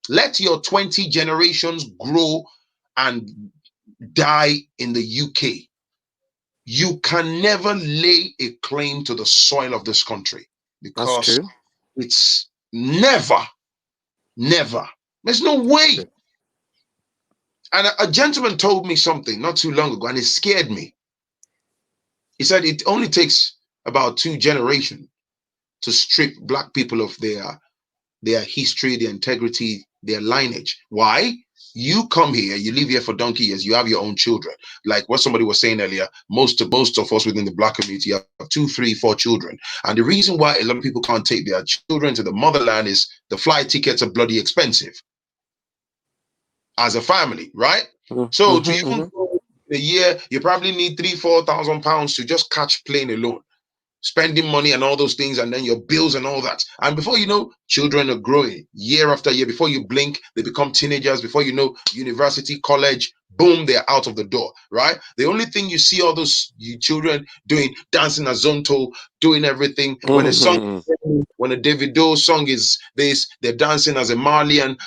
Let your 20 generations grow and die in the UK. You can never lay a claim to the soil of this country because it's never. There's no way. And a gentleman told me something not too long ago, and it scared me. He said it only takes about 2 generations to strip black people of their history, their integrity, their lineage. Why? You come here, you live here for donkey years, you have your own children. Like what somebody was saying earlier, most of us within the black community have 2, 3, 4 children. And the reason why a lot of people can't take their children to the motherland is the flight tickets are bloody expensive as a family, right? So to even go a year, you probably need 3,000-4,000 pounds to just catch plane alone. Spending money and all those things, and then your bills and all that. And before you know, children are growing year after year. Before you blink, they become teenagers. Before you know, university, college, boom, they're out of the door, right? The only thing you see all those children doing, dancing a zonto, doing everything. When a song, when a Davido song is this, they're dancing as a Malian.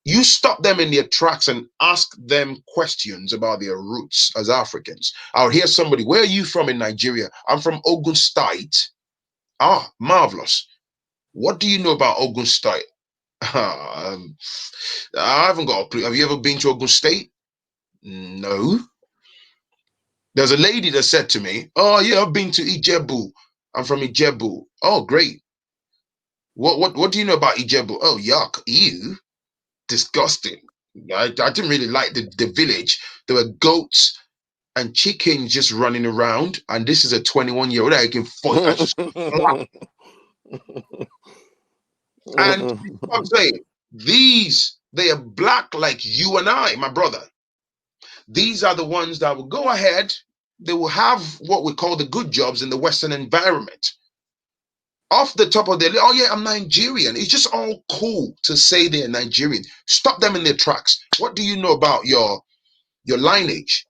You stop them in their tracks and ask them questions about their roots as Africans. I'll hear somebody, where are you from in Nigeria? I'm from Ogun State. Ah, marvelous. What do you know about Ogun State? I haven't got a clue. Have you ever been to Ogun State? No. There's a lady that said to me, oh yeah, I've been to Ijebu. I'm from Ijebu. Oh, great. What do you know about Ijebu? Oh, yuck. Ew. Disgusting. I didn't really like the village. There were goats and chickens just running around, and this is a 21-year-old. I can fight. I just and I'm saying they are black like you and I, my brother. These are the ones that will go ahead. They will have what we call the good jobs in the Western environment. Off the top of their list, oh yeah, I'm Nigerian. It's just all cool to say they're Nigerian. Stop them in their tracks. What do you know about your lineage,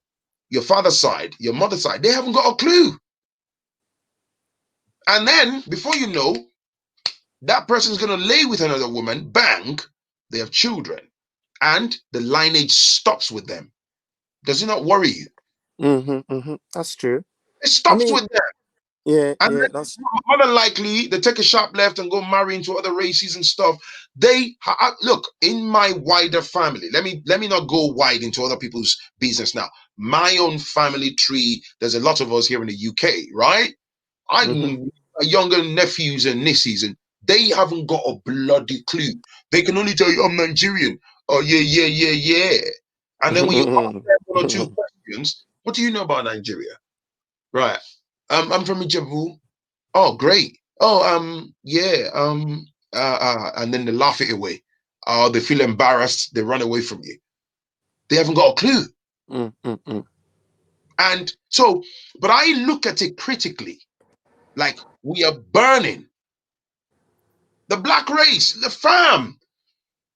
your father's side, your mother's side? They haven't got a clue. And then before you know, that person's going to lay with another woman, bang, they have children, and the lineage stops with them. Does it not worry you? That's true. It stops with them. Yeah, and yeah, that's more than likely they take a sharp left and go marry into other races and stuff. Look, in my wider family, let me not go wide into other people's business now. My own family tree, there's a lot of us here in the UK, right? Younger nephews and nieces, and they haven't got a bloody clue. They can only tell you, I'm Nigerian. Oh yeah. And then when you ask them 1 or 2 questions, what do you know about Nigeria? Right. I'm from Ijebu. Oh, great. Oh, yeah. And then they laugh it away. They feel embarrassed. They run away from you. They haven't got a clue. And so, but I look at it critically, like we are burning the black race, the fam.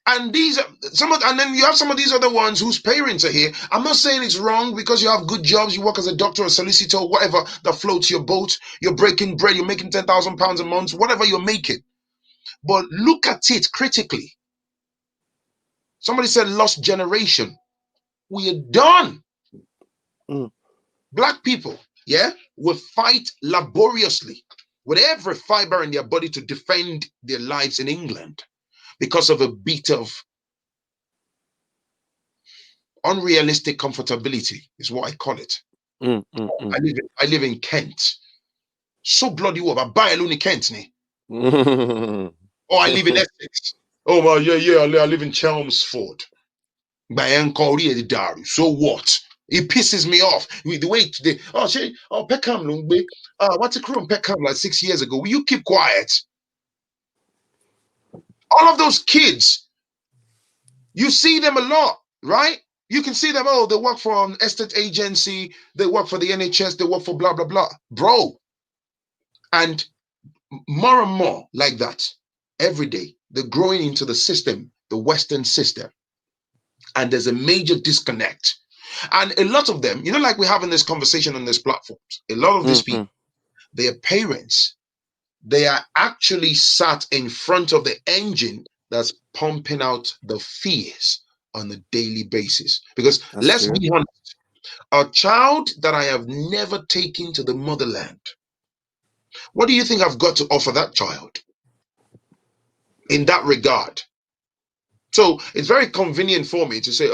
And and then you have some of these other ones whose parents are here. I'm not saying it's wrong because you have good jobs, you work as a doctor, a solicitor, whatever that floats your boat. You're breaking bread, you're making £10,000 a month, whatever you're making. But look at it critically. Somebody said lost generation. We are done. Black people, yeah, will fight laboriously with every fiber in their body to defend their lives in England because of a bit of unrealistic comfortability is what I call it. I live in Kent. So bloody what? I buy alone in Kent, ne? Oh, I live in Essex. Oh well, yeah. I live in Chelmsford. So what? It pisses me off. The way they, Peckham Lungbe, what's a crew in Peckham like 6 years ago? Will you keep quiet? All of those kids, you see them a lot, right? You can see them, they work for an estate agency, they work for the NHS, they work for blah, blah, blah. Bro. And more and more like that every day. They're growing into the system, the Western system. And there's a major disconnect. And a lot of them, like we're having this conversation on these platforms, a lot of these people, their parents, they are actually sat in front of the engine that's pumping out the fears on a daily basis. Because let's be honest, a child that I have never taken to the motherland, what do you think I've got to offer that child in that regard? So it's very convenient for me to say, he's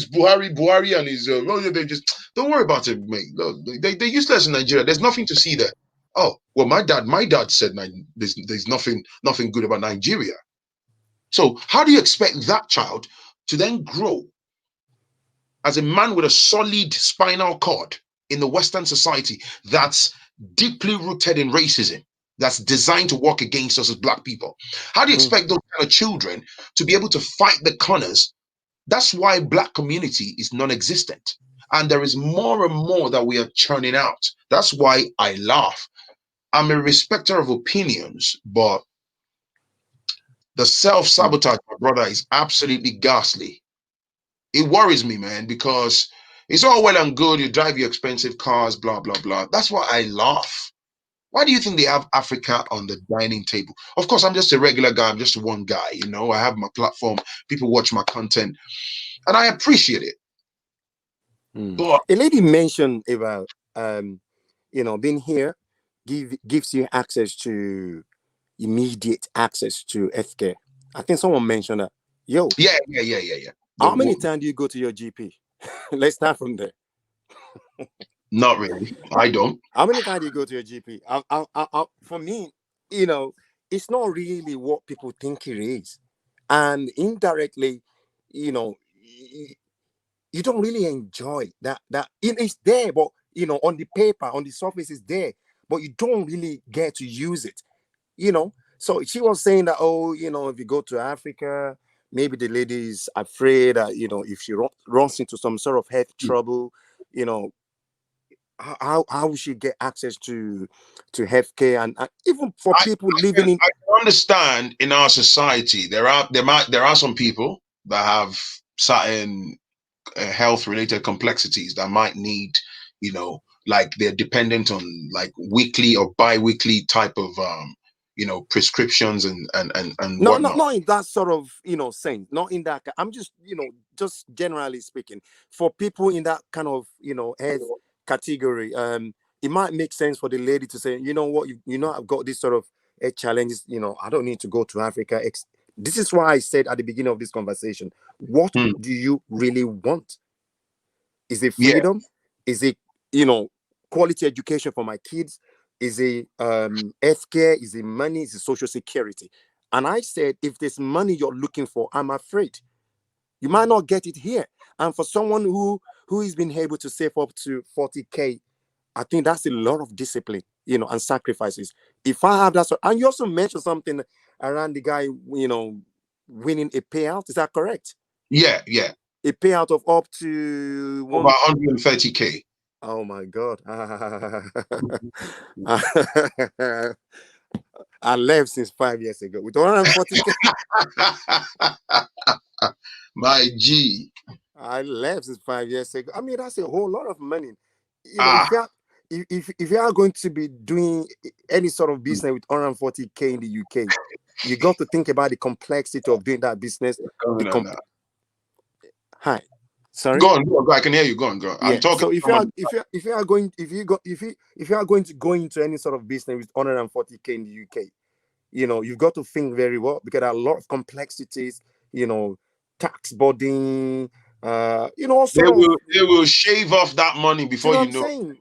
Buhari, and he's they just don't worry about it, mate. No, they're useless in Nigeria. There's nothing to see there. Oh, well, my dad said there's nothing good about Nigeria. So how do you expect that child to then grow as a man with a solid spinal cord in the Western society that's deeply rooted in racism, that's designed to work against us as Black people? How do you expect those kind of children to be able to fight the corners? That's why Black community is non-existent. And there is more and more that we are churning out. That's why I laugh. I'm a respecter of opinions, but the self-sabotage, my brother, is absolutely ghastly. It worries me, man, because it's all well and good. You drive your expensive cars, blah, blah, blah. That's why I laugh. Why do you think they have Africa on the dining table? Of course, I'm just a regular guy. I'm just one guy. I have my platform. People watch my content, and I appreciate it. But a lady mentioned about being here gives you access to immediate access to healthcare. I think someone mentioned that. Yeah. How many times do you go to your GP? Let's start from there. Not really. I don't. How many times do you go to your GP? For me, it's not really what people think it is, and indirectly, you don't really enjoy that. It's there, but on the paper, on the surface, it's there, but you don't really get to use it. So she was saying that, if you go to Africa, maybe the lady is afraid that, if she runs into some sort of health trouble, how will she get access to healthcare, and even for people living in. I can understand in our society there are some people that have certain health related complexities that might need, like they're dependent on like weekly or bi-weekly type of prescriptions and not whatnot. not in that sort of sense, not in that. I'm just just generally speaking, for people in that kind of health category, it might make sense for the lady to say, what, I've got this sort of challenges, I don't need to go to Africa. This is why I said at the beginning of this conversation, what do you really want? Is it freedom? Is it quality education for my kids? Is it healthcare? Is it money? Is it social security? And I said, if there's money you're looking for, I'm afraid you might not get it here. And for someone who has been able to save up to 40K, I think that's a lot of discipline, and sacrifices. If I have that, and you also mentioned something around the guy, winning a payout. Is that correct? Yeah. A payout of up to about 130K. Oh my God. I left since 5 years ago with 140K. My G. I left since 5 years ago. I mean, that's a whole lot of money. If you are going to be doing any sort of business with 140K in the UK, you got to think about the complexity of doing that business. Hi. Sorry. Go on. I can hear you. Go on. Yeah. I'm talking. So if you are going to go into any sort of business with 140K in the UK, you've got to think very well, because there are a lot of complexities. Tax burden. They will shave off that money before you know. What I'm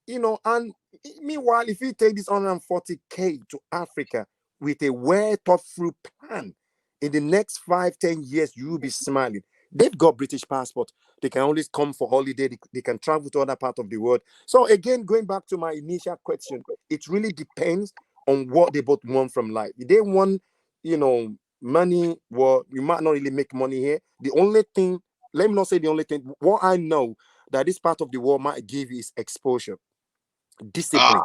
saying? And meanwhile, if you take this 140K to Africa with a well thought through plan, in the next 5-10 years, you will be smiling. They've got British passport. They can always come for holiday. They can travel to other part of the world. So again, going back to my initial question, it really depends on what they both want from life. If they want, money, well, you might not really make money here. The only thing, let me not say the only thing, what I know that this part of the world might give you is exposure, discipline.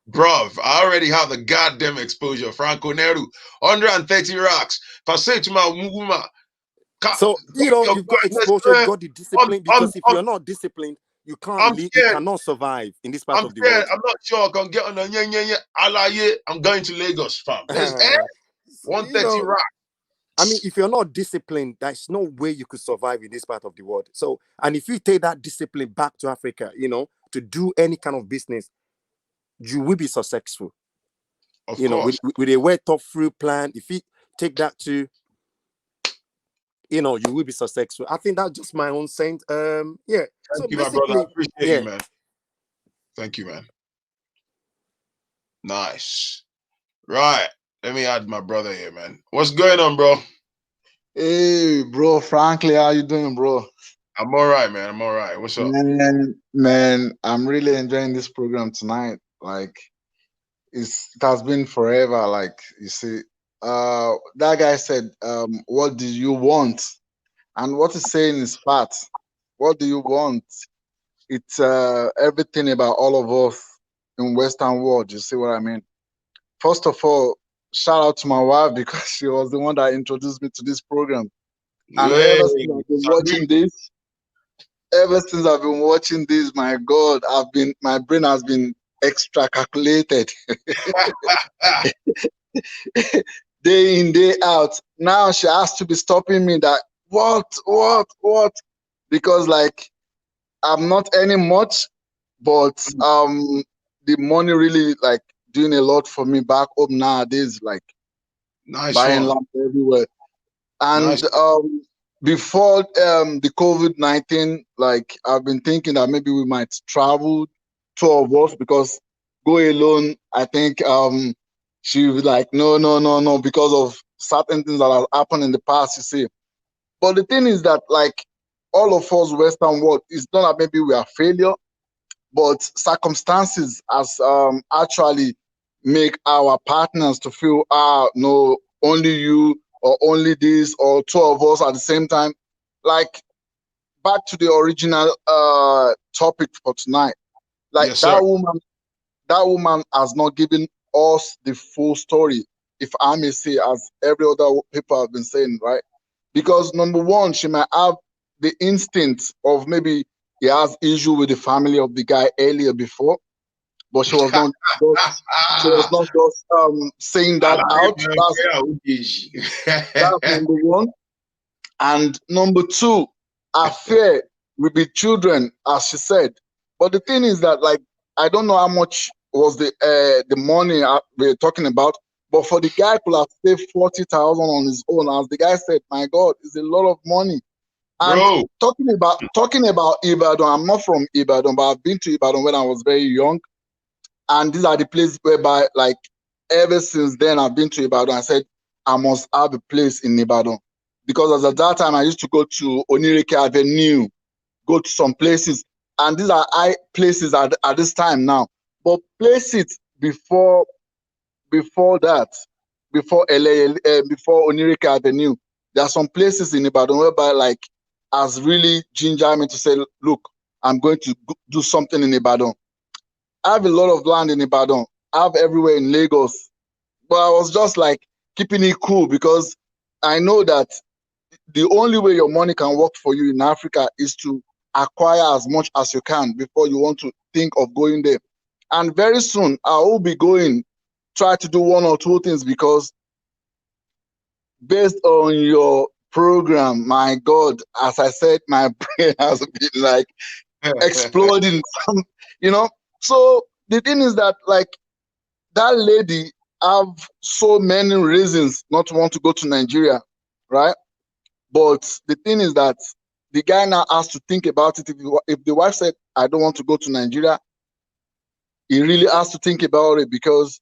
Bruv, I already have the goddamn exposure. Franco Nehru, 130 rocks. If I say to my woman, so you've got exposure, you've got the discipline. Because if you're not disciplined, you can't live, you cannot survive in this part of the world. I'm not sure I can get on the I'm going to Lagos, fam. There's 130 rocks. I mean, if you're not disciplined, there's no way you could survive in this part of the world. So, and if you take that discipline back to Africa, to do any kind of business, you will be successful. Of course. With a well-thought through plan, if you take that to, you will be successful. I think that's just my own saying. Yeah. Thank you, my brother. I appreciate you, man. Thank you, man. Nice. Right. Let me add my brother here, man. What's going on, bro? Hey, bro. Frankly, how you doing, bro? I'm all right, man. I'm all right. What's up? Man, I'm really enjoying this program tonight. Like, it has been forever. Like, you see, that guy said, what do you want? And what he's saying is fat. What do you want? It's everything about all of us in Western world. You see what I mean? First of all, shout out to my wife because she was the one that introduced me to this program. And ever since I've been watching this, my God, my brain has been extra calculated. Day in, day out. Now she has to be stopping me that what? Because like I'm not earning much, but the money really like doing a lot for me back home nowadays, like buying land everywhere. And before the COVID-19, like I've been thinking that maybe we might travel, two of us, because go alone, I think she was like, no, because of certain things that have happened in the past, you see. But the thing is that like all of us Western world, it's not that maybe we are failure, but circumstances has actually make our partners to feel, no, only you or only this or two of us at the same time. Like back to the original topic for tonight. Like that woman has not given us the full story, if I may say, as every other people have been saying, right? Because number one, she might have the instinct of maybe he has issue with the family of the guy earlier before, but she was not just saying that out. That's number one. And number two, affair with the children, as she said. But the thing is that, like, I don't know how much was the money we're talking about, but for the guy to have saved 40,000 on his own, as the guy said, my God, it's a lot of money. And talking about Ibadan, I'm not from Ibadan, but I've been to Ibadan when I was very young. And these are the places whereby, like, ever since then, I've been to Ibadan. I said, I must have a place in Ibadan. Because as at that time, I used to go to Onireke Avenue, go to some places. And these are places at this time now. But places before that, before Onireke Avenue, there are some places in Ibadan whereby, like, has really gingered me to say, look, I'm going to do something in Ibadan. I have a lot of land in Ibadan. I have everywhere in Lagos. But I was just like keeping it cool because I know that the only way your money can work for you in Africa is to acquire as much as you can before you want to think of going there. And very soon, I will be going, try to do one or two things because based on your program, my God, as I said, my brain has been like exploding, So the thing is that, like, that lady have so many reasons not to want to go to Nigeria, right? But the thing is that the guy now has to think about it. If the wife said, I don't want to go to Nigeria, he really has to think about it, because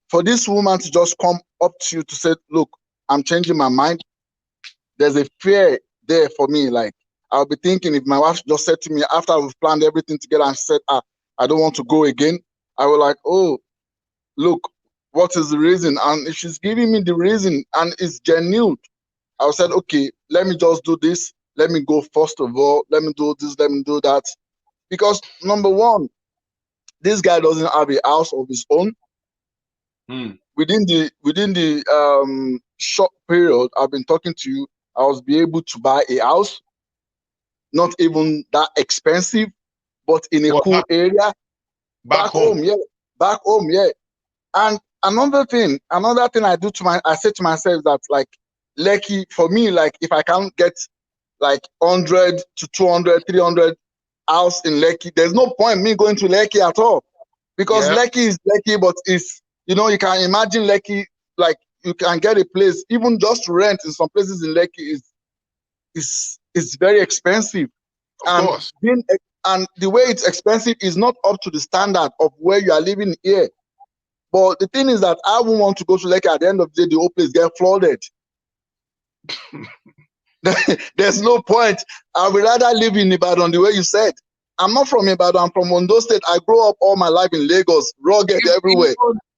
for this woman to just come up to you to say, look, I'm changing my mind, there's a fear there for me. Like, I'll be thinking if my wife just said to me after we've planned everything together and she said, I don't want to go again, I will like, oh, look, what is the reason? And if she's giving me the reason and it's genuine, I said, okay, let me just do this. Let me go first of all. Let me do this. Let me do that. Because number one, this guy doesn't have a house of his own. Within the short period I've been talking to you, I was be able to buy a house, not even that expensive, but in a cool area. Back home, yeah. Back home, yeah. And another thing I say to myself that like Lekki, for me, like if I can't get like 100 to 200, 300 house in Lekki, there's no point me going to Lekki at all. Because Lekki is Lekki, but it's, you know, you can imagine Lekki, like you can get a place, even just to rent in some places in Lekki is very expensive. Of course. And the way it's expensive is not up to the standard of where you are living here. But the thing is that I won't want to go to Lekki at the end of the day, the whole place get flooded. There's no point. I would rather live in Ibadan the way you said. I'm not from Ibadan, I'm from Ondo State. I grew up all my life in Lagos, rugged everywhere.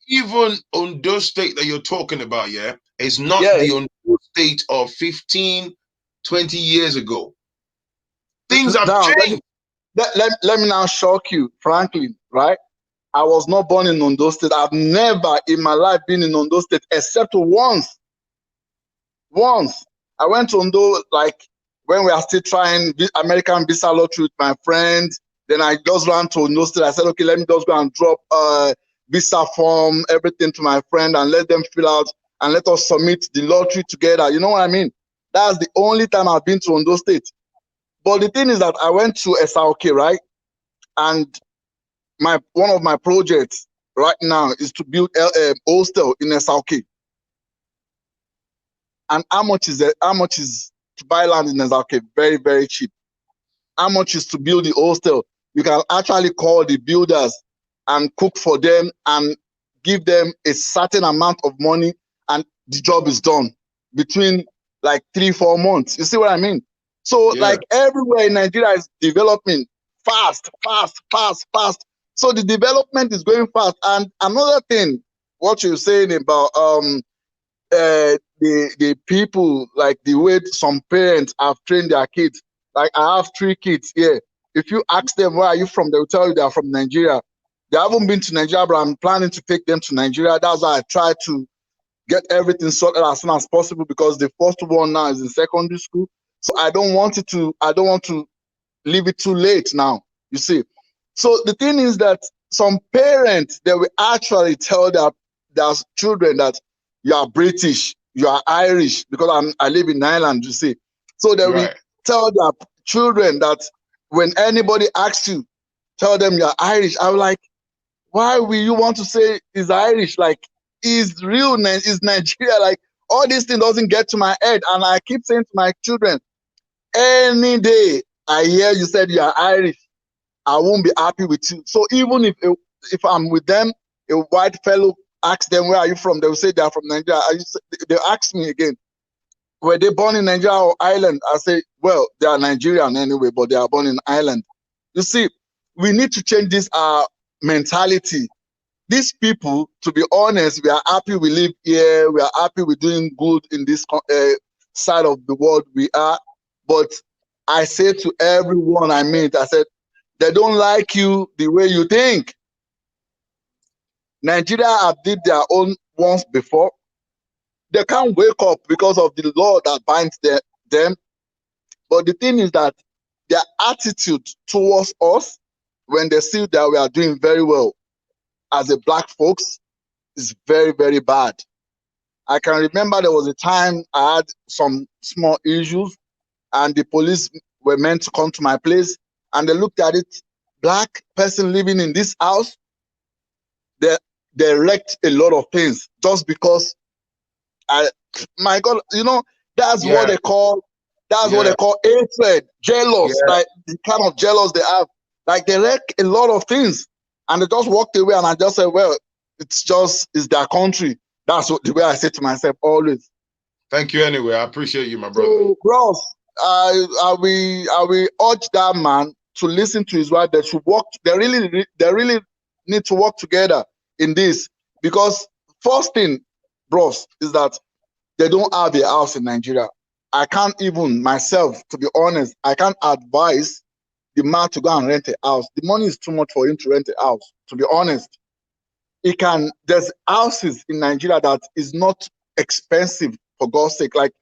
Even Ondo State that you're talking about, yeah, is not the Ondo State of 15, 20 years ago. Things have changed. Let me now shock you, Phrankleen, right? I was not born in Ondo State. I've never in my life been in Ondo State except once. Once. I went to Ondo like when we are still trying American visa lottery with my friends. Then I just ran to Ondo State. I said, okay, let me just go and drop visa form, everything to my friend and let them fill out and let us submit the lottery together. You know what I mean? That's the only time I've been to Ondo State. But the thing is that I went to SRK, right? And one of my projects right now is to build hostel in SRK. And how much is to buy land in SRK? Very, very cheap. How much is to build the hostel? You can actually call the builders and cook for them and give them a certain amount of money and the job is done between like 3-4 months. You see what I mean? So like everywhere in Nigeria is developing fast. So the development is going fast. And another thing, what you're saying about the people, like the way some parents have trained their kids. Like I have 3 kids here. If you ask them where are you from, they will tell you they are from Nigeria. They haven't been to Nigeria, but I'm planning to take them to Nigeria. That's why I try to get everything sorted as soon as possible because the first one now is in secondary school. So I don't want to leave it too late now, you see. So the thing is that some parents, they will actually tell their children that you are British, you are Irish, because I live in Ireland, you see. So they will tell their children that when anybody asks you, tell them you're Irish. I'm like, why will you want to say is Irish? Like, is real, is Nigeria? Like, all this thing doesn't get to my head. And I keep saying to my children, any day I hear you said you're Irish, I won't be happy with you. So even if I'm with them, a white fellow asks them, where are you from? They will say they are from Nigeria. They ask me again, were they born in Nigeria or Ireland? I say, well, they are Nigerian anyway, but they are born in Ireland. You see, we need to change this mentality. These people, to be honest, we are happy we live here. We are happy we're doing good in this side of the world we are. But I say to everyone I meet, I said, they don't like you the way you think. Nigeria have did their own once before. They can't wake up because of the law that binds them. But the thing is that their attitude towards us, when they see that we are doing very well as a black folks, is very, very bad. I can remember there was a time I had some small issues and the police were meant to come to my place and they looked at it, black person living in this house, they wrecked a lot of things just because my God, you know, that's what they call hatred, jealous, like the kind of jealous they have. Like they wreck a lot of things and they just walked away and I just said, well, it's their country. That's the way I say to myself always. Thank you anyway. I appreciate you, my brother. So, bros, I will urge that man to listen to his wife. They should work. They really need to work together in this, because first thing, bros, is that they don't have a house in Nigeria. I can't even myself, to be honest, I can't advise the man to go and rent a house. The money is too much for him to rent a house. To be honest, there's houses in Nigeria that is not expensive, for God's sake. Like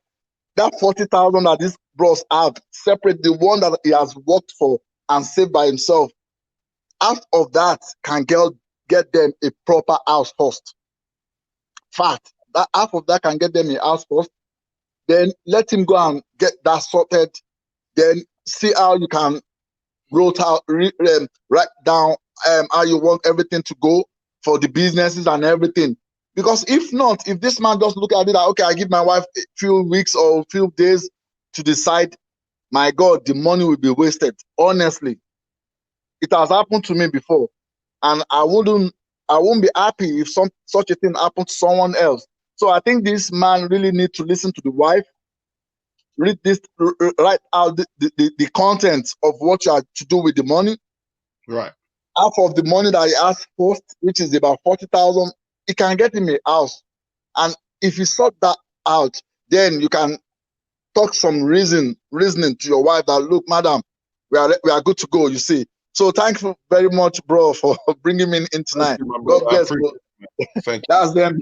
that 40,000 that these bros have, separate the one that he has worked for and saved by himself. Half of that can get them a proper house first. Fact, that half of that can get them a house first. Then let him go and get that sorted. Then see how you can write down how you want everything to go for the businesses and everything. Because if not, if this man just look at it like, okay, I give my wife a few weeks or a few days to decide, my God, the money will be wasted. Honestly, it has happened to me before, and I won't be happy if such a thing happened to someone else. So I think this man really need to listen to the wife, read this, write out the content of what you are to do with the money. Right. Half of the money that he asked first, which is about 40,000, he can get him a house. And if you sort that out, then you can talk some reasoning to your wife that, look, madam, we are good to go, you see. So thank you very much, bro, for bringing me in tonight. Thank you, my God brother. I bless appreciate you. it. Thank That's them.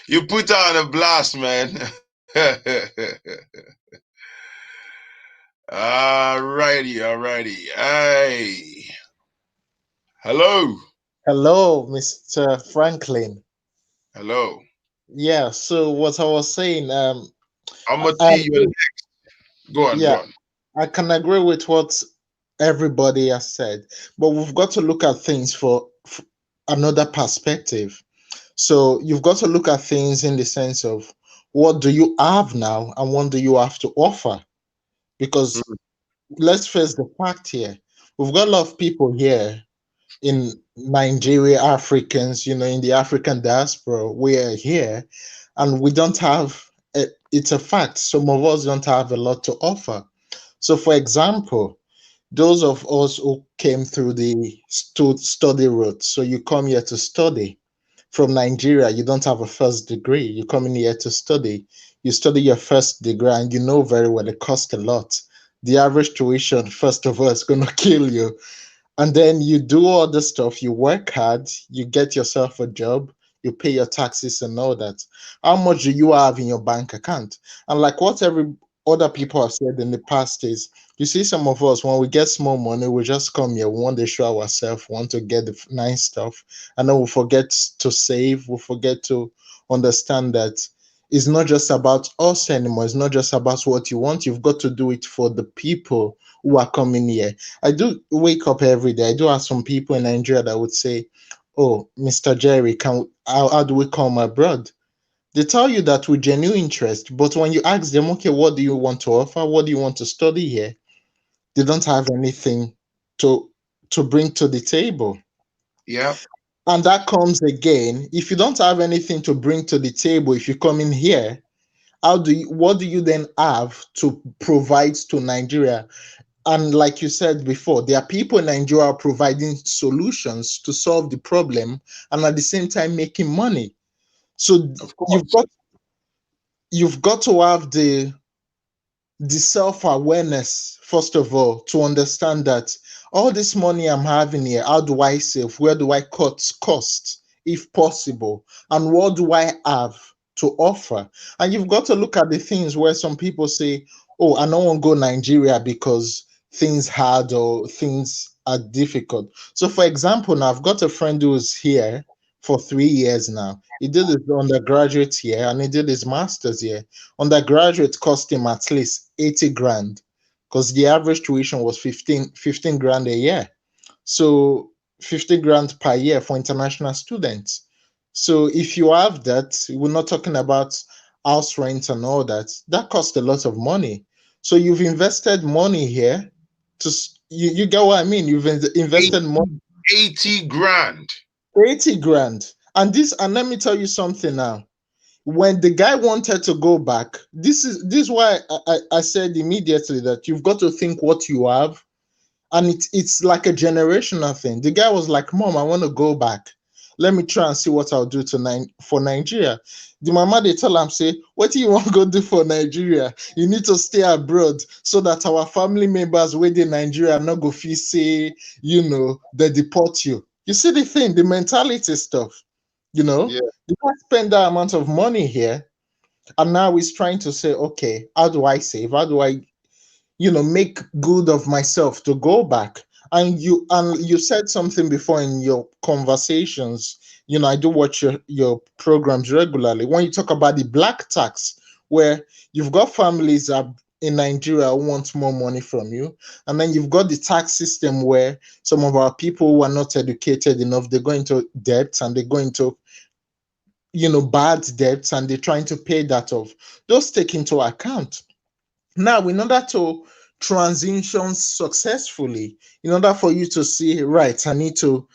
You put her on a blast, man. Alrighty. Hey. Hello. Hello, Mr. Franklin. Hello. Yeah, so what I was saying, I'm gonna I see you agree, next. Go on, yeah, go on. I can agree with what everybody has said, but we've got to look at things for another perspective. So you've got to look at things in the sense of what do you have now and what do you have to offer? Because Mm, let's face the fact here, we've got a lot of people here in Nigeria, Africans, in the African diaspora, we are here and we don't have, it's a fact, some of us don't have a lot to offer. So, for example, those of us who came through the study route, so you come here to study from Nigeria, you don't have a first degree, you come in here to study, you study your first degree, and you know very well it costs a lot. The average tuition, first of all, is going to kill you, and then you do all the stuff, you work hard, you get yourself a job, you pay your taxes and all that. How much do you have in your bank account? And like what every other people have said in the past is, you see, some of us, when we get small money, we just come here, we want to show ourselves, want to get the nice stuff, and then we forget to save, we forget to understand that it's not just about us anymore, it's not just about what you want, you've got to do it for the people who are coming here. I do wake up every day. I do have some people in Nigeria that would say, "Oh, Mr. Jerry, how do we come abroad?" They tell you that with genuine interest, but when you ask them, "Okay, what do you want to offer? What do you want to study here?" They don't have anything to bring to the table. yeah. And that comes again. If you don't have anything to bring to the table, if you come in here, what do you then have to provide to Nigeria? And like you said before, there are people in Nigeria providing solutions to solve the problem and at the same time making money. So Of you've course. got to have the self-awareness, first of all, to understand that all this money I'm having here, how do I save? Where do I cut costs, if possible? And what do I have to offer? And you've got to look at the things where some people say, "Oh, I don't want to go Nigeria because things hard or things are difficult." So for example, now I've got a friend who's here for 3 years now. He did his undergraduate here and he did his master's here. Undergraduate cost him at least 80 grand because the average tuition was 15 grand a year. So 50 grand per year for international students. So if you have that, we're not talking about house rent and all that. That costs a lot of money. So you've invested money here you get what I mean? You've invested 80, money, 80 grand. 80 grand. And let me tell you something now. When the guy wanted to go back, this is why I said immediately that you've got to think what you have, and it's like a generational thing. The guy was like, "Mom, I want to go back. Let me try and see what I'll do for Nigeria." The mama they tell him, say, "What do you want to go do for Nigeria? You need to stay abroad so that our family members within Nigeria not go feel say, they deport you." You see the thing, the mentality stuff. You know, Yeah. the guy spend that amount of money here, and now he's trying to say, "Okay, how do I save? How do I make good of myself to go back?" And you said something before in your conversations. I do watch your programs regularly. When you talk about the black tax, where you've got families in Nigeria who want more money from you, and then you've got the tax system where some of our people who are not educated enough, they go into debt, and they go into bad debts, and they're trying to pay that off. Just take into account. Now, in order to transition successfully, in order for you to see, right, I need to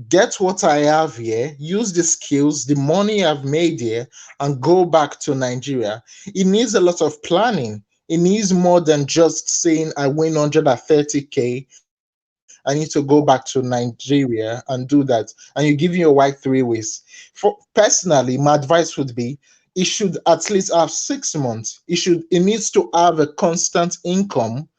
get what I have here, use the skills, the money I've made here, and go back to Nigeria, it needs a lot of planning. It needs more than just saying, "I win 130K. I need to go back to Nigeria and do that." And you give your wife 3 ways. Personally, my advice would be, it should at least have 6 months. It needs to have a constant income.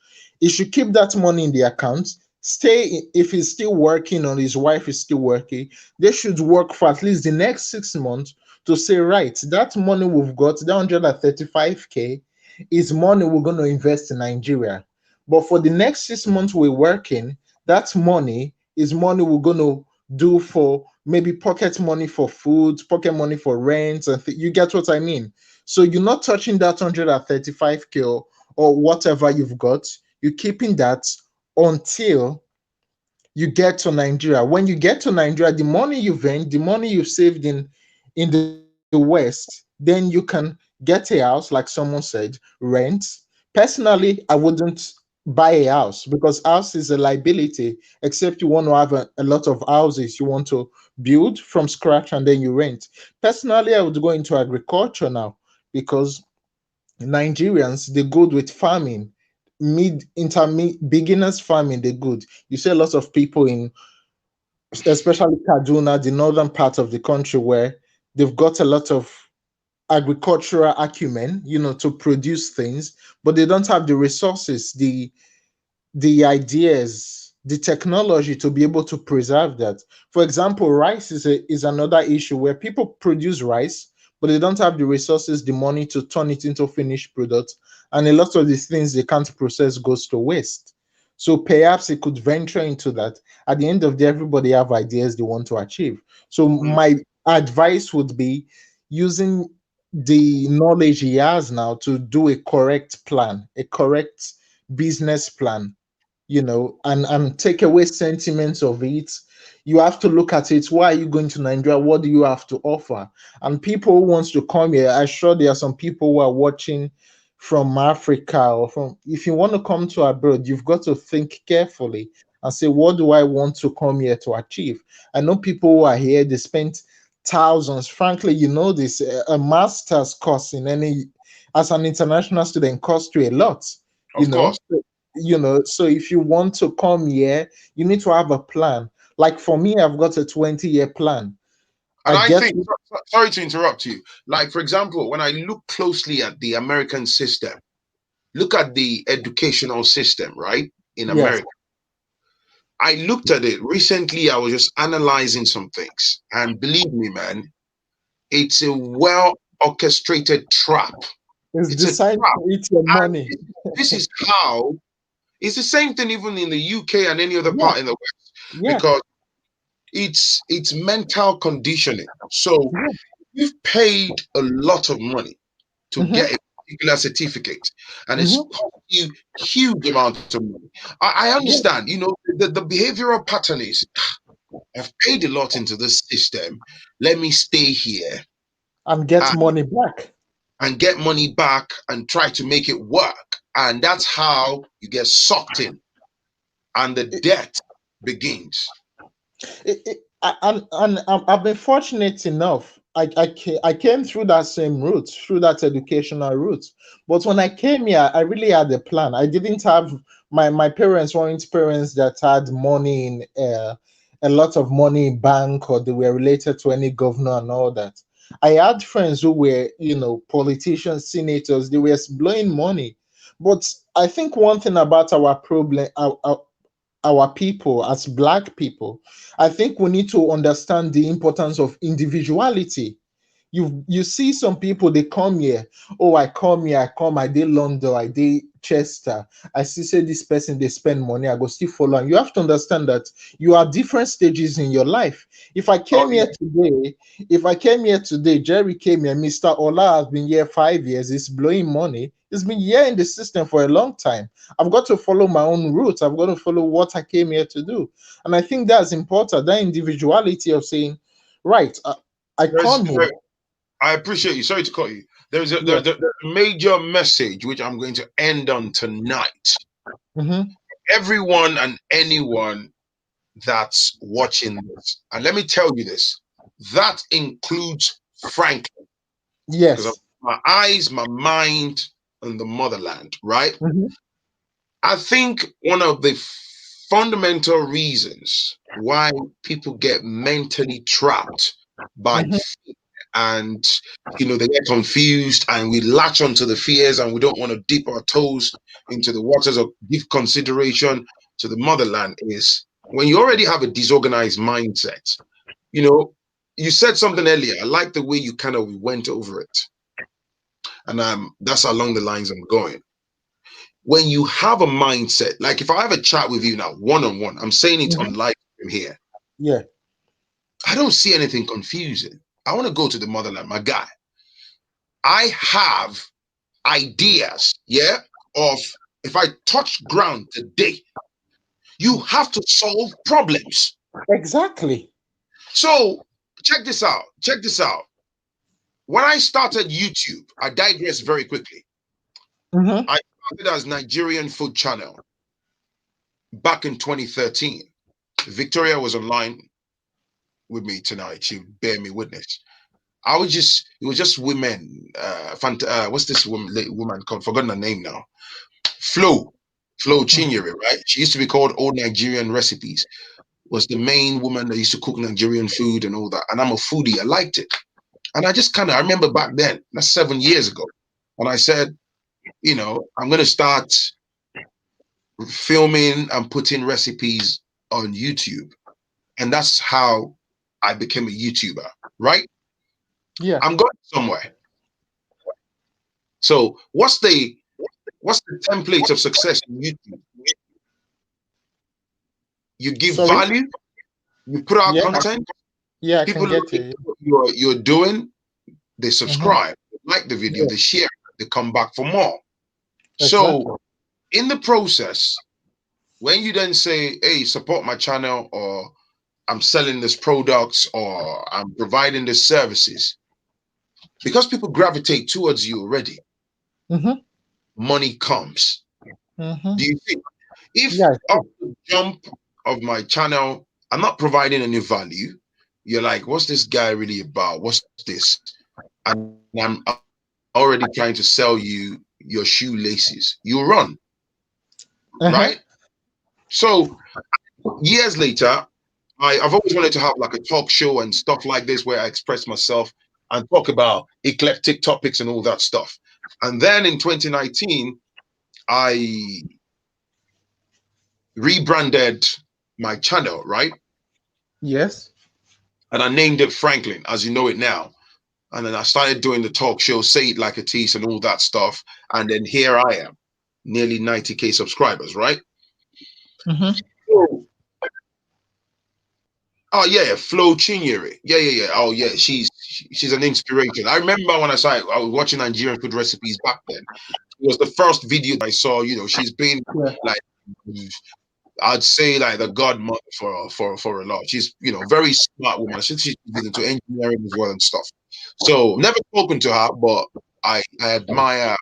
He should keep that money in the account. If he's still working or his wife is still working, they should work for at least the next 6 months to say, right, that money we've got, that 135K, is money we're going to invest in Nigeria. But for the next 6 months we're working, that money is money we're going to do for maybe pocket money for food, pocket money for rent, and you get what I mean. So you're not touching that 135K or whatever you've got. You're keeping that until you get to Nigeria. When you get to Nigeria, the money you've earned, the money you've saved in the West, then you can get a house, like someone said, rent. Personally, I wouldn't buy a house, because house is a liability, except you want to have a lot of houses you want to build from scratch and then you rent. Personally, I would go into agriculture now, because Nigerians, they're good with farming. Mid, intermediate, beginners farming, they're good. You see a lot of people in, especially Kaduna, the northern part of the country, where they've got a lot of agricultural acumen, to produce things, but they don't have the resources, the ideas, the technology to be able to preserve that. For example, rice is another issue where people produce rice, but they don't have the resources, the money to turn it into finished products, and a lot of these things they can't process goes to waste. So perhaps it could venture into that. At the end of the day, everybody have ideas they want to achieve. So my advice would be using the knowledge he has now to do a correct plan, a correct business plan, and take away sentiments of it. You have to look at it. Why are you going to Nigeria? What do you have to offer? And people who wants to come here, I'm sure there are some people who are watching from Africa or from, if you want to come to abroad, you've got to think carefully and say, what do I want to come here to achieve? I know people who are here, they spent thousands. Frankly, this, a master's course in any, as an international student, costs you a lot, you Of know course. so if you want to come here, you need to have a plan. Like for me, I've got a 20-year plan. And I I get think, sorry to interrupt you. Like, for example, when I look closely at the American system, look at the educational system, right? In yes. America. I looked at it recently. I was just analyzing some things. And believe me, man, it's a well orchestrated trap. It's It's a designed trap. to eat your And money. this is how it's the same thing even in the UK and any other Yeah, part in the West, yeah, because it's mental conditioning. So yeah. you've paid a lot of money to Mm-hmm, get a particular certificate, and it's mm-hmm, cost you huge amounts of money. I yeah. understand, the behavioral pattern is, I've paid a lot into this system. Let me stay here And get and, money back. and get money back and try to make it work. And that's how you get sucked in and the It, debt begins. I've been fortunate enough. I came through that same route, through that educational route. But when I came here, I really had a plan. I didn't have my parents weren't parents that had money in a lot of money in bank, or they were related to any governor and all that. I had friends who were, politicians, senators. They were blowing money. But I think one thing about our problem, our people as Black people, I think we need to understand the importance of individuality. You see some people, they come here. Oh, I did London, I did Chester. I see say this person, they spend money, I go still follow. And you have to understand that you are different stages in your life. If I came here today, Jerry came here, Mr. Ola has been here 5 years, he's blowing money. He's been here in the system for a long time. I've got to follow my own route. I've got to follow what I came here to do. And I think that's important, that individuality of saying, right, I come here. I appreciate you. Sorry to cut you. There's a major message which I'm going to end on tonight. Everyone and anyone that's watching this, and let me tell you this, that includes Phrankleen. Yes. Because of my eyes, my mind, and the motherland, right? I think one of the fundamental reasons why people get mentally trapped by fear, and they get confused, and we latch onto the fears, and we don't want to dip our toes into the waters or give consideration to the motherland, is when you already have a disorganized mindset. You said something earlier. I like the way you kind of went over it, and that's along the lines I'm going. When you have a mindset, like if I have a chat with you now, one-on-one, I'm saying it on live from here. Yeah. I don't see anything confusing. I want to go to the motherland, my guy. I have ideas, of if I touch ground today, you have to solve problems. Exactly. So check this out. When I started YouTube, I digress very quickly. I started as Nigerian Food Channel back in 2013. Victoria was online with me tonight. She bear me witness. It was just women. What's this woman called? Forgotten her name now. Flo Chinyere, right? She used to be called Old Nigerian Recipes. Was the main woman that used to cook Nigerian food and all that. And I'm a foodie. I liked it. And I remember back then, that's 7 years ago. And I said, I'm going to start filming and putting recipes on YouTube. And that's how I became a YouTuber, right? Yeah. I'm going somewhere. So what's the template of success in YouTube? You give value, you put out content. Yeah, People look at what you're doing, they subscribe, like the video, they share, they come back for more. So in the process, when you then say, hey, support my channel, or I'm selling this products, or I'm providing these services, because people gravitate towards you already, money comes. Do you think if off the jump of my channel, I'm not providing any value, you're like, what's this guy really about? What's this? And I'm already trying to sell you your shoelaces, you run, right? So years later, I've always wanted to have like a talk show and stuff like this where I express myself and talk about eclectic topics and all that stuff. And then in 2019, I rebranded my channel, right? Yes. And I named it Phrankleen, as you know it now. And then I started doing the talk show, Say It Like It Is, and all that stuff. And then here I am, nearly 90K subscribers, right? So, oh yeah, Flo Chinyere. Yeah. Oh yeah, she's an inspiration. I remember when I was watching Nigerian food recipes back then. It was the first video I saw. She's been like, I'd say like the godmother for a lot. She's very smart woman. I think she's into engineering as well and stuff. So never spoken to her, but I admire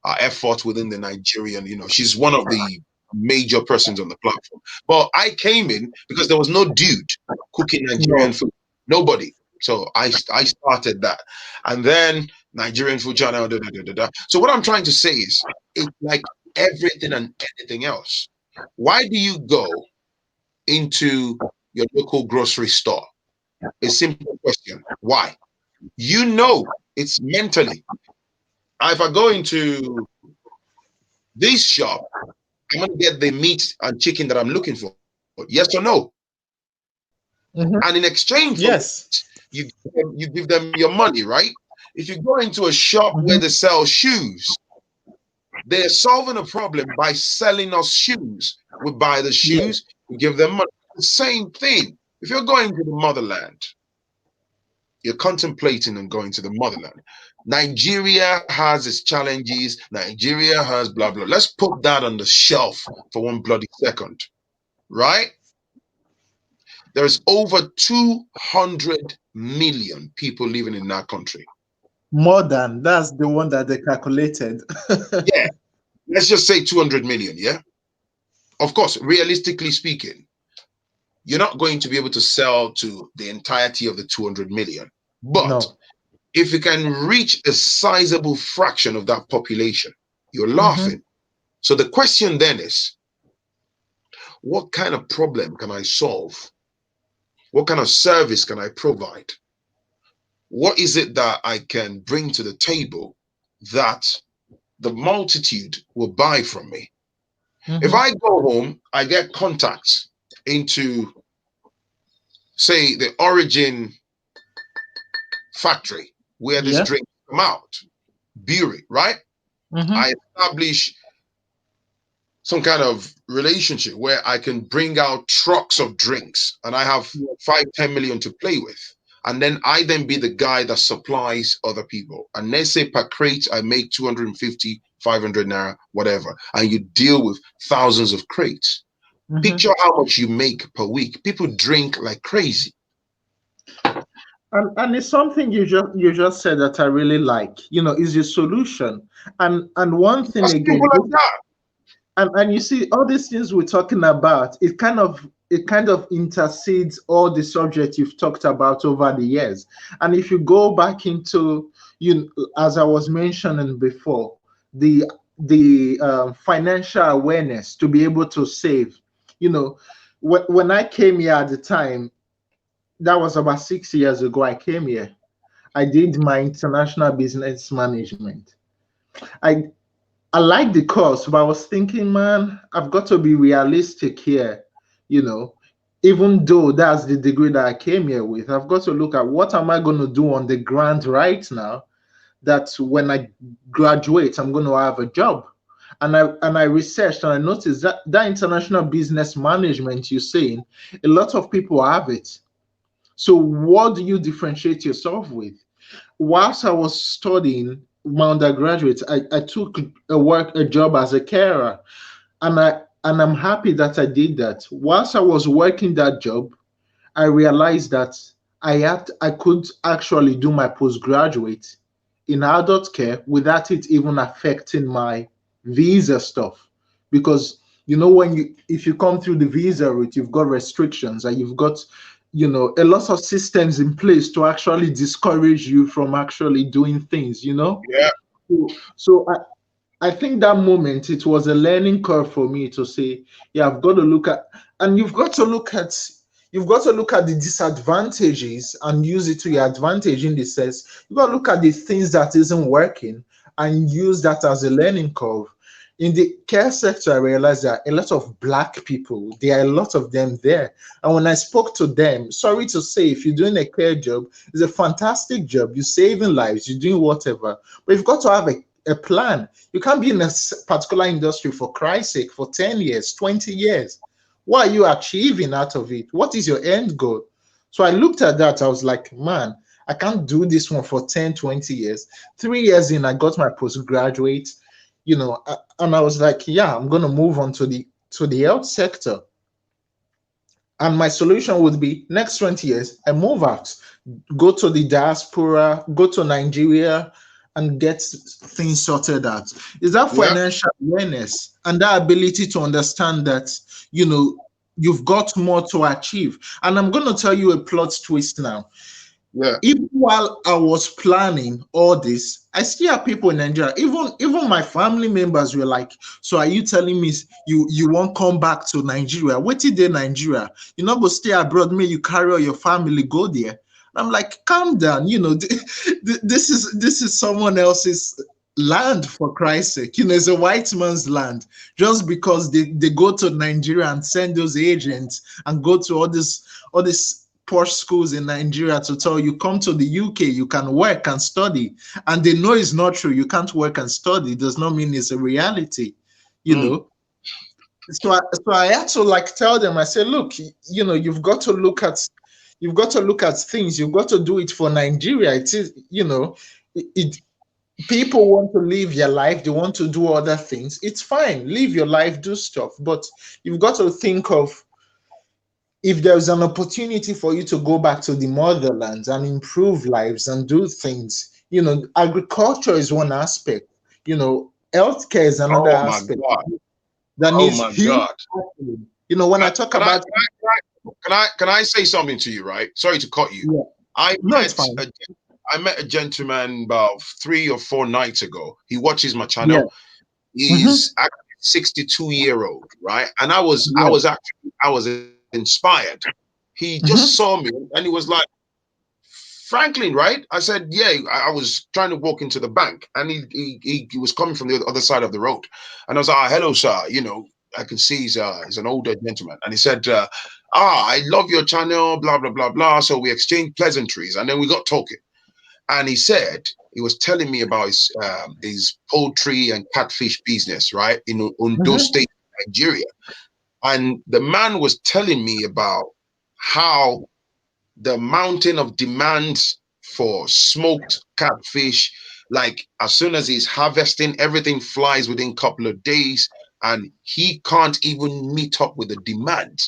her effort within the Nigerian. She's one of the major persons on the platform. But I came in because there was no dude cooking Nigerian No. food. Nobody. So I started that. And then Nigerian food channel. Da, da, da, da, da. So what I'm trying to say is it's like everything and anything else. Why do you go into your local grocery store? A simple question. Why? You know it's mentally. If I go into this shop, I'm gonna get the meat and chicken that I'm looking for. Yes or no? Mhm. And in exchange for Yes. it, you give them your money, right? If you go into a shop where they sell shoes, they're solving a problem by selling us shoes. We buy the Yeah. shoes, we give them money. The same thing. If you're going to the motherland, you're contemplating on going to the motherland. Nigeria has its challenges. Nigeria has blah blah. Let's put that on the shelf for one bloody second, right? There's over 200 million people living in that country. More than that's the one that they calculated. Yeah, let's just say 200 million. Yeah, of course, realistically speaking, you're not going to be able to sell to the entirety of the 200 million. But No. if you can reach a sizable fraction of that population, you're laughing. So the question then is, what kind of problem can I solve? What kind of service can I provide? What is it that I can bring to the table that the multitude will buy from me? If I go home, I get contacts into, say, the origin factory where this Yeah. drink come out, brewery, right? I establish some kind of relationship where I can bring out trucks of drinks and I have 5-10 million to play with. And then I then be the guy that supplies other people. And let's say per crate, I make 250, 500 naira, whatever. And you deal with thousands of crates. Picture how much you make per week. People drink like crazy. And it's something you just said that I really like. Is your solution. And one thing As again, simple as that. and you see all these things we're talking about, it kind of intercedes all the subjects you've talked about over the years. And if you go back into, as I was mentioning before, the financial awareness to be able to save. When I came here at the time, that was about 6 years ago. I came here. I did my international business management. I I like the course, but I was thinking, man, I've got to be realistic here. You know, Even though that's the degree that I came here with, I've got to look at what am I going to do on the ground right now. That when I graduate, I'm going to have a job. And I researched and I noticed that that international business management you're saying, a lot of people have it. So what do you differentiate yourself with? Whilst I was studying my undergraduate, I took a job as a carer, and I'm happy that I did that. Whilst I was working that job, I realized that I could actually do my postgraduate in adult care without it even affecting my visa stuff. Because when if you come through the visa route, you've got restrictions and you've got a lot of systems in place to actually discourage you from actually doing things. Yeah. So I think that moment it was a learning curve for me to say, yeah, I've got to look at, and you've got to look at the disadvantages and use it to your advantage. In the sense, you've got to look at the things that isn't working and use that as a learning curve. In the care sector, I realized that a lot of black people, there are a lot of them there. And when I spoke to them, sorry to say, if you're doing a care job, it's a fantastic job. You're saving lives, you're doing whatever, but you've got to have a plan. You can't be in a particular industry for Christ's sake for 10 years, 20 years. What are you achieving out of it? What is your end goal? So I looked at that. I was like, man, I can't do this one for 10, 20 years. 3 years in, I got my postgraduate, and I was like, yeah, I'm going to move on to the health sector. And my solution would be next 20 years, I move out, go to the diaspora, go to Nigeria, and get things sorted out. Is that Yeah. financial awareness and that ability to understand that, you know, you've got more to achieve. And I'm going to tell you a plot twist now. Yeah. Even while I was planning all this, I still have people in Nigeria. Even my family members were like, "So are you telling me you won't come back to Nigeria? What did they Nigeria? You know, but stay abroad. May you carry all your family go there." I'm like, "Calm down. You know, this is someone else's land, for Christ's sake. You know, it's a white man's land. Just because they go to Nigeria and send those agents and go to all this posh schools in Nigeria to tell you, come to the UK, you can work and study. And they know it's not true. You can't work and study. It does not mean it's a reality, you know. So I had to like tell them, I said, look, you know, you've got to look at things. You've got to do it for Nigeria. It is, you know, it people want to live your life, they want to do other things. It's fine. Live your life, do stuff. But you've got to think of, if there's an opportunity for you to go back to the motherlands and improve lives and do things, you know, agriculture is one aspect, you know, healthcare is another Oh my aspect God. that Oh needs my huge. God. You know, when I talk Can about, can I say something to you, right? Sorry to cut you. yeah, I no, it's met fine. a gentleman about 3 or 4 nights ago. He watches my Yeah. channel. He's actually 62-year-old, right? And I was inspired. He just saw me and he was like, Franklin, right? I said, yeah. I was trying to walk into the bank, and he was coming from the other side of the road, and I was like, hello, sir. You know, I can see he's an older gentleman, and he said, I love your channel, blah blah blah blah. So we exchanged pleasantries, and then we got talking, and he said he was telling me about his poultry and catfish business, right, in Ondo State, Nigeria, and the man was telling me about how the mountain of demand for smoked catfish, like as soon as he's harvesting, everything flies within a couple of days, and he can't even meet up with the demand.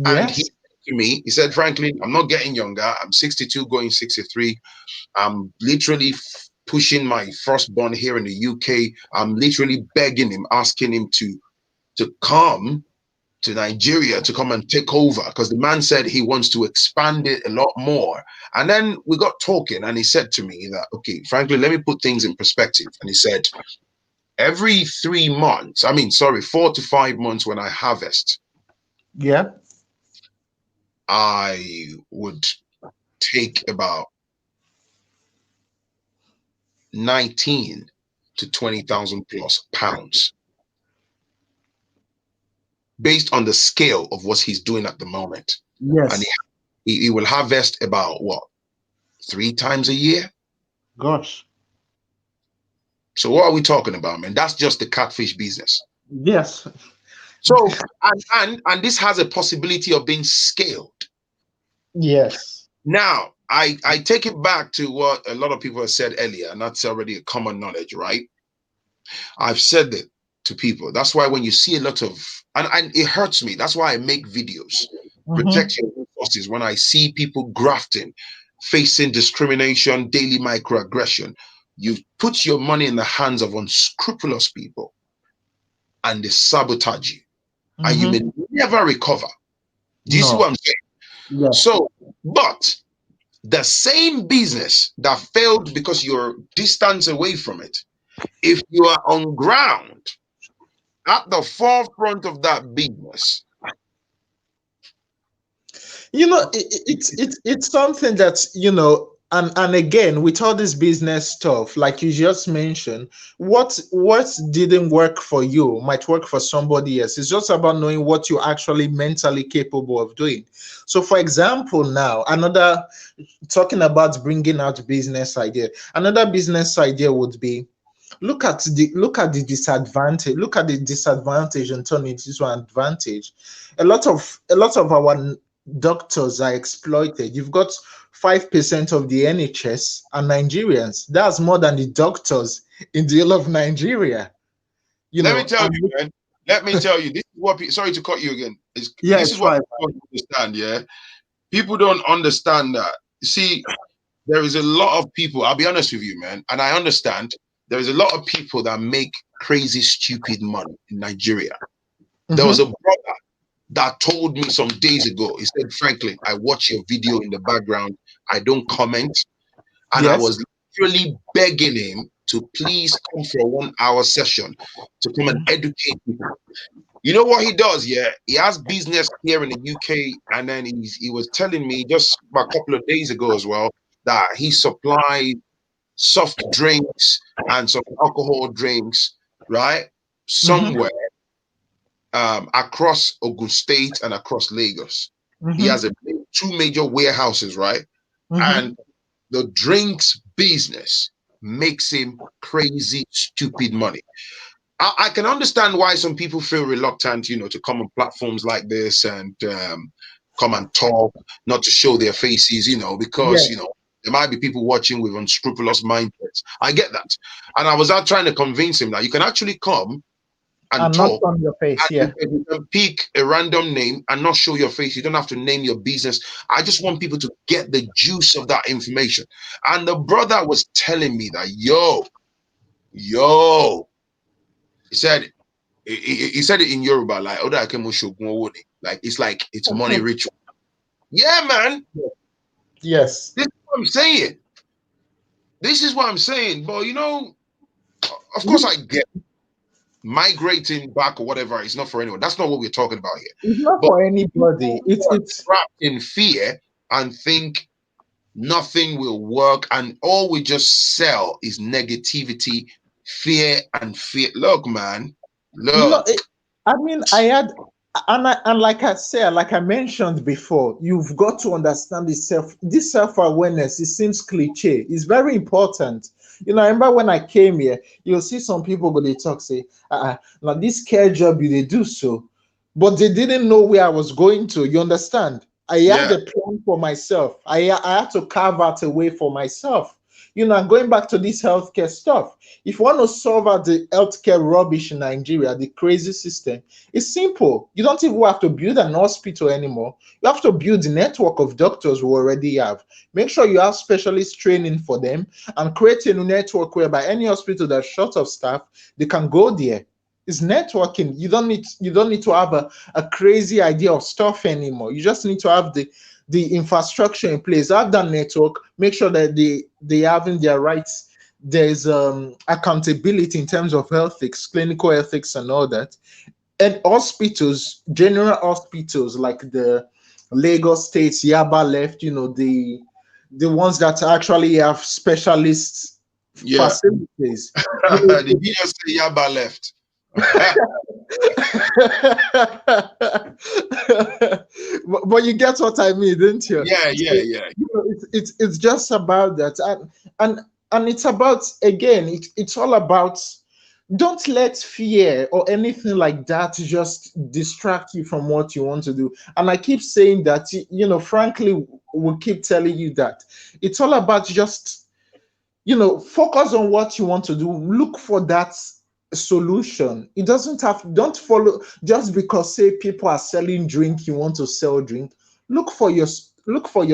And he Yes. said to me, he said, Franklin, I'm not getting younger. I'm 62 going 63. I'm literally pushing my firstborn here in the UK. I'm literally begging him, asking him to come to Nigeria to come and take over, because the man said he wants to expand it a lot more. And then we got talking, and he said to me that, okay, frankly, let me put things in perspective. And he said, every 3 months, 4 to 5 months, when I harvest, Yeah. I would take about 19 to 20,000 plus pounds, based on the scale of what he's doing at the moment. Yes. And he will harvest about what, 3 times a year? Gosh. So what are we talking about, man? That's just the catfish business. Yes. So and this has a possibility of being scaled. Yes. Now, I take it back to what a lot of people have said earlier, and that's already a common knowledge, right? I've said it to people. That's why when you see a lot of, and it hurts me. That's why I make videos, protect your resources. When I see people grafting, facing discrimination, daily microaggression, you put your money in the hands of unscrupulous people, and they sabotage you, and you may never recover. Do you see what I'm saying? Yes. So, but the same business that failed because you're distance away from it, if you are on ground at the forefront of that business, You know, it's something that, you know, and again, with all this business stuff, like you just mentioned, what didn't work for you might work for somebody else. It's just about knowing what you're actually mentally capable of doing. So for example, now another, talking about bringing out business idea, another business idea would be, look at the disadvantage, look at the disadvantage and turn it into an advantage. A lot of our doctors are exploited. You've got 5% of the NHS are Nigerians. That's more than the doctors in the whole of Nigeria. let me tell you, man. Let me tell you, this is what sorry to cut you again. Yeah, This it's is what fine. people don't understand, yeah. People don't understand that. You see, there is a lot of people, I'll be honest with you, man, and I understand there is a lot of people that make crazy, stupid money in Nigeria. There was a brother that told me some days ago, he said, Franklin, I watch your video in the background. I don't comment. And I Yes. was literally begging him to please come for a 1 hour session to come and educate people. You know what he does? Yeah, he has business here in the UK, and then he was telling me just a couple of days ago as well that he supplied soft drinks and some alcohol drinks, right? Somewhere across Ogun State and across Lagos. He has two major warehouses, right? And the drinks business makes him crazy, stupid money. I can understand why some people feel reluctant, to come on platforms like this and come and talk, not to show their faces, because, there might be people watching with unscrupulous mindsets. I get that. And I was out trying to convince him that you can actually come and And not talk, on your face, yeah. you can pick a random name and not show your face. You don't have to name your business. I just want people to get the juice of that information. And the brother was telling me that, yo, he said, he said it in Yoruba, like, like it's money ritual. Yeah, man. Yes. This is what I'm saying. But of course I get migrating back or whatever. It's not for anyone. That's not what we're talking about here. It's not But for anybody. It's trapped in fear and think nothing will work, and all we just sell is negativity, fear, and fear. Look, man. Look. I mean, and like I said, like I mentioned before, you've got to understand this self-awareness. It seems cliche. It's very important. I remember when I came here, you'll see some people go they talk, say, now this care job you they do so, but they didn't know where I was going to. You understand? I had a plan for myself. I had to carve out a way for myself. I'm going back to this healthcare stuff. If you want to solve out the healthcare rubbish in Nigeria, the crazy system, it's simple. You don't even have to build an hospital anymore. You have to build the network of doctors we already have. Make sure you have specialist training for them and create a network whereby any hospital that's short of staff, they can go there. It's networking. You don't need to have a crazy idea of stuff anymore. You just need to have the infrastructure in place, have that network, make sure that they having their rights. There's accountability in terms of ethics, clinical ethics, and all that. And hospitals, general hospitals like the Lagos State, Yaba left, the ones that actually have specialists facilities. Did you just say Yaba left? but you get what I mean, didn't you? Yeah. It's just about that, and it's about, again, it's all about, don't let fear or anything like that just distract you from what you want to do. And I keep saying that, frankly, we'll keep telling you that it's all about just, focus on what you want to do. Look for that solution. It doesn't don't follow just because, say, people are selling drink, you want to sell drink. Look for your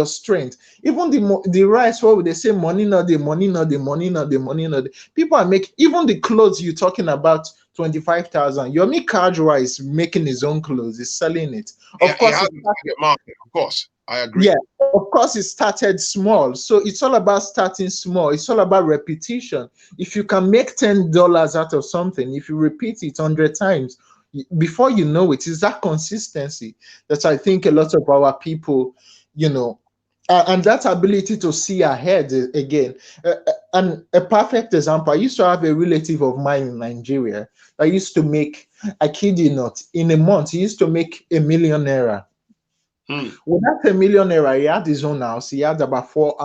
strength. Even the rice, what would they say? Money not the money not the money not the money not the. People are making, even the clothes you're talking about, 25,000. Yomi Kajwa is making his own clothes. He's selling it. Of course, it has a target market. Of course, I agree. Yeah, of course, it started small. So it's all about starting small. It's all about repetition. If you can make $10 out of something, if you repeat it 100 times, before you know it, is that consistency that I think a lot of our people, and that ability to see ahead again. And a perfect example, I used to have a relative of mine in Nigeria that used to make, I kid you not, in a month, he used to make $1 million naira. With that $1 million naira, he had his own house. He had about 4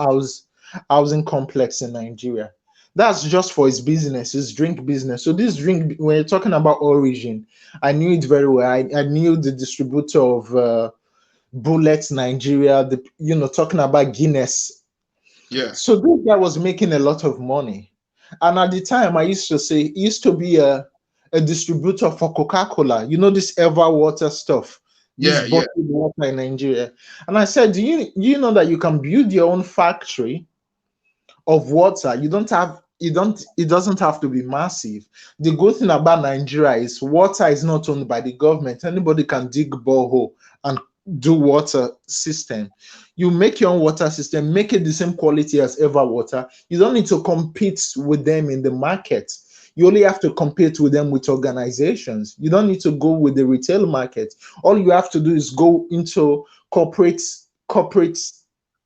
housing complex in Nigeria. That's just for his business, his drink business. So this drink, when you're talking about origin, I knew it very well. I knew the distributor of Bullet Nigeria, talking about Guinness. Yeah. So this guy was making a lot of money. And at the time, I used to say, he used to be a distributor for Coca-Cola. This Ever Water stuff. This bottled water in Nigeria. And I said, do you know that you can build your own factory of water. You don't have it doesn't have to be massive. The good thing about Nigeria is water is not owned by the government. Anybody can dig borehole and do water system. You make your own water system, make it the same quality as ever water. You don't need to compete with them in the market. You only have to compete with them with organizations. You don't need to go with the retail market. All you have to do is go into corporate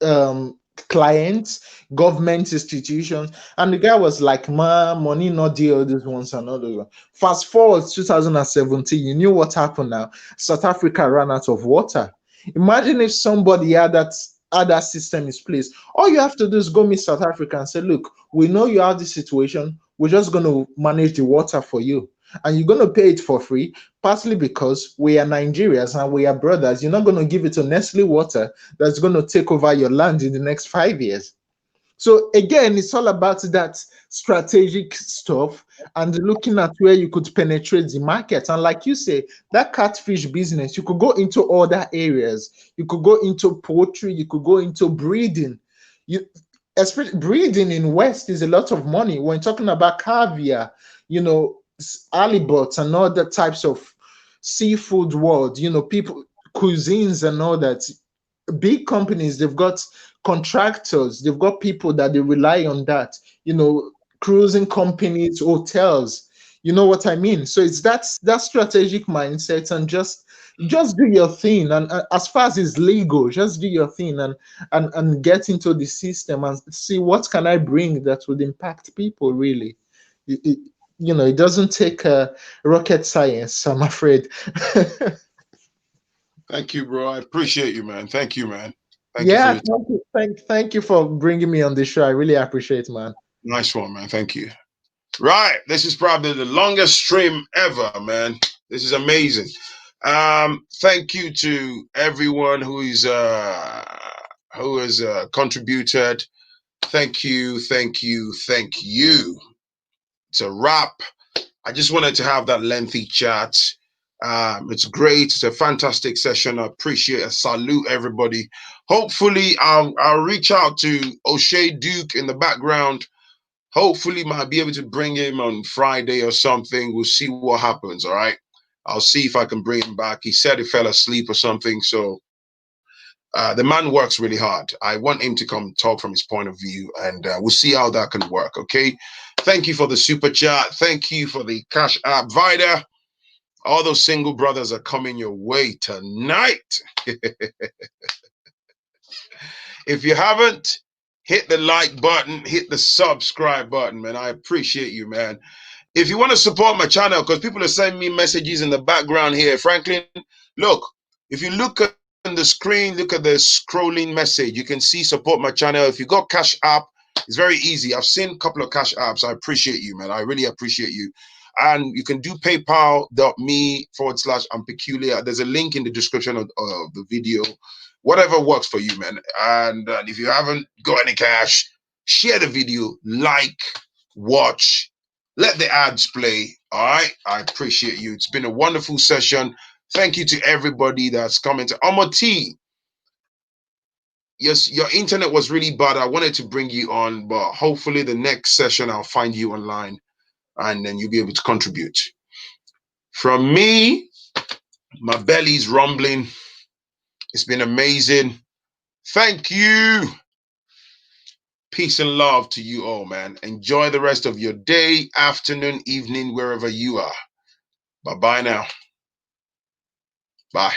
um, clients, government institutions. And the guy was like, man, money not deal, this one's another one. Fast forward 2017, you knew what happened now. South Africa ran out of water. Imagine if somebody had that system in place. All you have to do is go meet South Africa and say, look, we know you have this situation. We're just going to manage the water for you. And you're going to pay it for free, partly because we are Nigerians and we are brothers. You're not going to give it to Nestle Water that's going to take over your land in the next 5 years. So again, it's all about that strategic stuff and looking at where you could penetrate the market. And like you say, that catfish business, you could go into other areas. You could go into poultry. You could go into breeding. Especially breeding in West is a lot of money. When talking about caviar, halibut and other types of seafood world, people, cuisines and all that. Big companies, they've got contractors, they've got people that they rely on that, cruising companies, hotels, you know what I mean? So it's that strategic mindset and just do your thing. And as far as it's legal, just do your thing and get into the system and see what can I bring that would impact people really. It doesn't take rocket science, I'm afraid. Thank you, bro. I appreciate you, man. Thank you, man. Thank you for Yeah, your time. thank you for bringing me on the show. I really appreciate it, man. Nice one, man. Thank you. Right. This is probably the longest stream ever, man. This is amazing. Thank you to everyone who has contributed. Thank you, thank you, thank you. It's a wrap. I just wanted to have that lengthy chat. It's great. It's a fantastic session. I appreciate it. Salute everybody. Hopefully, I'll reach out to O'Shea Duke in the background. Hopefully, might be able to bring him on Friday or something. We'll see what happens. All right. I'll see if I can bring him back. He said he fell asleep or something. So the man works really hard. I want him to come talk from his point of view, and we'll see how that can work. Okay. Thank you for the super chat. Thank you for the Cash App Vida. All those single brothers are coming your way tonight. If you haven't, hit the like button, hit the subscribe button, man. I appreciate you, man. If you want to support my channel, because people are sending me messages in the background here, Phrankleen, look, if you look at the screen, look at the scrolling message, you can see support my channel. If you got Cash App, it's very easy. I've seen a couple of Cash Apps. I appreciate you, man. I really appreciate you. And you can do paypal.me/I'm peculiar. There's a link in the description of the video. Whatever works for you, man. And if you haven't got any cash, share the video, like, watch, let the ads play. All right. I appreciate you. It's been a wonderful session. Thank you to everybody that's commented. T, yes, your internet was really bad. I wanted to bring you on, but hopefully the next session I'll find you online and then you'll be able to contribute. From me, my belly's rumbling. It's been amazing. Thank you. Peace and love to you all, man. Enjoy the rest of your day, afternoon, evening, wherever you are. Bye-bye now. Bye.